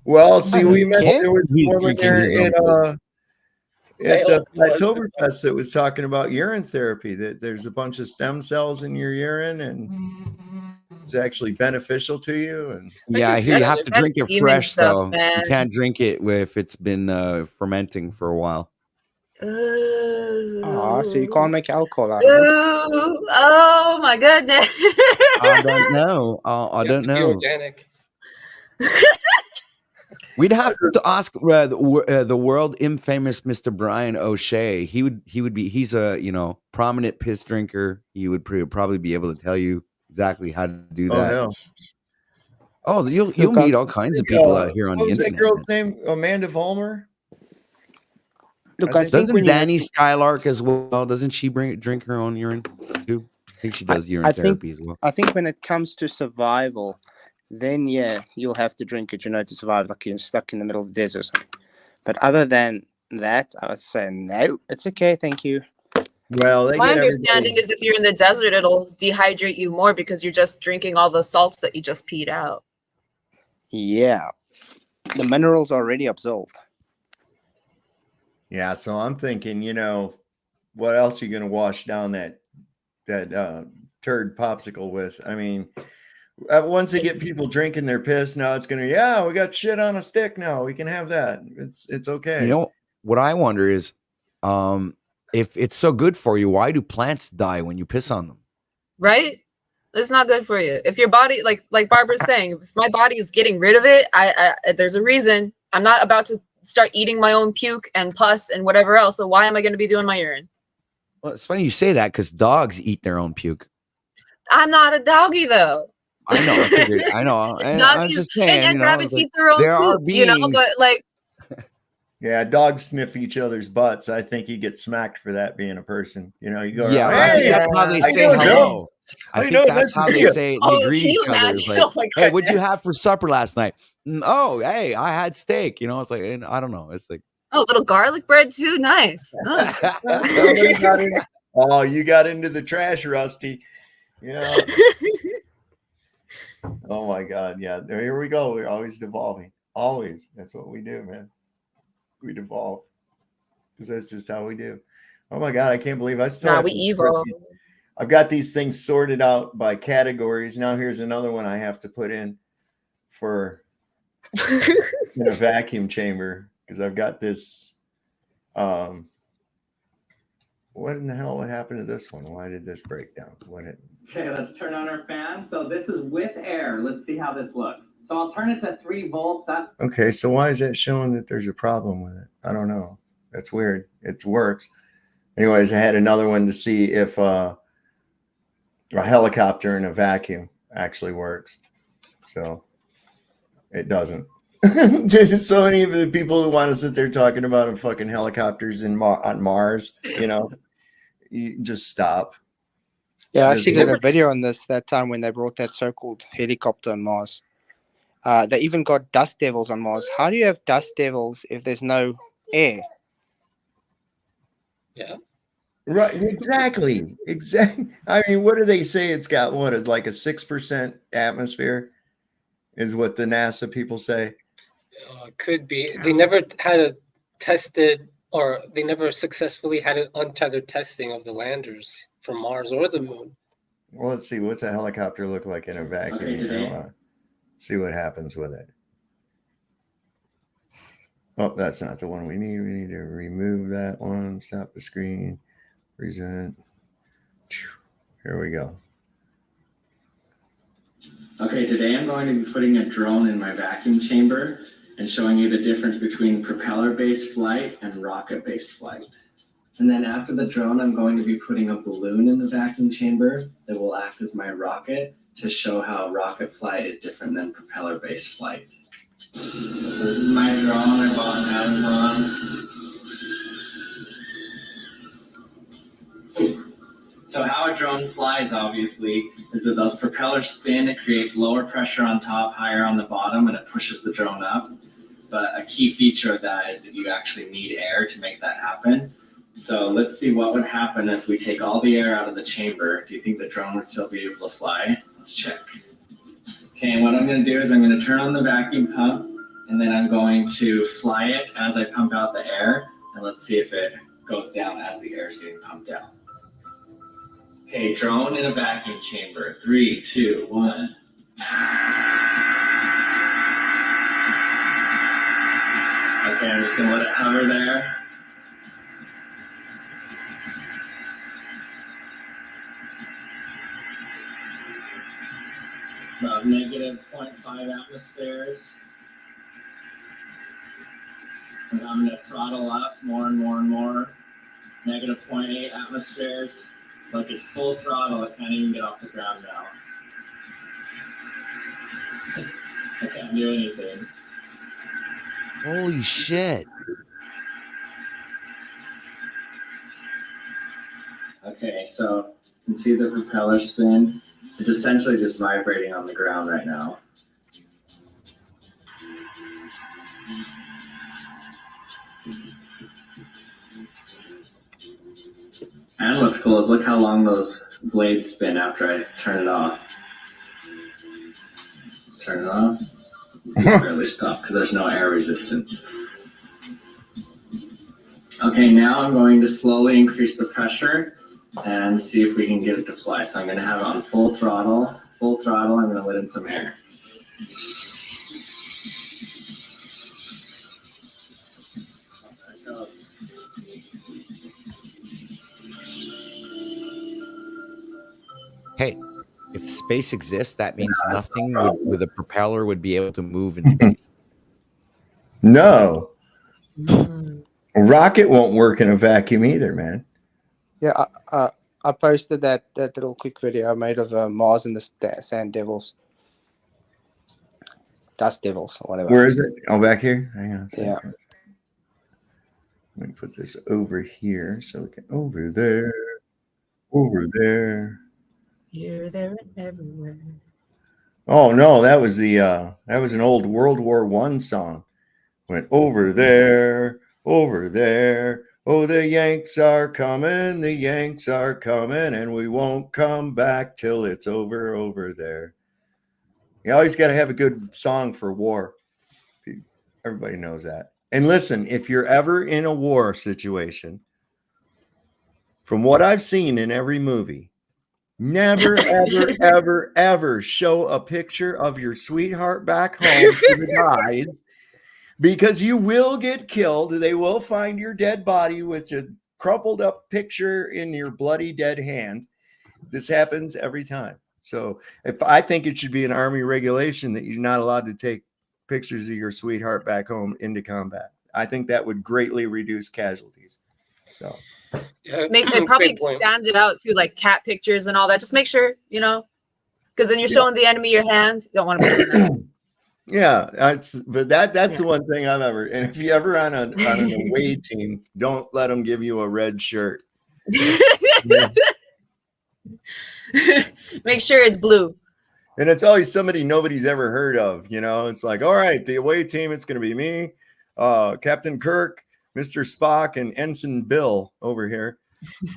Well, see, we met. care. There was He's a woman drinking there his own at the Oktoberfest that was talking about urine therapy. That there's a bunch of stem cells in your urine, and it's actually beneficial to you. And Yeah, I hear you have to That's drink it demon fresh stuff, though. man. You can't drink it if it's been fermenting for a while. Ah, so you can't make alcohol out of it. Ooh, oh my goodness. I don't know. I You have don't to be know. organic. We'd have to ask the world infamous Mr. Brian O'Shea. He would be. He's a prominent piss drinker. He would probably be able to tell you exactly how to do that. no. Oh, you'll meet all kinds of people out here on the What was that internet. girl's name? Amanda Vollmer? Look, I I think- think Doesn't when you Danny Skylark as well? Doesn't she drink her own urine too? I think she does urine I think- therapy as well. I think when it comes to survival, then yeah, you'll have to drink it, to survive, like you're stuck in the middle of the desert or something. But other than that, I would say no, it's okay, thank you. Well, they My get understanding everybody. is if you're in the desert, it'll dehydrate you more because you're just drinking all the salts that you just peed out. Yeah, the minerals are already absorbed. Yeah, so I'm thinking, what else are you going to wash down that turd popsicle with? I mean, once they get people drinking their piss, now it's going to, we got shit on a stick now. We can have that. It's okay. You know what I wonder is, if it's so good for you, why do plants die when you piss on them? Right? It's not good for you. If your body, like Barbara's saying, if my body is getting rid of it, I there's a reason. I'm not about to start eating my own puke and pus and whatever else. So why am I going to be doing my urine? Well, it's funny you say that because dogs eat their own puke. I'm not a doggy though. I know. I figured. I know. I'm Doggies just saying. and rabbits it's like, eat their own there are poop, beings. but like Yeah, dogs sniff each other's butts. I think you get smacked for that being a person. You go, Yeah, around, I think hey, that's how they how you say doing, hello. Bill? I How you think doing? that's Nice how to they meet you. say. Oh, They greet can you each other. It's imagine? like, Oh my hey, what'd you goodness. have for supper last night? Oh, hey, I had steak. It's like, and I don't know. It's like, oh, little garlic bread too. Nice. Oh. Somebody got in. Oh, you got into the trash, Rusty. Yeah. Oh my God. Yeah. Here we go. We're always devolving. Always. That's what we do, man. We devolve. Because that's just how we do. Oh my God. I can't believe I still Nah, have we to evil. I've got these things sorted out by categories. Now here's another one I have to put in for in a vacuum chamber because I've got this. What in the hell? What happened to this one? Why did this break down? Okay, let's turn on our fan. So this is with air. Let's see how this looks. So I'll turn it to 3 volts. That's Okay, so why is that showing that there's a problem with it? I don't know. That's weird. It works. Anyways, I had another one to see if a helicopter in a vacuum actually works. So it doesn't. So any of the people who want to sit there talking about fucking helicopters on Mars, you just stop. Yeah, I actually did a video on this that time when they brought that so-called helicopter on Mars. They even got dust devils on Mars. How do you have dust devils if there's no air? Yeah. Right, exactly. I mean, what do they say? It's got what is like a 6% atmosphere, is what the NASA people say. Could be. They never had it tested, or they never successfully had an untethered testing of the landers from Mars or the moon. Well, let's see. What's a helicopter look like in a vacuum? Okay, today. See what happens with it. Oh, that's not the one we need. We need to remove that one. Stop the screen. Present. Here we go. Okay, today I'm going to be putting a drone in my vacuum chamber and showing you the difference between propeller-based flight and rocket-based flight. And then after the drone, I'm going to be putting a balloon in the vacuum chamber that will act as my rocket to show how rocket flight is different than propeller-based flight. So this is my drone I bought on Amazon. So how a drone flies, obviously, is that those propellers spin. It creates lower pressure on top, higher on the bottom, and it pushes the drone up. But a key feature of that is that you actually need air to make that happen. So let's see what would happen if we take all the air out of the chamber. Do you think the drone would still be able to fly? Let's check. Okay, and what I'm going to do is I'm going to turn on the vacuum pump, and then I'm going to fly it as I pump out the air, and let's see if it goes down as the air is getting pumped out. Okay, drone in a vacuum chamber. 3, 2, 1. Okay, I'm just going to let it hover there. About negative 0.5 atmospheres. And I'm going to throttle up more and more and more. Negative 0.8 atmospheres. Look, it's full throttle. I can't even get off the ground now. I can't do anything. Holy shit. Okay, so you can see the propeller spin. It's essentially just vibrating on the ground right now. And what's cool is look how long those blades spin after I turn it off. Turn it off. Just barely stop because there's no air resistance. Okay, now I'm going to slowly increase the pressure and see if we can get it to fly. So I'm going to have it on full throttle. Full throttle, I'm going to let in some air. There it goes. Hey, if space exists, that means nothing with a propeller would be able to move in space. No. A rocket won't work in a vacuum either, man. Yeah, I posted that little quick video I made of Mars and the Sand Devils. Dust Devils, or whatever. Where is it? Oh, back here? Hang on a Yeah. second. Let me put this over here so we can over there. Over there. Here, there, and everywhere. Oh no, that was an old World War I song. Went over there, over there. Oh, the Yanks are coming, and we won't come back till it's over there. You always got to have a good song for war. Everybody knows that. And listen, if you're ever in a war situation, from what I've seen in every movie, Never, ever, ever, ever show a picture of your sweetheart back home to the guys, because you will get killed. They will find your dead body with a crumpled up picture in your bloody dead hand. This happens every time. So I think it should be an Army regulation that you're not allowed to take pictures of your sweetheart back home into combat. I think that would greatly reduce casualties. So They probably expand it out to like cat pictures and all that. Just make sure, because then you're showing the enemy your hand. You don't want to be doing that. yeah, that's the one thing I've ever. And if you ever on an away team, don't let them give you a red shirt. Make sure it's blue. And it's always somebody nobody's ever heard of. It's like, all right, the away team, it's going to be me, Captain Kirk, Mr. Spock, and Ensign Bill over here,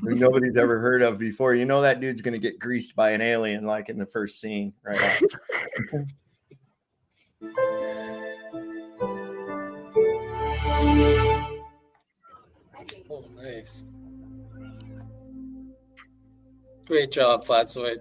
who nobody's ever heard of before. That dude's going to get greased by an alien like in the first scene right off. Oh, nice. Great job, Flatzoid.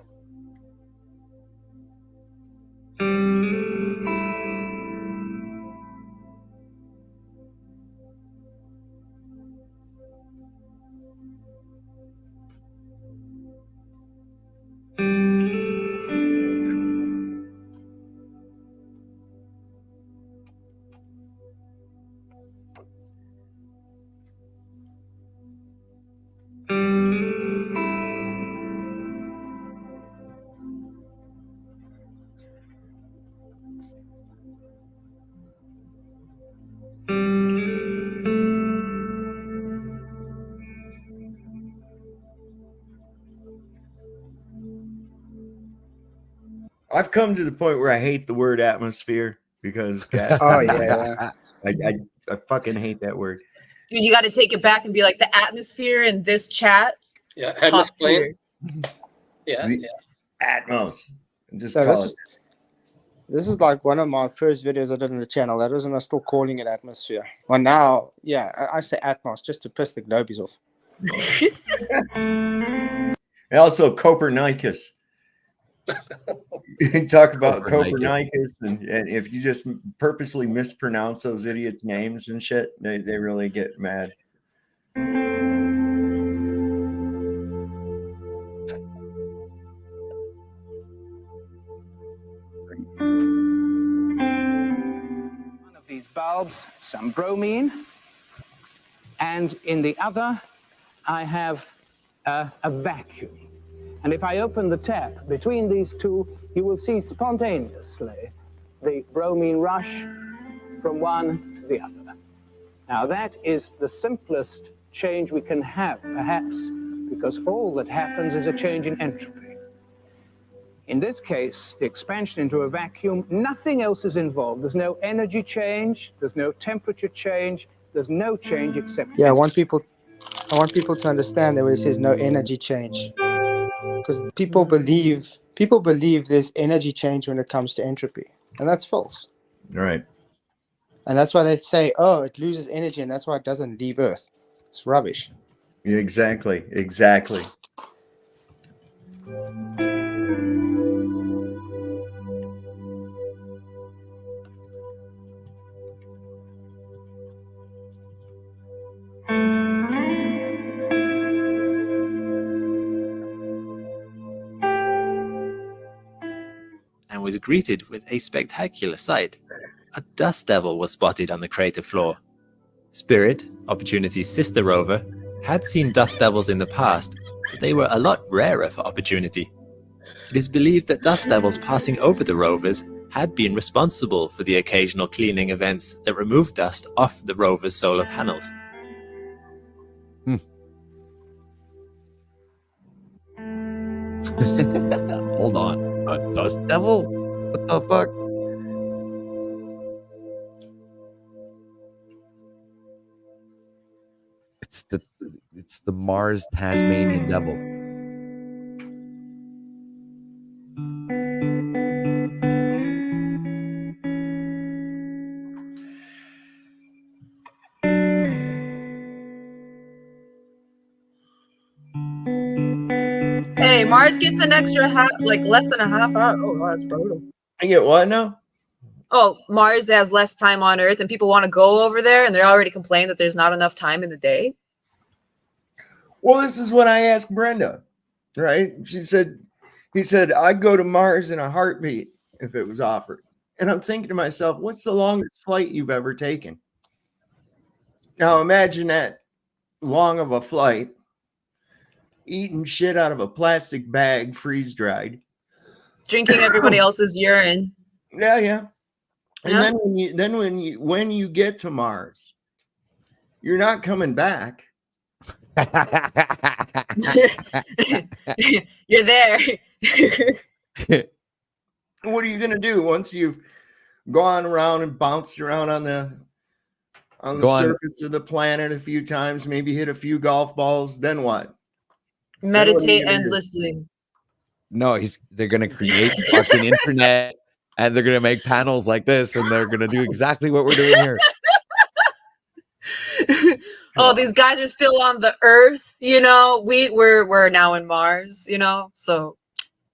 I've come to the point where I hate the word atmosphere because gas. Oh, yeah. I fucking hate that word. Dude, you got to take it back and be like, the atmosphere in this chat Yeah, is top tier. Yeah, Atmos. Just So call it. this is like one of my first videos I did on the channel. That was when I was still calling it atmosphere. Well, now, yeah, I say Atmos just to piss the globies off. And also Copernicus. You talk about Copernicus, and if you just purposely mispronounce those idiots' names and shit, they really get mad. One of these bulbs, some bromine, and in the other, I have a vacuum. And if I open the tap between these two, you will see spontaneously the bromine rush from one to the other. Now that is the simplest change we can have, perhaps, because all that happens is a change in entropy. In this case, the expansion into a vacuum, nothing else is involved. There's no energy change, there's no temperature change, there's no change except Yeah, I want people to understand that when it says no energy change. Because people believe there's energy change when it comes to entropy, and that's false. Right. And that's why they say, oh, it loses energy, and that's why it doesn't leave Earth. It's rubbish. Yeah, exactly. And was greeted with a spectacular sight. A dust devil was spotted on the crater floor. Spirit, Opportunity's sister rover, had seen dust devils in the past, but they were a lot rarer for Opportunity. It is believed that dust devils passing over the rovers had been responsible for the occasional cleaning events that removed dust off the rover's solar panels. Hold on. A dust devil? What the fuck? It's the Mars Tasmanian devil. Hey, Mars gets an extra half, like less than a half hour. Oh, that's brutal. I get what now? Oh, Mars has less time on Earth, and people want to go over there, and they're already complaining that there's not enough time in the day. Well, this is what I asked Brenda, right? He said, I'd go to Mars in a heartbeat if it was offered. And I'm thinking to myself, what's the longest flight you've ever taken? Now imagine that long of a flight, eating shit out of a plastic bag, freeze dried, Drinking everybody else's urine. Yeah. And Yeah. then when you get to Mars, you're not coming back. You're there. What are you gonna do once you've gone around and bounced around on the surface of the planet a few times, maybe hit a few golf balls? Then what? Meditate endlessly. No, they're gonna create fucking internet, and they're gonna make panels like this, and they're gonna do exactly what we're doing here. Oh, these guys are still on the Earth, you know. We're now in Mars, you know. So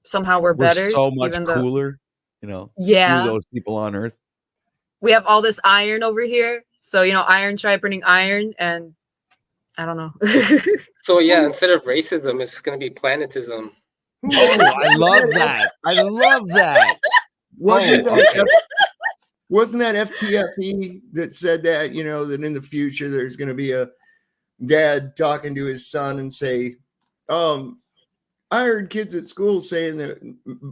somehow we're better. So much even though, cooler, you know. Yeah. Screw those people on Earth. we have all this iron over here. So iron, try burning iron, and I don't know. So yeah, instead of racism, it's going to be planetism. Oh, I love that. I love that. Wasn't that FTFE that said that, that in the future there's going to be a dad talking to his son and say, I heard kids at school saying that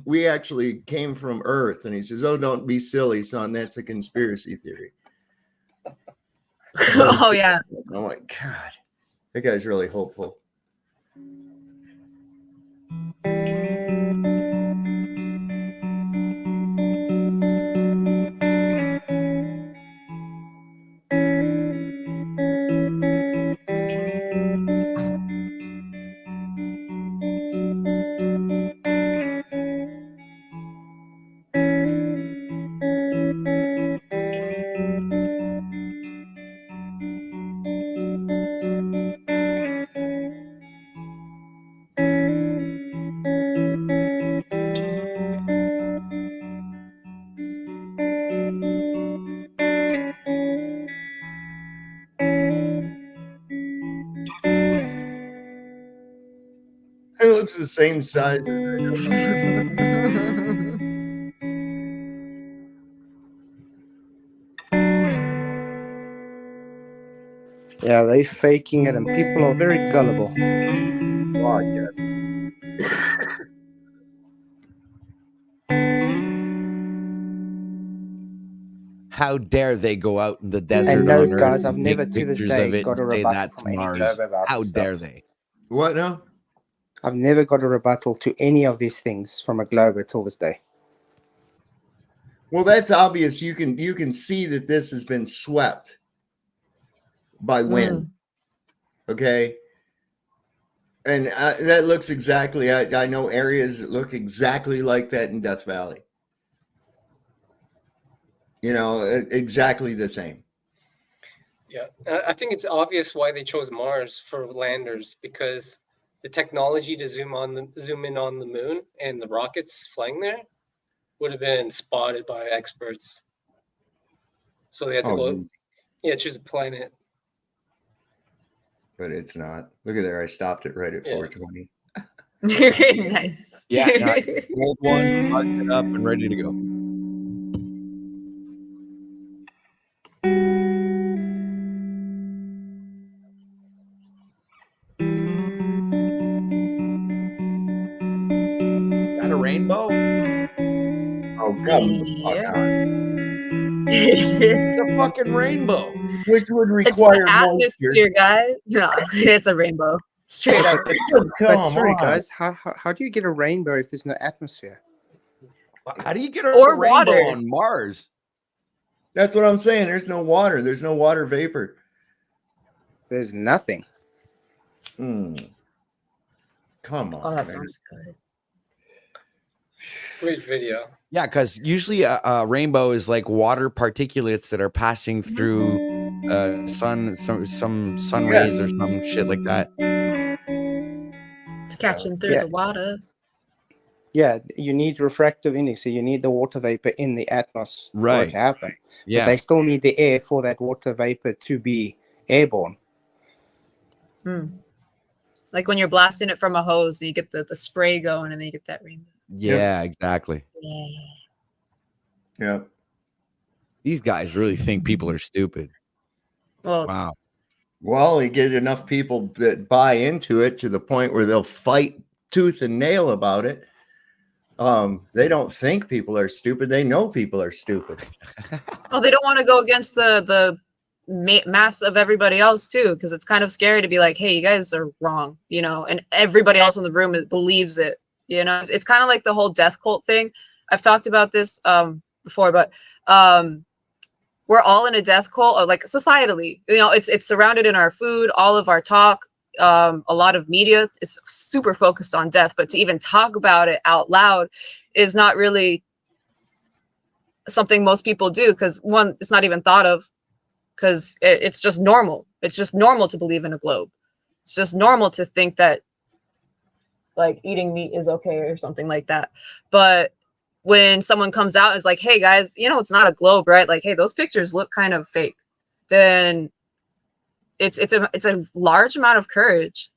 we actually came from Earth. And he says, oh, don't be silly, son. That's a conspiracy theory. Oh, yeah. I'm like, God, that guy's really hopeful. It looks the same size. Yeah, they're faking it, and people are very gullible. Oh, yes. How dare they go out in the desert And no, on Earth guys, and I've never take to this pictures day of it got and a say rebuttal that's from any Mars? globe about How this dare stuff. they? What now? I've never got a rebuttal to any of these things from a globe until this day. Well, that's obvious. You can see that this has been swept by wind. Okay. And that looks exactly, I know areas that look exactly like that in Death Valley. Exactly the same. Yeah, I think it's obvious why they chose Mars for landers, because the technology to zoom in on the moon and the rockets flying there would have been spotted by experts. So they had to choose a planet. But it's not. Look at there. I stopped it right at 420. Nice. Yeah, nice. Old one, marked it up and ready to go. Is that a rainbow? Oh, come the fuck on. It's a fucking rainbow. Which would It's the require atmosphere, guys. No, it's a rainbow. Straight up. But sorry, guys, how do you get a rainbow if there's no atmosphere? How do you get a Or rainbow water. on Mars? That's what I'm saying. There's no water. There's no water vapor. There's nothing. Come on. Oh, that man. sounds good. Great video. Yeah, because usually a rainbow is like water particulates that are passing through some sun rays or some shit like that. It's catching through Yeah. the water. Yeah, you need refractive index, so you need the water vapor in the atmosphere for it Right. to happen. But Yeah. they still need the air for that water vapor to be airborne. Like when you're blasting it from a hose, you get the spray going, and then you get that rainbow. Yeah, exactly. Yeah. These guys really think people are stupid. Well, Wow. Well, you get enough people that buy into it to the point where they'll fight tooth and nail about it. They don't think people are stupid. They know people are stupid. they don't want to go against the mass of everybody else too, because it's kind of scary to be like, hey, you guys are wrong, you know, and everybody else in the room believes it. You know, it's kind of like the whole death cult thing. I've talked about this before, but we're all in a death cult, or like societally, you know, it's surrounded in our food, all of our talk. A lot of media is super focused on death, but to even talk about it out loud is not really something most people do, because one, it's not even thought of, because it's just normal. It's just normal to believe in a globe. It's just normal to think that like eating meat is okay or something like that. But when someone comes out and is like, hey guys, you know, it's not a globe, right? Like, hey, those pictures look kind of fake. Then it's a large amount of courage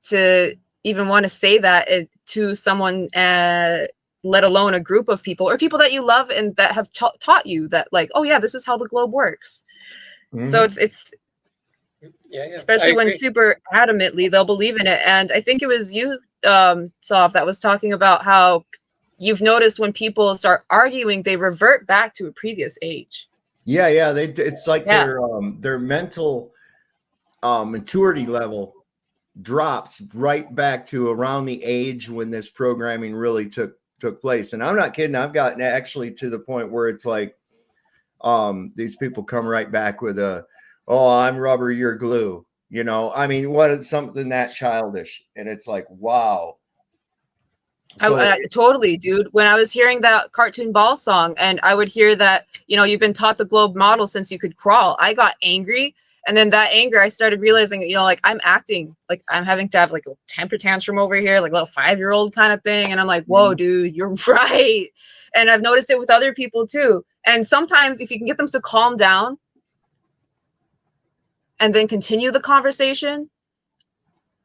to even want to say that to someone, let alone a group of people or people that you love and that have taught you that, like, oh yeah, this is how the globe works. So it's especially when super adamantly they'll believe in it. And I think it was you, Soph, that was talking about how you've noticed when people start arguing, they revert back to a previous age. Yeah, it's like their mental maturity level drops right back to around the age when this programming really took place. And I'm not kidding. I've gotten actually to the point where it's like these people come right back with I'm rubber, you're glue. You know, I mean, what is something that childish? And it's like, wow. So I totally, dude. When I was hearing that cartoon ball song and I would hear that, you know, you've been taught the globe model since you could crawl, I got angry. And then that anger, I started realizing, you know, like I'm acting like I'm having to have like a temper tantrum over here, like a little 5-year-old kind of thing. And I'm like, whoa, dude, you're right. And I've noticed it with other people too. And sometimes if you can get them to calm down and then continue the conversation,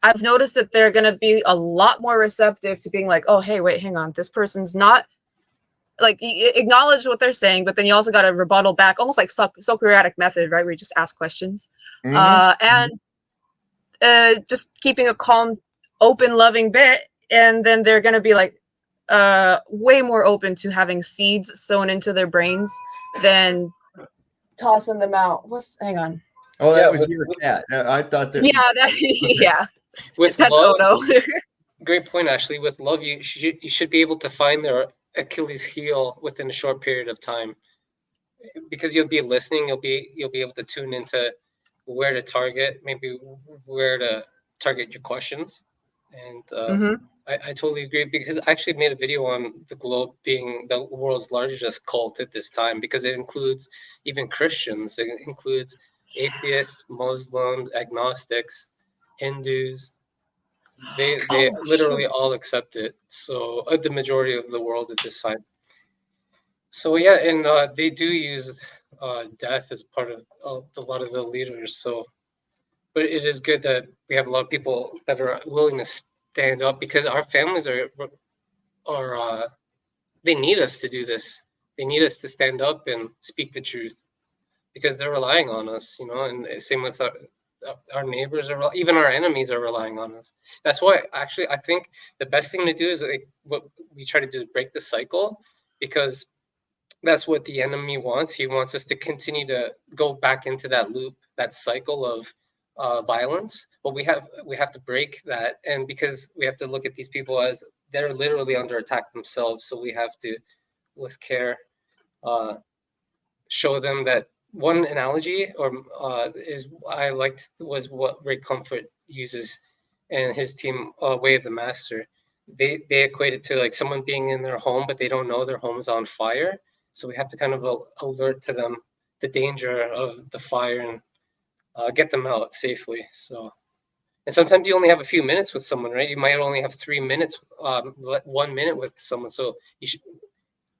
I've noticed that they're going to be a lot more receptive to being like, oh, hey, wait, hang on. This person's not like, acknowledge what they're saying, but then you also got to rebuttal back, almost like Socratic method, right? Where you just ask questions. And just keeping a calm, open, loving bit. And then they're going to be like way more open to having seeds sown into their brains than tossing them out. Hang on. Oh, that was your cat. I thought that. Yeah. With That's love, Odo. Great point, Ashley. With love, you should be able to find their Achilles heel within a short period of time, because you'll be listening. You'll be able to tune into where to target, maybe where to target your questions. And I totally agree, because I actually made a video on the globe being the world's largest cult at this time, because it includes even Christians. It includes atheists, Muslims, agnostics, Hindus. They literally all accept it. So the majority of the world at this time. So yeah, and they do use death as part of a lot of the leaders. So, but it is good that we have a lot of people that are willing to stand up, because our families are they need us to do this. They need us to stand up and speak the truth, because they're relying on us, you know. And same with our neighbors, even our enemies are relying on us. That's why actually I think the best thing to do is like what we try to do is break the cycle, because that's what the enemy wants. He wants us to continue to go back into that loop, that cycle of violence. But we have to break that, and because we have to look at these people as they're literally under attack themselves. So we have to, with care, show them that. One analogy is I liked was what Ray Comfort uses and his team, Way of the Master. They equate it to like someone being in their home, but they don't know their home's on fire. So we have to kind of alert to them the danger of the fire and get them out safely. So And sometimes you only have a few minutes with someone, right? You might only have 3 minutes, 1 minute with someone. So you should,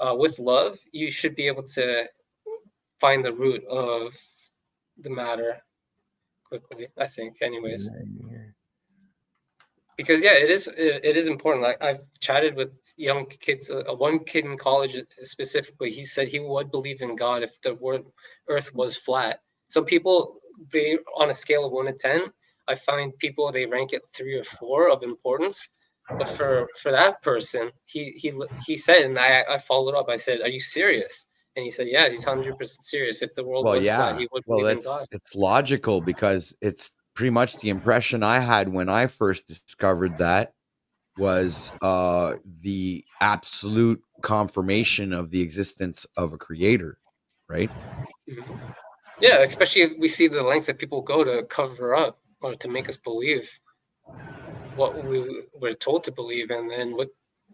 with love, you should be able to find the root of the matter quickly, I think, anyways. Because yeah, it is important. Like I've chatted with young kids. One kid in college specifically, he said he would believe in God if the Earth was flat. Some people, they on a scale of 1 to 10, I find people they rank it 3 or 4 of importance. But for that person, he said, and I followed up. I said, "Are you serious?" And he said, "Yeah, he's 100% serious. If the world Well, was flat, yeah. he would Well, believe in God." it's logical because it's pretty much the impression I had when I first discovered that was the absolute confirmation of the existence of a creator, right? Mhm. Yeah, especially if we see the lengths that people go to cover up or to make us believe what we were told to believe, and then what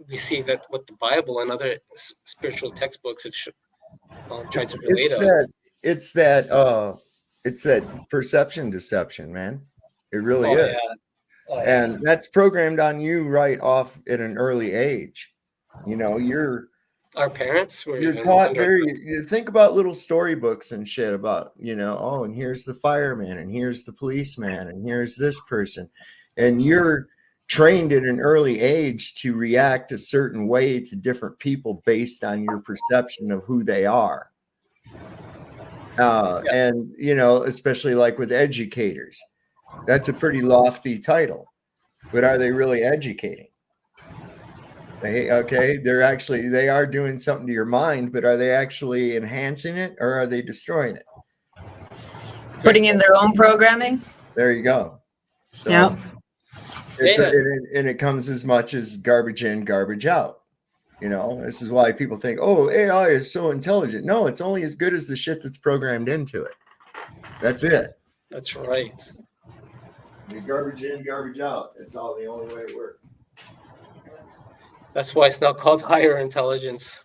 we see that what the Bible and other spiritual textbooks have tried to relate It's us. that it's that it's that perception deception, man. It really Oh is. yeah, oh yeah. And that's programmed on you right off at an early age. You know, Our parents were you're even taught under. you think about little storybooks and shit about, you know, oh, and here's the fireman, and here's the policeman, and here's this person. And you're trained at an early age to react a certain way to different people based on your perception of who they are. And, you know, especially like with educators, that's a pretty lofty title, but are they really educating? They are doing something to your mind, but are they actually enhancing it or are they destroying it? Putting in their own programming. There you go. So Yeah. it comes as much as garbage in, garbage out. You know, this is why people think, oh, AI is so intelligent. No, it's only as good as the shit that's programmed into it. That's it. That's right. The garbage in, garbage out. It's all the only way it works. That's why it's not called higher intelligence.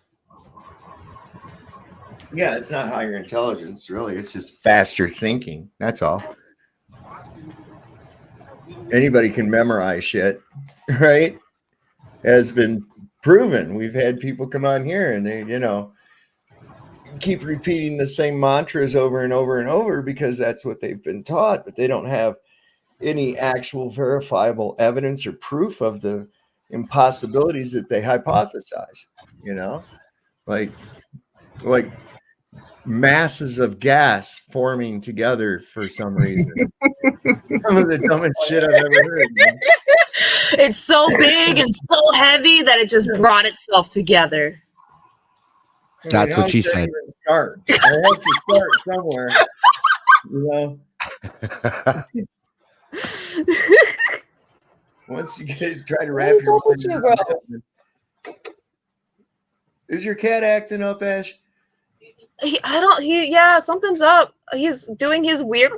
Yeah, it's not higher intelligence, really. It's just faster thinking. That's all. Anybody can memorize shit, right? Has been proven. We've had people come on here and they, you know, keep repeating the same mantras over and over and over because that's what they've been taught, but they don't have any actual verifiable evidence or proof of the impossibilities that they hypothesize, you know, like masses of gas forming together for some reason. Some of the dumbest shit I've ever heard, man. It's so big and so heavy that it just brought itself together. That's what she said. Start. I have to start somewhere, you know. Once you try to wrap your mind around it. Is your cat acting up, Ash? Yeah, something's up. He's doing his weird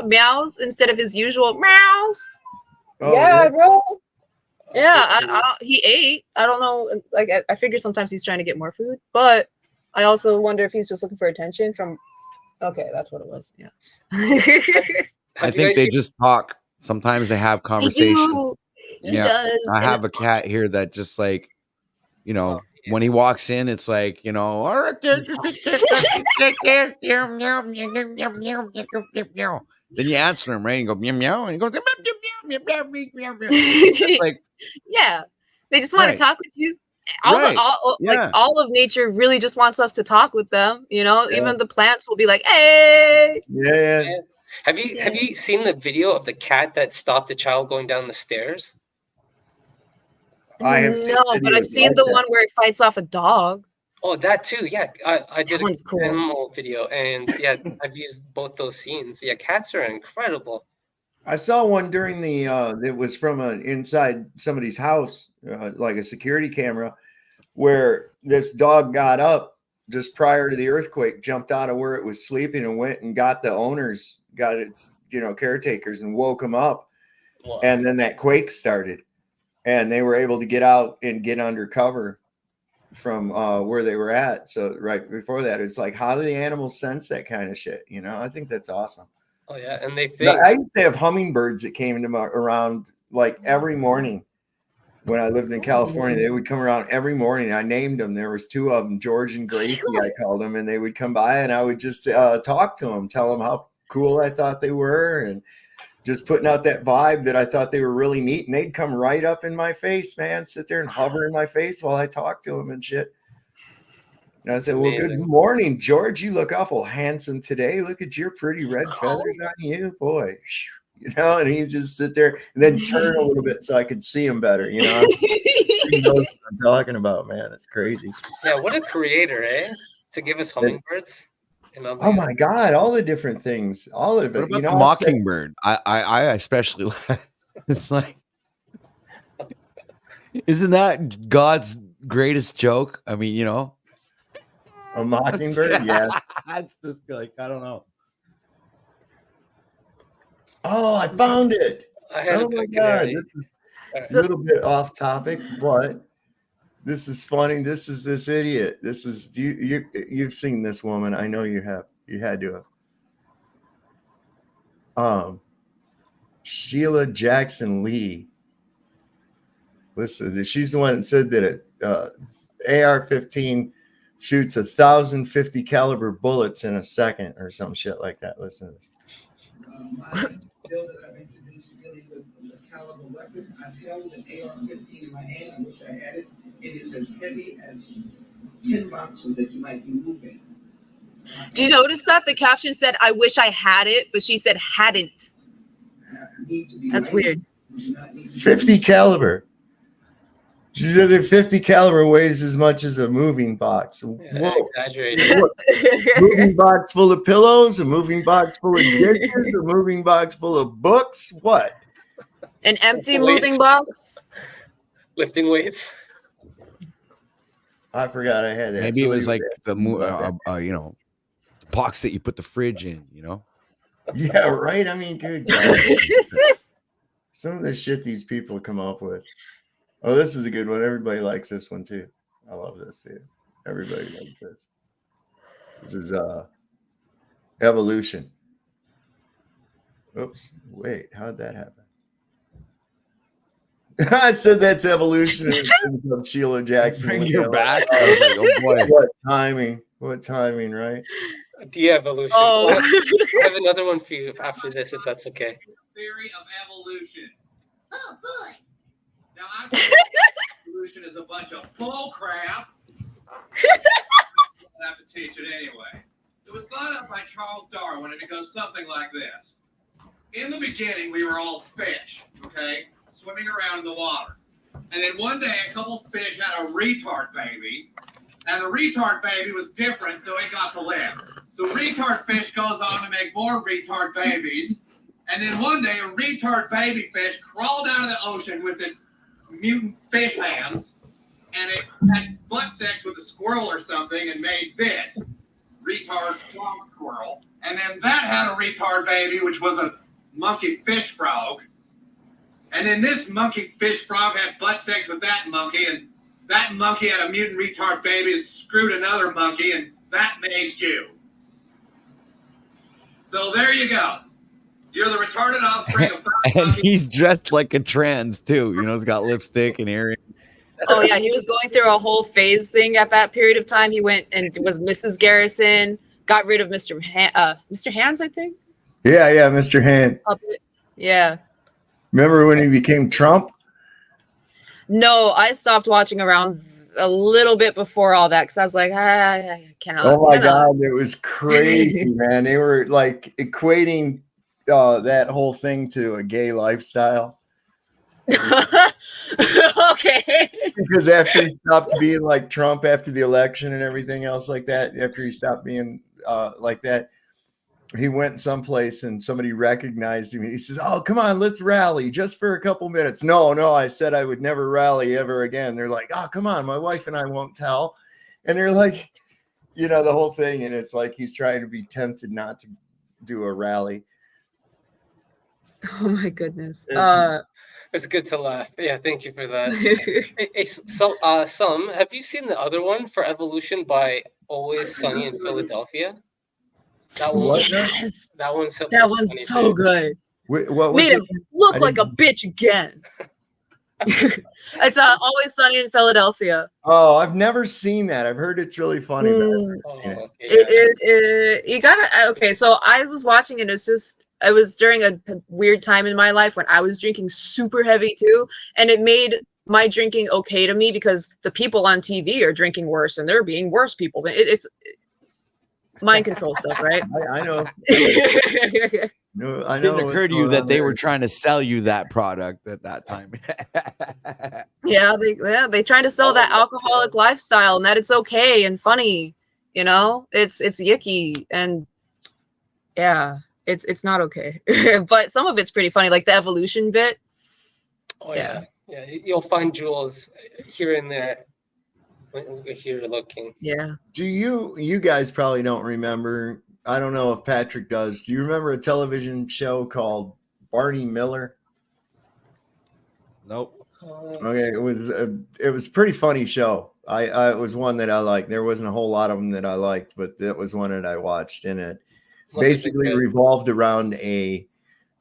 meows instead of his usual meows. Oh, yeah, really? bro. Yeah, he ate. I don't know. Like, I figure sometimes he's trying to get more food, but I also wonder if he's just looking for attention from. Okay, that's what it was. Yeah. I think they just talk. Sometimes they have conversations. He does. I have a cat here that just like, you know, when he walks in, it's like, you know, then you answer him, right? And you go meow meow, and he goes meow meow meow meow meow. Like, yeah, they just want Right. to talk with you. Right. Like all of nature really just wants us to talk with them. You know, Yeah. even the plants will be like, "Hey." Yeah. Have you seen the video of the cat that stopped the child going down the stairs? I have seen No, but I've videos seen like the that. one where it fights off a dog. Oh, that too. Yeah, I did one's cool. an animal video, and yeah, I've used both those scenes. Yeah, cats are incredible. I saw one during the it was from inside somebody's house, like a security camera, where this dog got up just prior to the earthquake, jumped out of where it was sleeping and went and got its, you know, caretakers and woke them up. Wow. And then that quake started and they were able to get out and get under cover from where they were at. So right before that, it's like, how do the animals sense that kind of shit? You know, I think that's awesome. Oh yeah, and they Now, think. I used to have hummingbirds that came into my around like every morning when I lived in California. They would come around every morning. I named them. There was 2 of them, George and Gracie, I called them, and they would come by, and I would just talk to them, tell them how cool I thought they were, and just putting out that vibe that I thought they were really neat. And they'd come right up in my face, man, sit there and hover in my face while I talked to them and shit. And I said, well, good morning, George. You look awful handsome today. Look at your pretty red feathers on you, boy. You know, and he'd just sit there and then turn a little bit so I could see him better. You know, he knows what I'm talking about, man. It's crazy. Yeah, what a creator, eh? To give us hummingbirds. And all Oh the- my God, all the different things, all of it. What about You know, the mockingbird? I especially it's like, isn't that God's greatest joke? I mean, you know, a mockingbird. Yeah, it's just like, I don't know. Oh, I found it. I had a Oh my good God, canary. this is a little bit off topic, but this is funny. This is this idiot. This is you've seen this woman. I know you have. You had to have. Sheila Jackson Lee. Listen, she's the one that said that AR-15 shoots 1,050 caliber bullets in a second or some shit like that. Listen to this. My bill that I've introduced really with the caliber weapon. I've held an AR-15 in my hand. I wish I had it. It is as heavy as 10 boxes that you might be moving. Do you notice that the caption said, "I wish I had it," but she said hadn't. That's weird. 50 caliber. She said that 50 caliber weighs as much as a moving box. Yeah, exaggerated. What? Moving box full of pillows, a moving box full of dishes, a moving box full of books. What? An empty Weights. moving box. Lifting weights. I forgot I had that. Maybe it was Somebody like the you know, the box that you put the fridge in. You know. Yeah, right. I mean, good God. Some of the shit these people come up with. Oh, this is a good one. Everybody likes this one too. I love this too. Everybody loves this. This is evolution. Oops. Wait, how'd that happen? I said that's evolution. And Sheila Jackson. Bring your back. I was like, oh boy. What timing? What timing, right? De-evolution. Oh. I have another one for you after this, if that's okay. Theory of evolution. Oh boy. Now I think evolution is a bunch of bull crap. I'll have to teach it anyway. It was thought up by Charles Darwin, and it goes something like this. In the beginning, we were all fish, okay, swimming around in the water. And then one day, a couple of fish had a retard baby, and the retard baby was different, so it got to live. So retard fish goes on to make more retard babies. And then one day, a retard baby fish crawled out of the ocean with its mutant fish hands, and it had butt sex with a squirrel or something and made this retard swamp squirrel. And then that had a retard baby, which was a monkey fish frog. And then this monkey fish frog had butt sex with that monkey, and that monkey had a mutant retard baby that screwed another monkey, and that made you. So there you go. You're the retarded offspring of And he's dressed like a trans too. You know, he's got lipstick and earrings. Oh yeah, he was going through a whole phase thing at that period of time. He went and was Mrs. Garrison, got rid of Mr. Hands, I think. Yeah, Mr. Hand. Yeah. Remember when he became Trump? No, I stopped watching around a little bit before all that because I was like, I cannot. Oh my God, it was crazy, man. They were like equating that whole thing to a gay lifestyle. Okay. Because after he stopped being like Trump after the election and everything else like that, after he stopped being like that, he went someplace and somebody recognized him. And he says, "Oh, come on, let's rally just for a couple minutes." No, I said I would never rally ever again. They're like, "Oh, come on, my wife and I won't tell." And they're like, you know, the whole thing. And it's like he's trying to be tempted not to do a rally. Oh my goodness. It's good to laugh. Yeah, thank you for that. Hey, so, have you seen the other one for evolution by Always Sunny in Philadelphia? That one, Yes. that one's That one's so good. What was Made it? him look I like a didn't- bitch again. It's Always Sunny in Philadelphia. Oh, I've never seen that. I've heard it's really funny, but I've never seen it. You gotta okay. So I was watching it. It was during a weird time in my life when I was drinking super heavy too, and it made my drinking okay to me because the people on TV are drinking worse and they're being worse people. It's mind control stuff, right? I know. No, I It know. didn't what's occur to you going that on they there. were trying to sell you that product at that time. Yeah, they trying to sell that alcoholic lifestyle and that it's okay and funny. You know, it's yicky and yeah, it's not okay. But some of it's pretty funny, like the evolution bit. Oh yeah, yeah. You'll find jewels here and there if you're looking. Yeah. Do you guys probably don't remember? I don't know if Patrick does. Do you remember a television show called Barney Miller? Nope. Okay, it was a pretty funny show. It was one that I liked. There wasn't a whole lot of them that I liked, but that was one that I watched, and it basically revolved around a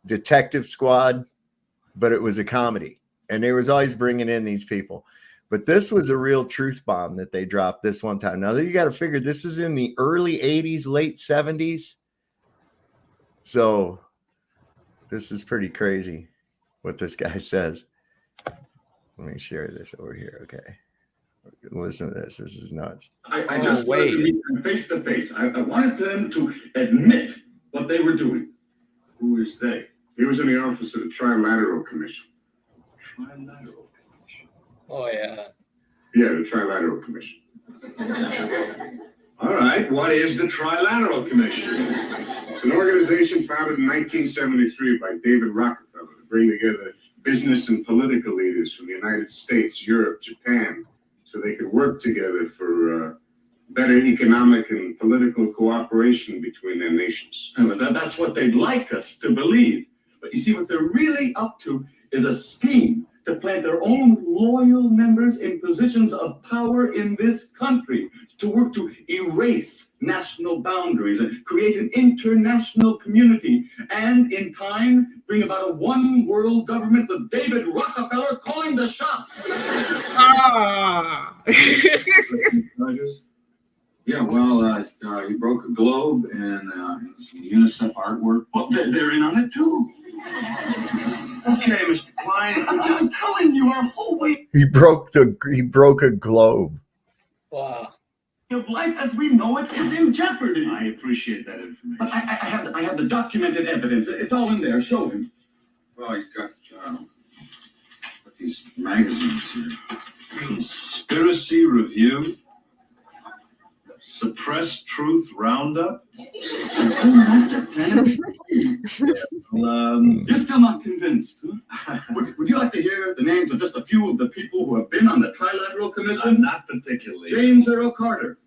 detective squad, but it was a comedy, and they was always bringing in these people. But this was a real truth bomb that they dropped this one time. Now you got to figure this is in the early 80s, late 70s. So this is pretty crazy what this guy says. Let me share this over here. Okay. Listen to this. This is nuts. I just wanted to meet them face to face. I wanted them to admit what they were doing. Who is they? He was in the office of the Trilateral Commission. Trilateral? Oh yeah. Yeah, the Trilateral Commission. All right, what is the Trilateral Commission? It's an organization founded in 1973 by David Rockefeller to bring together business and political leaders from the United States, Europe, Japan, so they could work together for better economic and political cooperation between their nations. And that's what they'd like us to believe. But you see, what they're really up to is a scheme to plant their own loyal members in positions of power in this country, to work to erase national boundaries and create an international community, and in time bring about a one world government with David Rockefeller calling the shots. Yeah, well, he broke a globe and some UNICEF artwork. Well, they're in on it too. Okay, Mr. Klein, I'm just telling you our whole way He broke a globe. Wow. of life as we know it is in jeopardy. I appreciate that information. But I have the documented evidence. It's all in there. Show him. Well, he's got these magazines here. Conspiracy Review. Suppressed Truth Roundup. Master Plan. Well, you're still not convinced, huh? Would you like to hear the names of just a few of the people who have been on the Trilateral Commission? Not particularly. James Earl Carter.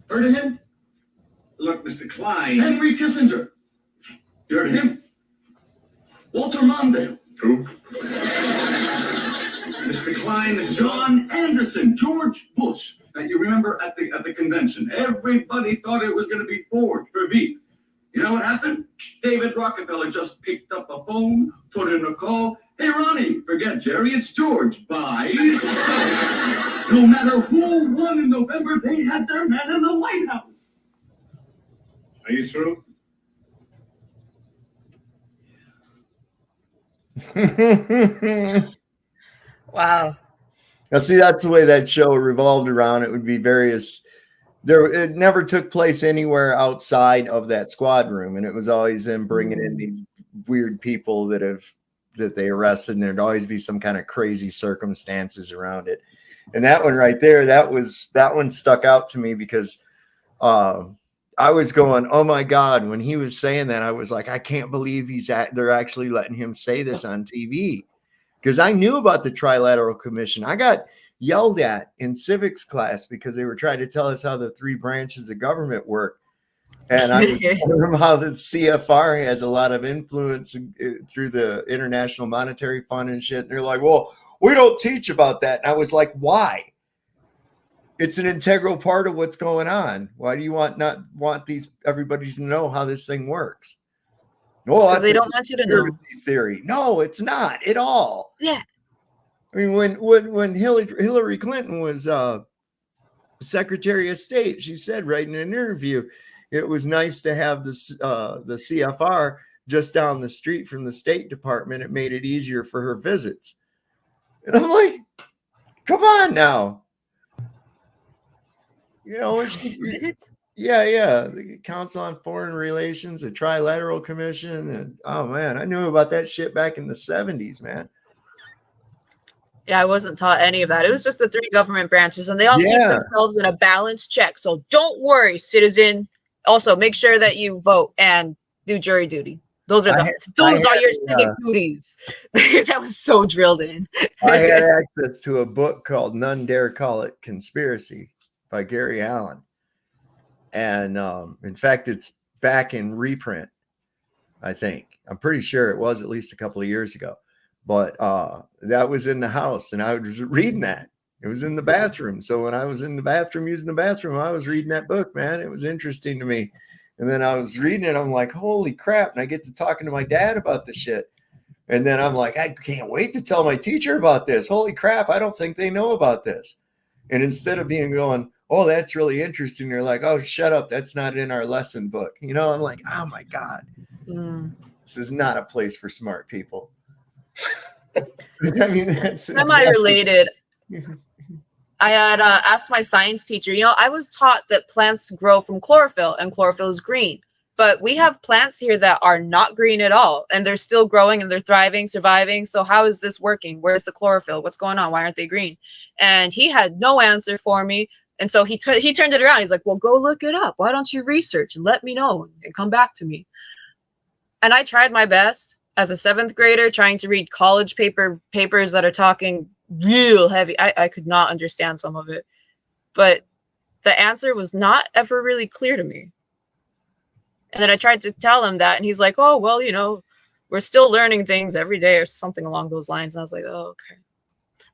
Heard of him? Look, Mr. Klein. Henry Kissinger. You heard of him? Walter Mondale. Who? Mr. Klein, this is John Anderson, George Bush. You remember at the convention, everybody thought it was going to be Ford for Veep. You know what happened? David Rockefeller just picked up a phone, put in a call. Hey, Ronnie, forget Jerry, it's George. Bye. No matter who won in November, they had their man in the White House. Are you through? Wow. Now, see, that's the way that show revolved around. It would be various. It never took place anywhere outside of that squad room, and it was always them bringing in these weird people that they arrested, and there'd always be some kind of crazy circumstances around it. And that one right there, that one stuck out to me because I was going, oh my God, when he was saying that, I was like, I can't believe they're actually letting him say this on TV. Because I knew about the Trilateral Commission. I got yelled at in civics class because they were trying to tell us how the three branches of government work. And I was telling them how the CFR has a lot of influence through the International Monetary Fund and shit. And they're like, well, we don't teach about that. And I was like, why? It's an integral part of what's going on. Why do you not want everybody to know how this thing works? Well, Because that's they a don't want you to know. conspiracy theory. No, it's not at all. Yeah. I mean, when Hillary Clinton was Secretary of State, she said right in an interview, it was nice to have the CFR just down the street from the State Department. It made it easier for her visits. And I'm like, come on now. You know, the Council on Foreign Relations, the Trilateral Commission, and oh man, I knew about that shit back in the 70s, man. Yeah, I wasn't taught any of that. It was just the 3 government branches, and they all keep themselves in a balanced check. So don't worry, citizen. Also, make sure that you vote and do jury duty. Those are your civic duties. That was so drilled in. I had access to a book called None Dare Call It Conspiracy by Gary Allen. And in fact, it's back in reprint, I think. I'm pretty sure it was at least a couple of years ago. But that was in the house, and I was reading that. It was in the bathroom. So when I was in the bathroom, using the bathroom, I was reading that book, man. It was interesting to me. And then I was reading it. I'm like, holy crap. And I get to talking to my dad about the shit. And then I'm like, I can't wait to tell my teacher about this. Holy crap. I don't think they know about this. And instead of going, oh, that's really interesting, they're like, oh, shut up. That's not in our lesson book. You know, I'm like, oh my God. This is not a place for smart people. I mean, that's semi-related. I had asked my science teacher, I was taught that plants grow from chlorophyll, and chlorophyll is green. But we have plants here that are not green at all, and they're still growing and they're thriving, surviving. So how is this working? Where's the chlorophyll? What's going on? Why aren't they green? And he had no answer for me. And so he turned it around. He's like, well, go look it up. Why don't you research and let me know and come back to me? And I tried my best as a 7th grader, trying to read college papers that are talking real heavy. I could not understand some of it, but the answer was not ever really clear to me. And then I tried to tell him that, and he's like, oh, well, we're still learning things every day or something along those lines. And I was like, oh, okay.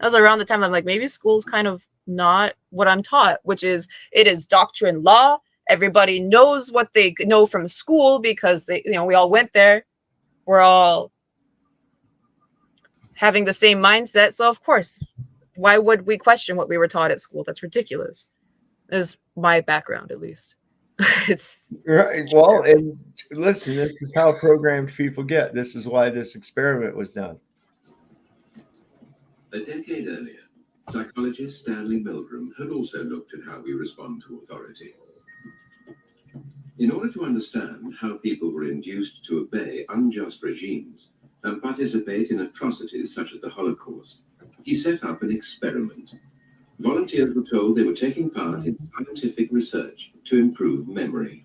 That was around the time I'm like, maybe school's kind of not what I'm taught, which is it is doctrine law. Everybody knows what they know from school because we all went there. We're all having the same mindset. So of course, why would we question what we were taught at school? That's ridiculous. Is my background, at least. It's right. Well, and listen, this is how programmed people get. This is why this experiment was done. A decade earlier, psychologist Stanley Milgram had also looked at how we respond to authority. In order to understand how people were induced to obey unjust regimes and participate in atrocities such as the Holocaust, he set up an experiment. Volunteers were told they were taking part in scientific research to improve memory.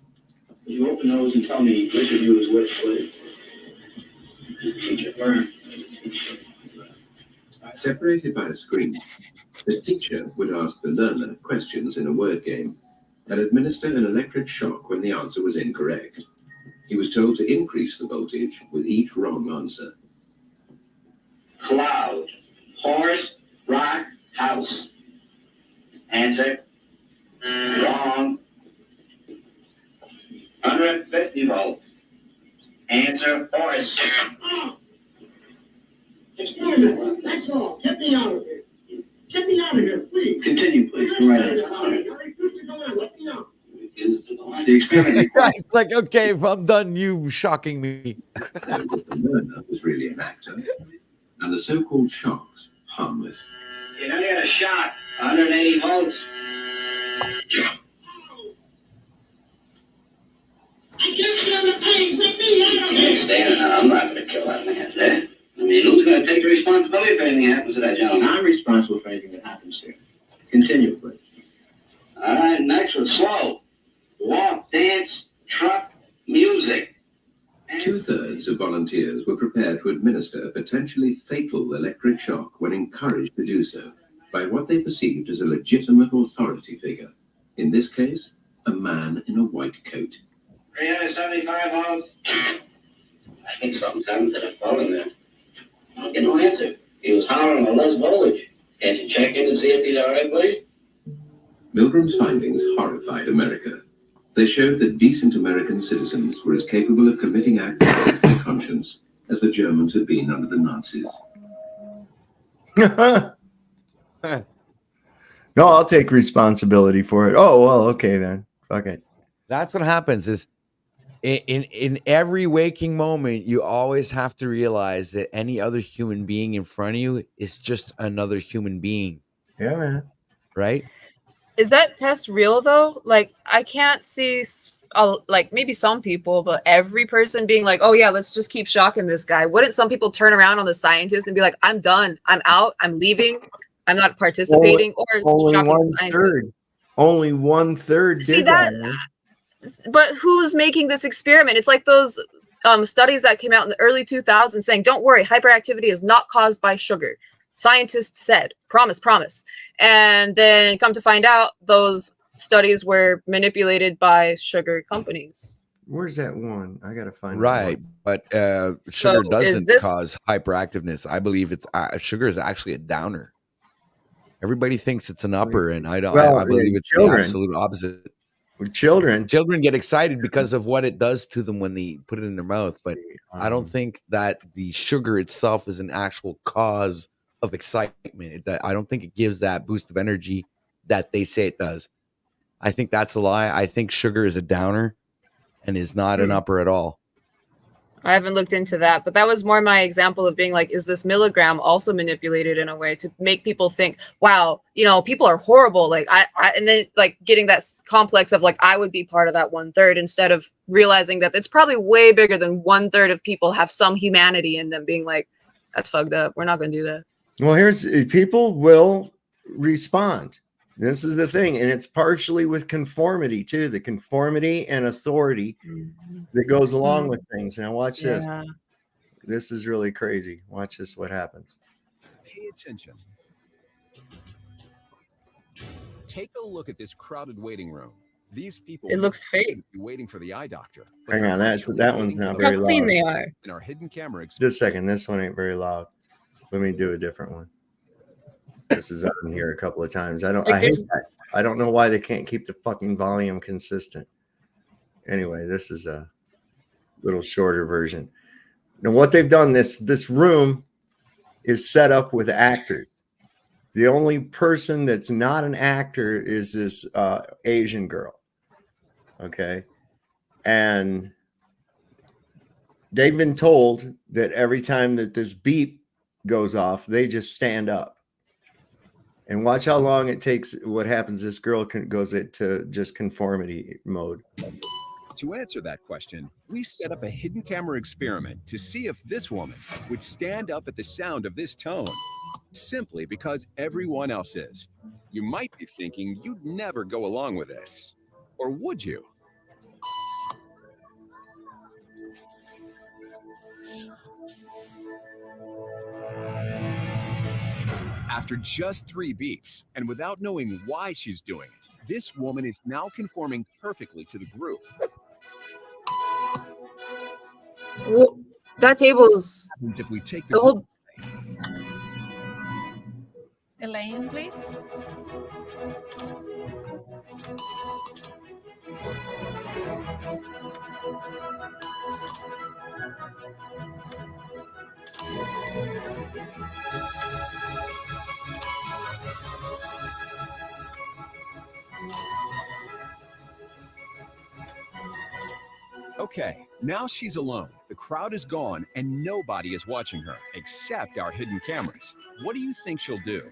You open those and tell me which of you is which, please. Teacher, learn. Separated by a screen, the teacher would ask the learner questions in a word game and administer an electric shock when the answer was incorrect. He was told to increase the voltage with each wrong answer. Cloud, horse, rock, house. Answer. Wrong. 150 volts. Answer, horse. Experiment. That's all. Get me out of here. Get me out of here, please. Continue, please. Go right ahead. Let me know. The experiment. Guy's like, okay, I'm done. You shocking me. The learner was really an actor, and the so-called shocks harmless. You only got a shot. 180 volts. I can't feel the pain. Let me out of here. Stand up. I'm not going to kill that man. Eh? I mean, who's going to take the responsibility if anything happens to that gentleman? I'm responsible for anything that happens here. Continue, please. All right, next one. Slow. Walk, dance, truck, music. 2/3 of volunteers were prepared to administer a potentially fatal electric shock when encouraged to do so by what they perceived as a legitimate authority figure. In this case, a man in a white coat. 375 volts. I think something's happened to the phone in there. I'll get no answer. He was hollering a less voltage. Can't you check in and see if he's all right, please? Milgram's findings horrified America. They showed that decent American citizens were as capable of committing acts against their conscience as the Germans had been under the Nazis. No, I'll take responsibility for it. Oh, well, okay then. Fuck it. That's what happens is in every waking moment, you always have to realize that any other human being in front of you is just another human being. Yeah, man. Right? Is that test real though? Like, I can't see, like maybe some people, but every person being like, "Oh yeah, let's just keep shocking this guy." Wouldn't some people turn around on the scientist and be like, "I'm done. I'm out. I'm leaving. I'm not participating," or Only shocking the 1/3. scientist? Only 1/3 See did that? that. Man. But who's making this experiment? It's like those studies that came out in the early 2000s saying, "Don't worry, hyperactivity is not caused by sugar." Scientists said, "Promise, promise." And then come to find out, those studies were manipulated by sugar companies. Where's that one? I gotta find Right, that but sugar doesn't cause hyperactiveness. I believe it's sugar is actually a downer. Everybody thinks it's an upper, and I don't. I believe it's the absolute opposite. With children get excited because of what it does to them when they put it in their mouth. But I don't think that the sugar itself is an actual cause of excitement. I don't think it gives that boost of energy that they say it does. I think that's a lie. I think sugar is a downer and is not an upper at all. I haven't looked into that, but that was more my example of being like, is this milligram also manipulated in a way to make people think, wow, you know, people are horrible. Like and then like getting that complex of like, I would be part of that 1/3 instead of realizing that it's probably way bigger than 1/3 of people have some humanity in them being like, that's fucked up. We're not going to do that. Well, people will respond. This is the thing, and it's partially with conformity too, the conformity and authority that goes along with things. Now watch this. This is really crazy. Watch this, what happens. Pay attention. Take a look at this crowded waiting room. These people It looks fake. Waiting for the eye doctor. Hang on, that one's not very loud. How clean they are. In our hidden camera Just a second, this one ain't very loud. Let me do a different one. This is on here a couple of times. I hate that. I don't know why they can't keep the fucking volume consistent. Anyway, this is a little shorter version. Now, what they've done, this room is set up with actors. The only person that's not an actor is this Asian girl. Okay. And they've been told that every time that this beep goes off, they just stand up. And watch how long it takes. What happens? This girl goes into just conformity mode. To answer that question, we set up a hidden camera experiment to see if this woman would stand up at the sound of this tone, simply because everyone else is. You might be thinking you'd never go along with this. Or would you? After just 3 beeps, and without knowing why she's doing it, this woman is now conforming perfectly to the group. Well, that table's If we take the whole. Elaine, please. Okay, now she's alone. The crowd is gone and nobody is watching her except our hidden cameras. What do you think she'll do?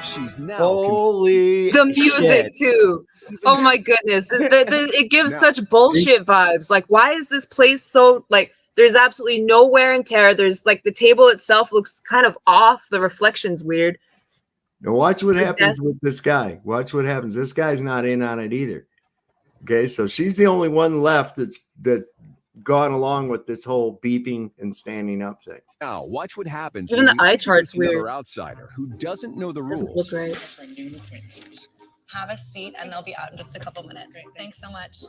She's now holy the music shit. too. Oh my goodness, it gives such bullshit vibes. Like, why is this place so like? There's absolutely no wear and tear. There's like the table itself looks kind of off. The reflection's weird. Now watch what happens with this guy. Watch what happens. This guy's not in on it either. Okay, so she's the only one left that's gone along with this whole beeping and standing up thing. Now watch what happens. Even the eye chart's another weird. outsider who doesn't know the Doesn't rules. look right. Have a seat, and they'll be out in just a couple minutes. Thanks so much.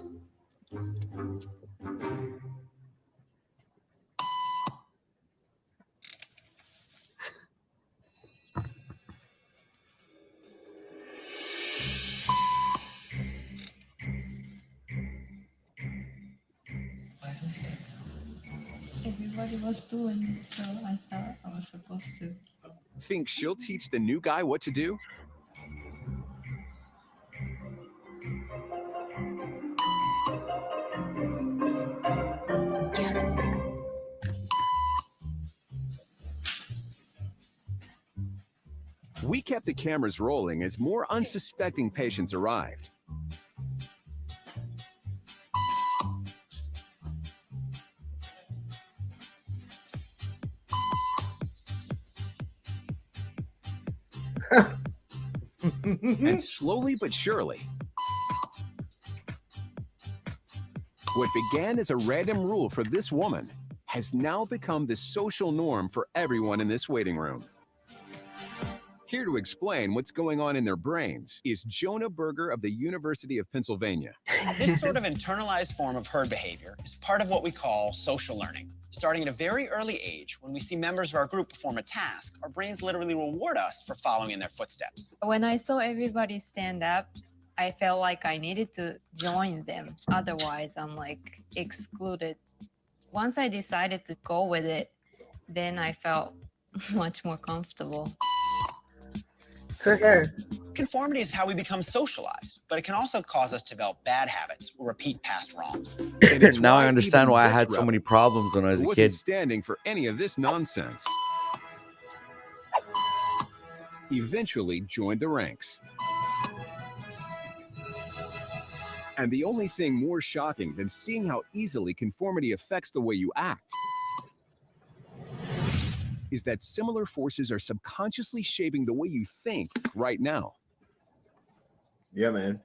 everybody was doing it, so I thought I was supposed to. Think she'll teach the new guy what to do? Yes. We kept the cameras rolling as more unsuspecting patients arrived. And slowly but surely, what began as a random rule for this woman has now become the social norm for everyone in this waiting room. Here to explain what's going on in their brains is Jonah Berger of the University of Pennsylvania. This sort of internalized form of herd behavior is part of what we call social learning. Starting at a very early age, when we see members of our group perform a task, our brains literally reward us for following in their footsteps. When I saw everybody stand up, I felt like I needed to join them. Otherwise, I'm like excluded. Once I decided to go with it, then I felt much more comfortable. For sure. Conformity is how we become socialized, but it can also cause us to develop bad habits or repeat past wrongs. Now I understand why I had so many problems when I was a wasn't kid. standing for any of this nonsense. Eventually joined the ranks. And the only thing more shocking than seeing how easily conformity affects the way you act is that similar forces are subconsciously shaping the way you think right now. Yeah, man.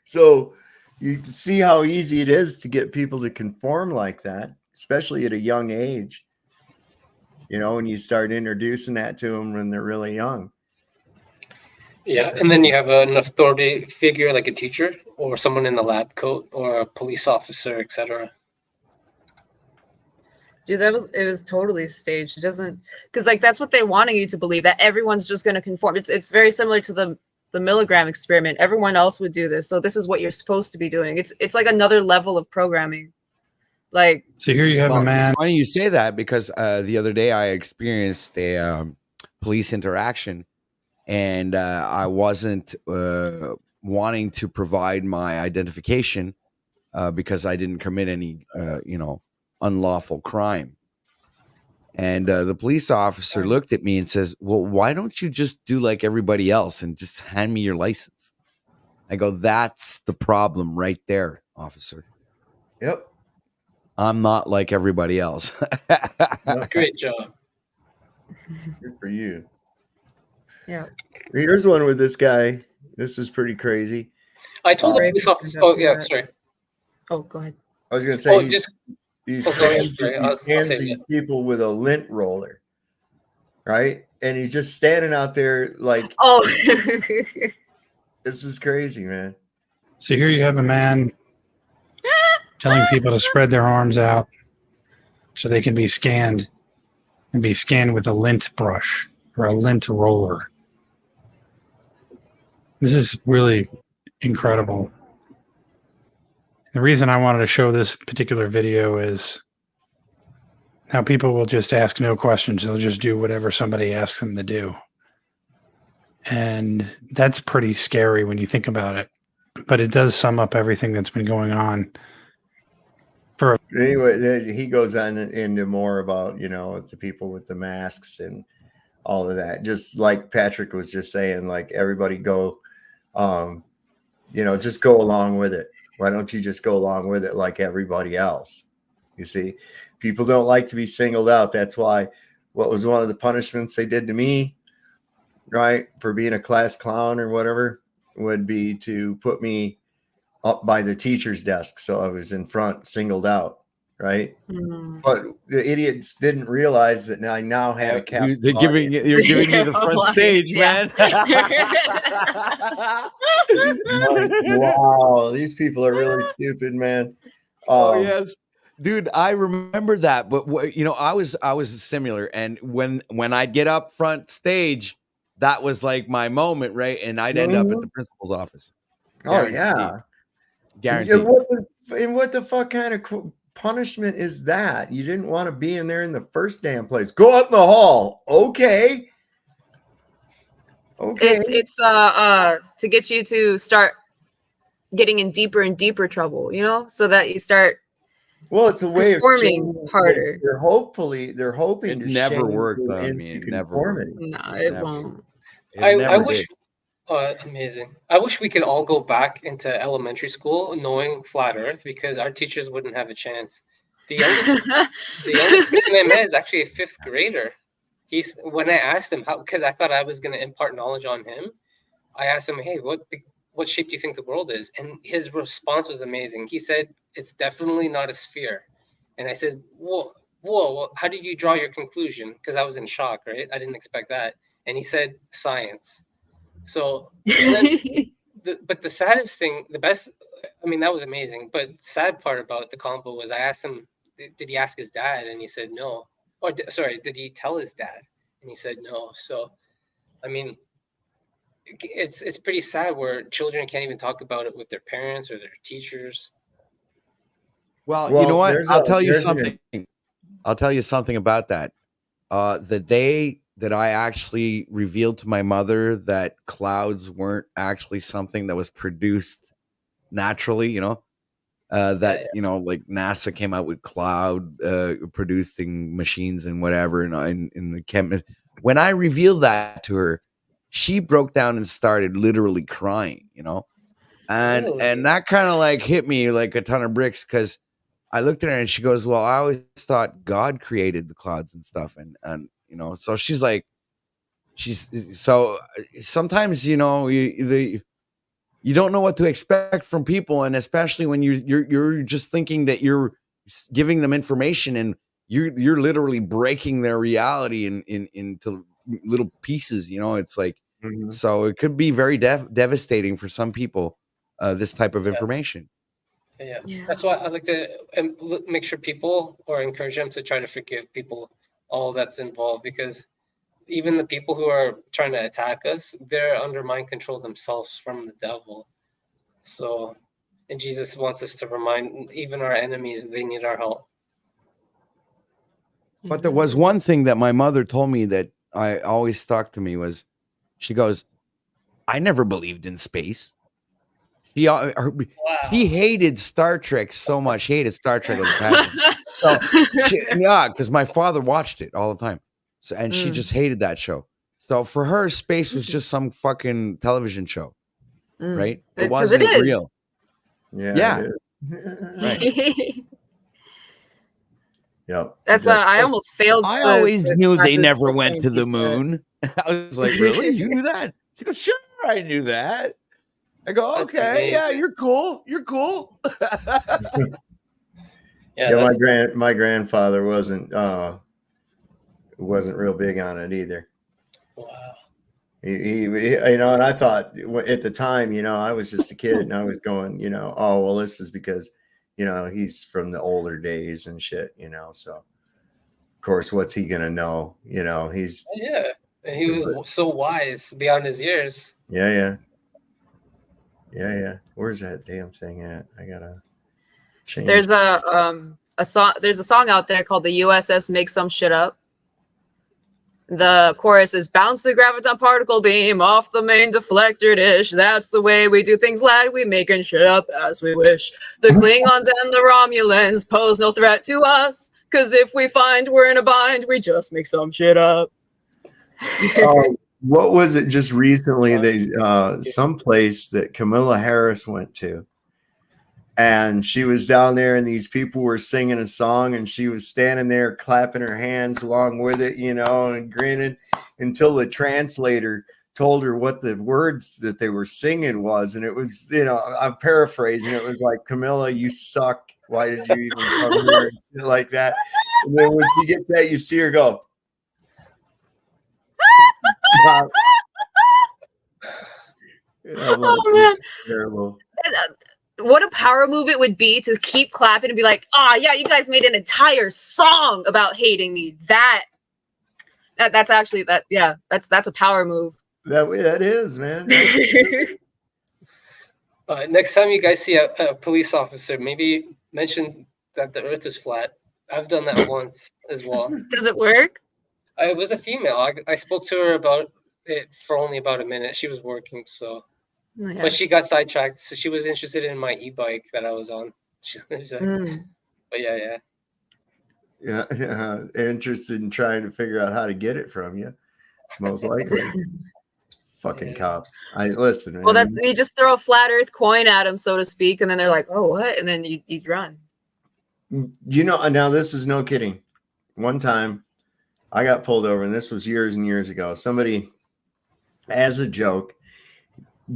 So you can see how easy it is to get people to conform like that, especially at a young age. You know, when you start introducing that to them when they're really young. Yeah, and then you have an authority figure like a teacher or someone in the lab coat or a police officer, etc. Dude, it was totally staged. It doesn't, because like that's what they're wanting you to believe, that everyone's just going to conform. It's very similar to the milligram experiment. Everyone else would do this, so this is what you're supposed to be doing. It's like another level of programming. Like, so here you have a man. It's funny you say that because the other day I experienced a police interaction, and I wasn't wanting to provide my identification because I didn't commit any, unlawful crime. And the police officer looked at me and says, "Well, why don't you just do like everybody else and just hand me your license?" I go, "That's the problem right there, officer. Yep. I'm not like everybody else." Great job. Good for you. Yeah. Here's one with this guy. This is pretty crazy. I told the police officer. Oh, yeah, sorry. Oh, go ahead. I was going to say, Oh, he sorry, scans these people with a lint roller, right? And he's just standing out there like, oh, this is crazy, man. So here you have a man telling people to spread their arms out so they can be scanned with a lint brush or a lint roller. This is really incredible. The reason I wanted to show this particular video is how people will just ask no questions. They'll just do whatever somebody asks them to do. And that's pretty scary when you think about it. But it does sum up everything that's been going on. Anyway, he goes on into more about, the people with the masks and all of that. Just like Patrick was just saying, like everybody go, just go along with it. Why don't you just go along with it like everybody else? You see, people don't like to be singled out. That's why what was one of the punishments they did to me, right, for being a class clown or whatever, would be to put me up by the teacher's desk. So I was in front, singled out, right? Mm. But the idiots didn't realize that I now had a cap. You're giving me the front stage, man. Wow, these people are really stupid, man. Oh yes, dude, I remember that. But I was similar, and when I'd get up front stage, that was like my moment, right? And I'd end up at the principal's office. Oh yeah, guaranteed. And what the fuck kind of punishment is that? You didn't want to be in there in the first damn place. Go out in the hall. Okay. Okay. It's to get you to start getting in deeper and deeper trouble, you know, so that you start Well, it's a way of performing shaming. harder. They're hoping It to never shame worked you on me. into It never worked. conformity. No, it Never. won't. It I never wish. did. Amazing. I wish we could all go back into elementary school knowing flat Earth because our teachers wouldn't have a chance. The youngest person I met is actually a 5th grader. When I asked him how, because I thought I was going to impart knowledge on him, I asked him, "Hey, what shape do you think the world is?" And his response was amazing. He said, "It's definitely not a sphere." And I said, "Whoa, well, how did you draw your conclusion?" Because I was in shock, right? I didn't expect that. And he said, "Science." So, but the saddest thing, I mean, that was amazing. But the sad part about the combo was I asked him, did he ask his dad? And he said no. Or sorry, did he tell his dad? And he said no. So, I mean, it's pretty sad where children can't even talk about it with their parents or their teachers. Well, you know what? I'll tell you there's something. I'll tell you something about that. The day that I actually revealed to my mother that clouds weren't actually something that was produced naturally, you know, you know, like NASA came out with cloud producing machines and whatever, and in the when I revealed that to her, she broke down and started literally crying, you know, and that kind of like hit me like a ton of bricks because I looked at her and she goes, "Well, I always thought God created the clouds and stuff," and you know, so she's like, sometimes you know you don't know what to expect from people, and especially when you're just thinking that you're giving them information and you're literally breaking their reality into little pieces. You know, it's like so it could be very devastating for some people. This type of information. Yeah. That's why I like to make sure people or encourage them to try to forgive people all that's involved because even the people who are trying to attack us, they're under mind control themselves from the devil. So, and Jesus wants us to remind even our enemies they need our help. But there was one thing that my mother told me that I always stuck to me was, she goes, "I never believed in space." She hated Star Trek so much. She hated Star Trek with a passion. So yeah, because my father watched it all the time. So and she just hated that show. So for her, space was just some fucking television show, right? It Because it wasn't is. real. Yeah. Yeah. Right. Yep. That's I almost failed. I the always knew they classes never to went try to and the teach that. moon. I was like, "Really? You knew that?" She goes, "Sure, I knew that." I go, That's "Okay, yeah, amazing. you're cool. You're cool." Yeah, my grandfather wasn't real big on it either. Wow. He you know, and I thought at the time, you know, I was just a kid and I was going, you know, oh well, this is because, you know, he's from the older days and shit, you know. So of course, what's he gonna know? You know, he's Yeah, and he was so wise beyond his years. yeah. Where's that damn thing at? I gotta change. There's a song. There's a song out there called "The USS Makes Some Shit Up." The chorus is "Bounce the graviton particle beam off the main deflector dish. That's the way we do things, lad. We making shit up as we wish. The Klingons and the Romulans pose no threat to us. Cause if we find we're in a bind, we just make some shit up." What was it just recently? They some place that Camilla Harris went to, and she was down there, and these people were singing a song, and she was standing there clapping her hands along with it, you know, and grinning until the translator told her what the words that they were singing was, and it was, you know, I'm paraphrasing. It was like, "Camilla, you suck. Why did you even come here?" And shit like that. And then when she gets that, you see her go. Oh man, terrible. What a power move it would be to keep clapping and be like, "Ah, yeah, you guys made an entire song about hating me." That's actually that. Yeah, that's a power move. That is, man. Next time you guys see a police officer, maybe mention that the Earth is flat. I've done that once as well. Does it work? It was a female. I spoke to her about it for only about a minute. She was working, so. Yeah. But she got sidetracked, so she was interested in my e-bike that I was on. She's like, but yeah. Yeah, interested in trying to figure out how to get it from you, most likely. Fucking cops. I listen, man. Well, that's you just throw a flat Earth coin at them, so to speak, and then they're like, "Oh, what?" And then you run. You know, now this is no kidding. One time, I got pulled over, and this was years and years ago. Somebody, as a joke,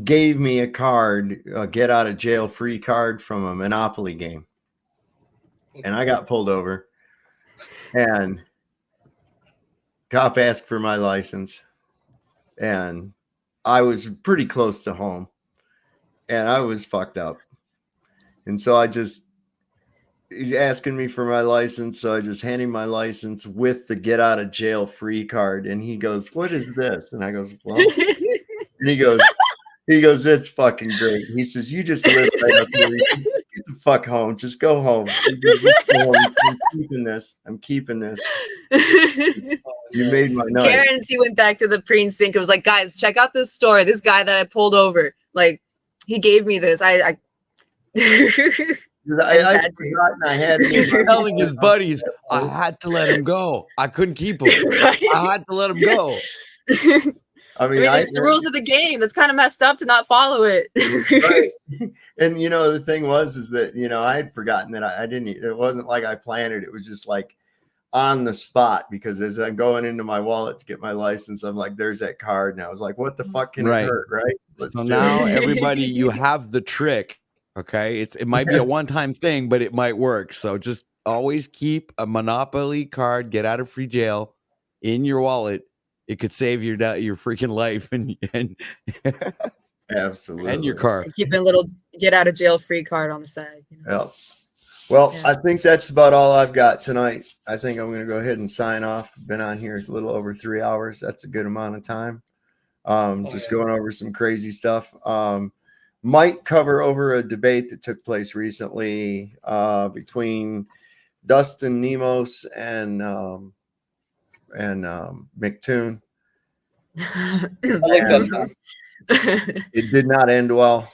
gave me a card, a get out of jail free card from a Monopoly game, and I got pulled over, and cop asked for my license, and I was pretty close to home, and I was fucked up. And so he's asking me for my license. So I just hand him my license with the get out of jail free card. And he goes, "What is this?" And I goes, "Well," and he goes, "It's fucking great." He says, "You just live right up here. Get the fuck home. Just go home. I'm keeping this. I'm keeping this." You made my night. Karen's, he went back to the precinct. It was like, "Guys, check out this story. This guy that I pulled over, like, he gave me this. I had He's telling his buddies, "I had to let him go. I couldn't keep him. I had to let him go." I mean, it's the rules of the game. That's kind of messed up to not follow it. Right. And you know, the thing is that, you know, I had forgotten that I didn't. It wasn't like I planned it. It was just like on the spot, because as I'm going into my wallet to get my license, I'm like, "There's that card," and I was like, "What the fuck can it hurt?" Right. So now everybody, you have the trick. Okay, it might be a one-time thing, but it might work. So just always keep a Monopoly card, get out of free jail, in your wallet. It could save your freaking life and absolutely, and your car. Keep a little get out of jail free card on the side. You know? Yeah. Well, I think that's about all I've got tonight. I think I'm going to go ahead and sign off. Been on here a little over 3 hours. That's a good amount of time. Going over some crazy stuff. Might cover over a debate that took place recently between Dustin Nemos and McToon. I like Dustin. It did not end well.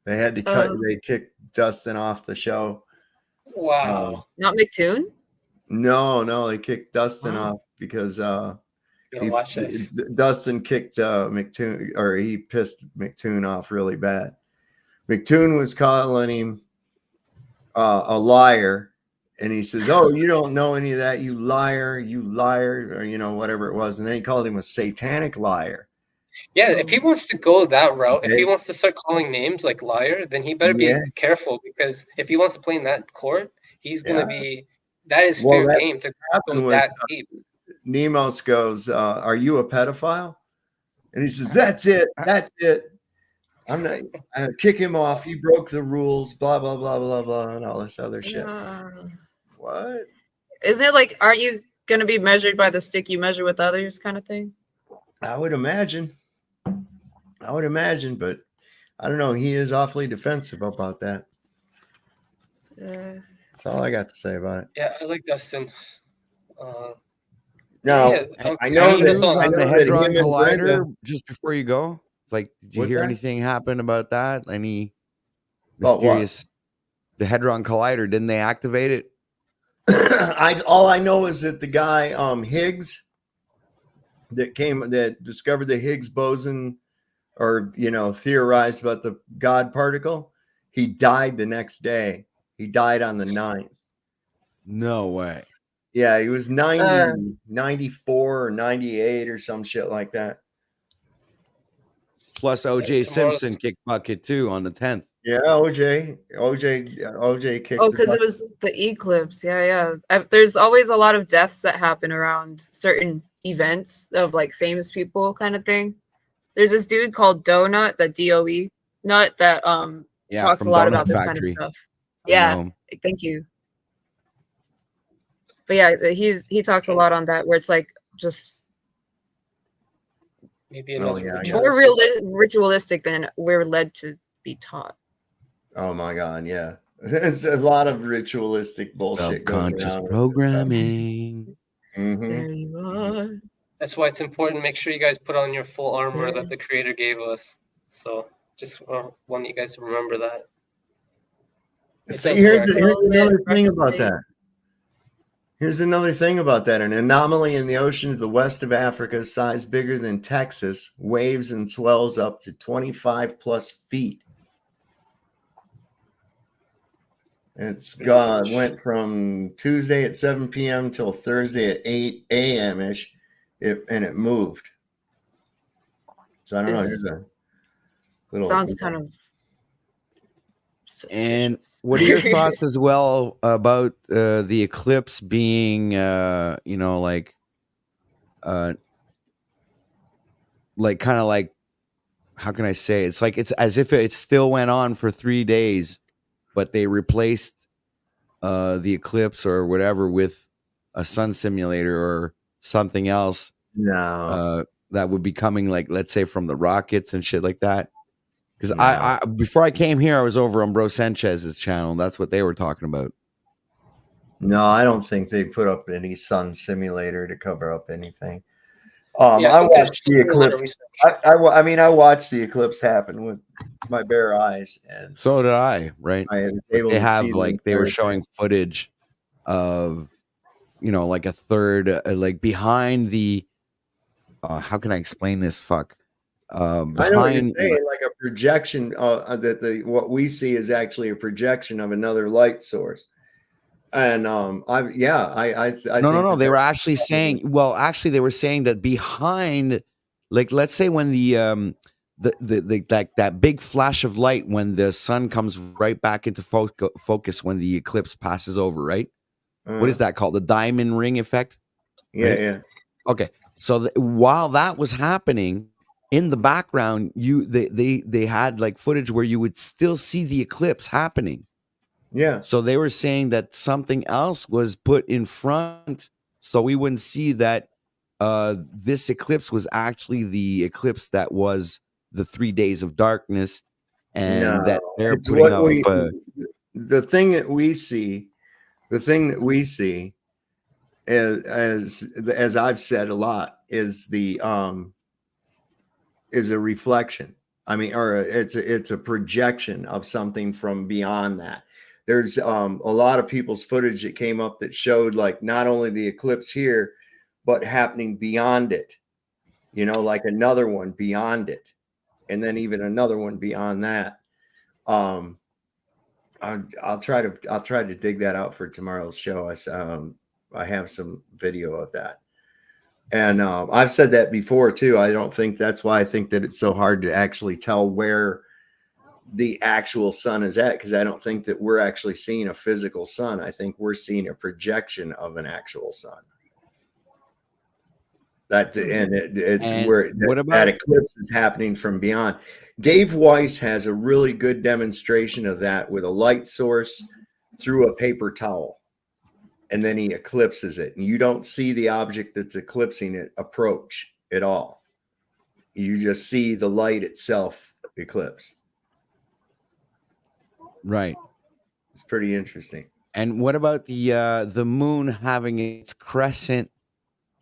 They had to they kicked Dustin off the show. Wow. Not McToon? No, they kicked Dustin off because Dustin kicked McToon, or he pissed McToon off really bad. McToon was calling him a liar, and he says, "Oh, you don't know any of that, you liar," or you know, whatever it was. And then he called him a satanic liar. Yeah, if he wants to go that route, if he wants to start calling names like liar, then he better be careful, because if he wants to play in that court, he's going to be, that is fair game to go that deep. Nemos goes, "Are you a pedophile?" And he says, "That's it. That's it. I'm not." I kick him off. He broke the rules. Blah blah blah blah blah, and all this other shit. What? Isn't it like, aren't you going to be measured by the stick you measure with others, kind of thing? I would imagine, but I don't know. He is awfully defensive about that. That's all I got to say about it. Yeah, I like Dustin. Now, I know news on the Hadron him and Collider. Brenda- Just before you go, it's like, did you What's hear that? anything happen about that? Any About what? mysterious? The Hadron Collider, didn't they activate it? All I know is that the guy Higgs that discovered the Higgs boson, or theorized about the God particle, he died the next day. He died on the 9th. No way. Yeah, he was 94 or 98 or some shit like that. Plus OJ Simpson kicked bucket too on the 10th. Yeah, OJ kicked. Oh, because it was the eclipse. Yeah. There's always a lot of deaths that happen around certain events of like famous people, kind of thing. There's this dude called Donut, that DOE nut, that talks a lot about this kind of stuff. Yeah, thank you. But yeah, he talks a lot on that, where it's like just maybe another more ritualistic than we're led to be taught. Oh my God, yeah. There's a lot of ritualistic bullshit goes Subconscious around. programming. Mm-hmm. you are. That's why it's important. Make sure you guys put on your full armor that the creator gave us. So just want you guys to remember that. It See, does here's work. another thing about that. Here's another thing about that. An anomaly in the ocean to the west of Africa, size bigger than Texas, waves and swells up to 25 plus feet. It's went from Tuesday at 7 p.m. till Thursday at 8 a.m. ish, and it moved. So I don't know. This Here's a little sounds kind of And what are your thoughts as well about the eclipse being, like kind of like, how can I say? It's like it's as if it still went on for 3 days, but they replaced the eclipse or whatever with a sun simulator or something else. No, that would be coming, like, let's say, from the rockets and shit like that. Because I before I came here, I was over on Bro Sanchez's channel. And that's what they were talking about. No, I don't think they put up any sun simulator to cover up anything. I watched the eclipse. I mean, I watched the eclipse happen with my bare eyes, and so did I. Right? I was able They to have see they were showing footage of, like a third, like behind the. How can I explain this? Fuck. I know what you're saying, like a projection that what we see is actually a projection of another light source. And no. think They were actually saying. Well, actually, they were saying that behind, like, let's say when the that big flash of light when the sun comes right back into focus when the eclipse passes over, right? What is that called? The diamond ring effect? Yeah, right? yeah. Okay, so while that was happening in the background, they had like footage where you would still see the eclipse happening. Yeah. So they were saying that something else was put in front, so we wouldn't see that this eclipse was actually the eclipse that was the 3 days of darkness, and that they're it's putting what up. the thing that we see, as I've said a lot, is is a reflection. I mean, or it's a projection of something from beyond that. There's a lot of people's footage that came up that showed like not only the eclipse here, but happening beyond it. Like another one beyond it, and then even another one beyond that. I'll try to dig that out for tomorrow's show. I have some video of that. And I've said that before too. I don't think that's why I think that it's so hard to actually tell where the actual sun is at, because I don't think that we're actually seeing a physical sun. I think we're seeing a projection of an actual sun. Where that eclipse is happening from beyond. Dave Weiss has a really good demonstration of that with a light source through a paper towel. And then he eclipses it, and you don't see the object that's eclipsing it approach at all. You just see the light itself eclipse. Right. It's pretty interesting. And what about the moon having its crescent?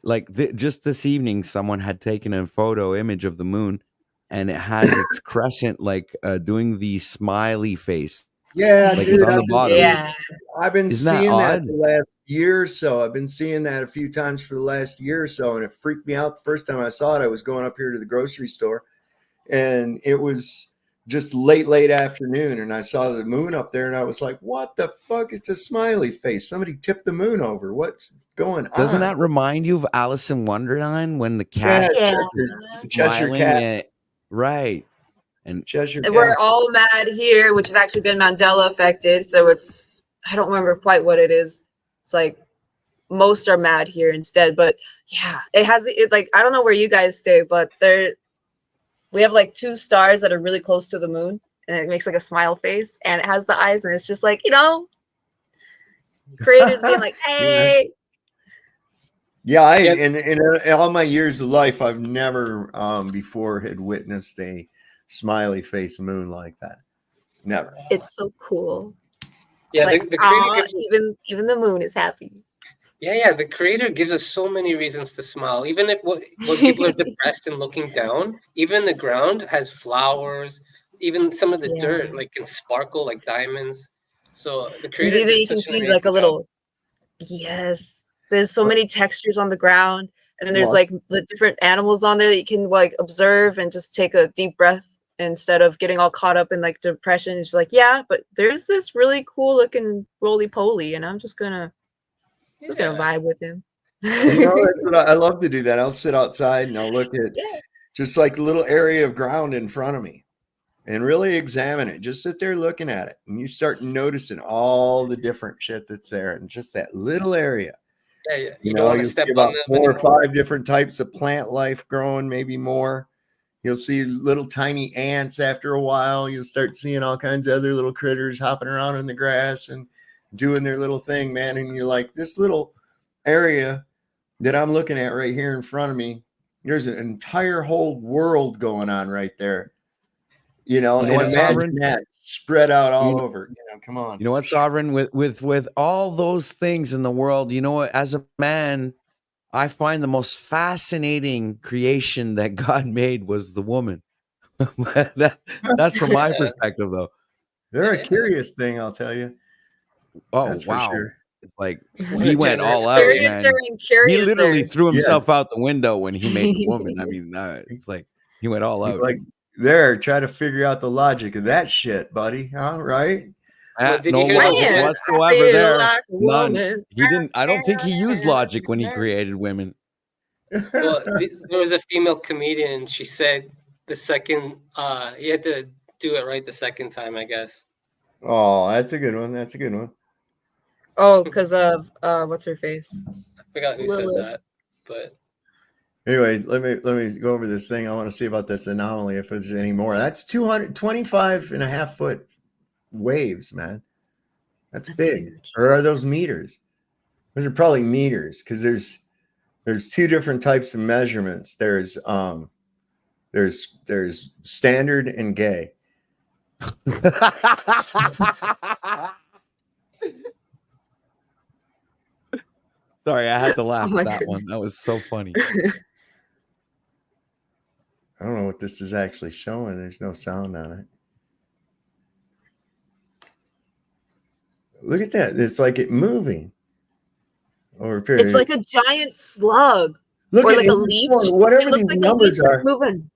Like just this evening, someone had taken a photo image of the moon, and it has its crescent, like doing the smiley face. Yeah, like dude, it's on the bottom. I've been Isn't that seeing that odd? the last year or so. I've been seeing that a few times for the last year or so, and it freaked me out the first time I saw it. I was going up here to the grocery store, and it was just late afternoon, and I saw the moon up there, and I was like, "What the fuck? It's a smiley face. Somebody tipped the moon over. What's going on?" Doesn't that remind you of Alice in Wonderland when the cat is Cheshire smiling? Cat. Right. And Cheshire We're all mad here, which has actually been Mandela affected. So I don't remember quite what it is. It's like most are mad here instead. But yeah, like, I don't know where you guys stay, but we have like 2 stars that are really close to the moon, and it makes like a smile face, and it has the eyes, and it's just like, creators being like, hey. Yeah, in all my years of life, I've never before had witnessed a smiley face moon like that. Never. It's so cool. Yeah, Like, the creator ah, gives us, even the moon is happy. yeah, the creator gives us so many reasons to smile. Even if when people are depressed and looking down, even the ground has flowers. Even some of the Yeah. dirt like can sparkle like diamonds. So the And creator then did you can such an see like a amazing job. little, yes. There's so many textures on the ground, and then there's Well, like the different animals on there that you can like observe and just take a deep breath instead of getting all caught up in like depression. It's just like, yeah, but there's this really cool looking roly poly, and I'm just gonna vibe with him. you know, that's what I love to do that. I'll sit outside and I'll look at Yeah. just like a little area of ground in front of me and really examine it. Just sit there looking at it, and you start noticing all the different shit that's there in just that little area. Yeah, yeah. You You don't know, want to you'll step see on about them 4 or anymore. 5 different types of plant life growing, maybe more. You'll see little tiny ants after a while. You'll start seeing all kinds of other little critters hopping around in the grass and doing their little thing, man. And you're like, this little area that I'm looking at right here in front of me, there's an entire whole world going on right there. You know, You know and what, imagine Sovereign? that spread out all You know, over. You know, come on. you know what, Sovereign? With all those things in the world, you know what? As a man, I find the most fascinating creation that God made was the woman. That's from my Yeah. perspective, though. They're a Yeah. curious thing, I'll tell you. Oh That's for wow! sure. It's like What he a went generous all out, creator. Curiouser man. and He literally curiouser. threw Yeah. himself out the window when he made the woman. I mean, it's like he went all You're out. like, there, try to figure out the logic of that shit, buddy. All right. Well, did No you hear the logic Man, woman? I whatsoever feel there. like a None. woman. He didn't. I don't think he used logic when he created women. Well, there was a female comedian. She said the second he had to do it right the second time, I guess. Oh, that's a good one. That's a good one. Oh, because of what's her face? I forgot who said Lilith. that, but Anyway, let me go over this thing. I want to see about this anomaly if there's any more. That's 225.5 foot waves, man. That's big. huge. Or are those meters? Those are probably meters because there's 2 different types of measurements. There's standard and gay. Sorry, I had to laugh Oh my at that goodness. one. That was so funny. I don't know what this is actually showing. There's no sound on it. Look at that. It's like it moving over a period. It's like a giant slug. Look or at like it, a leaf. whatever It looks these like a leaf numbers that's are. moving.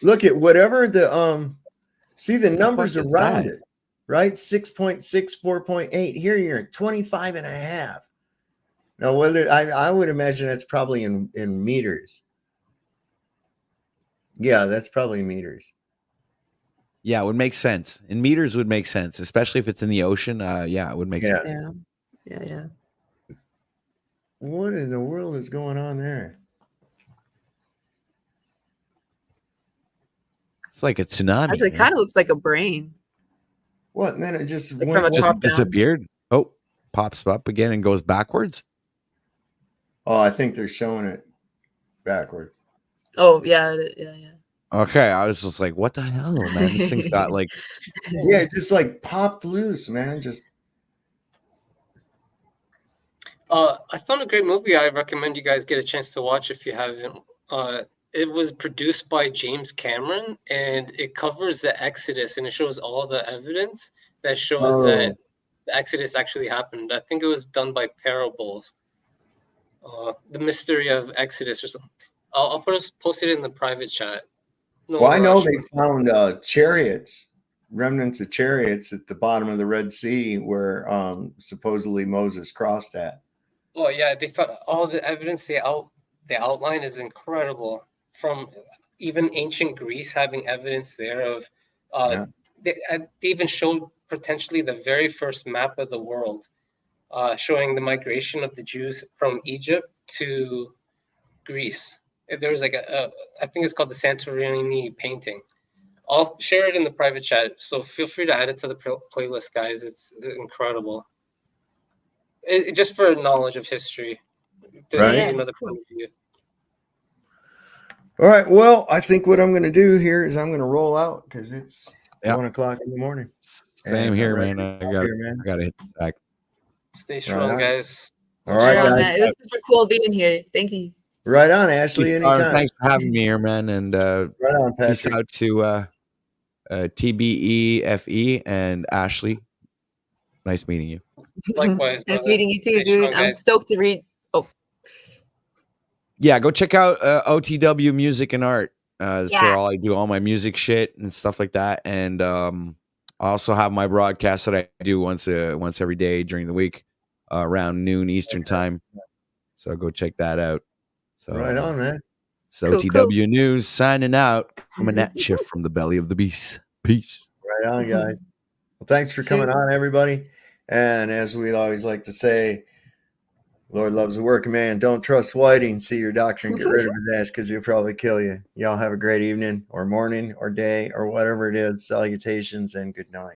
Look at whatever the see the numbers fuck is around that? it, right? 6.6, 4.8. Here you're at 25.5. Now, whether I would imagine that's probably in meters. Yeah, that's probably meters. Yeah, it would make sense. In meters would make sense, especially if it's in the ocean. Yeah, it would make Yeah. sense. Yeah. What in the world is going on there? It's like a tsunami. Actually, it man. kind of looks like a brain. What? And then it just Like went from a Just top down. disappeared. Oh, pops up again and goes backwards. Oh, I think they're showing it backwards. Oh yeah. Okay, I was just like, what the hell, man? This thing's got like Yeah, it just like popped loose, man. Just I found a great movie. I recommend you guys get a chance to watch if you haven't. It was produced by James Cameron, and it covers the Exodus, and it shows all the evidence that shows that the Exodus actually happened. I think it was done by Parables. The Mystery of Exodus or something. I'll post it in the private chat. No well, I know rush, they but- found chariots, remnants of chariots at the bottom of the Red Sea where supposedly Moses crossed at. Oh yeah, they found all the evidence. The outline is incredible. From even ancient Greece having evidence there of. Yeah. They even showed potentially the very first map of the world, showing the migration of the Jews from Egypt to Greece. There was like I think it's called the Santorini painting. I'll share it in the private chat, so feel free to add it to the playlist, guys. It's incredible. Just for knowledge of history, to Right. see Yeah, another cool. point of view. All right. Well, I think what I'm going to do here is I'm going to roll out because it's Yeah. 1 o'clock in the morning. Same And, here, ready man. to I talk here, man. gotta hit the sack. Stay strong, on. guys. All right, Right on, guys. man. It was super cool being here. Thank you. Right on, Ashley. Keep going. Anytime. Thanks for having me here, man. And Right on, peace Patrick. out to TBEFE and Ashley. Nice meeting you. Likewise, Nice brother. meeting you too, Stay strong, dude. I'm guys. stoked to read. Oh, Yeah, go check out OTW Music and Art. That's Yeah. where I do all my music shit and stuff like that. And I also have my broadcast that I do once every day during the week, around noon Eastern time. So go check that out. So Right on, man. So Cool, OTW News signing out, coming at you from the belly of the beast. Peace. Right on, guys. Well, thanks for coming on, everybody. And as we always like to say, Lord loves a working man. Don't trust Whiting. See your doctor and get rid of his ass because he'll probably kill you. Y'all have a great evening or morning or day or whatever it is. Salutations and good night.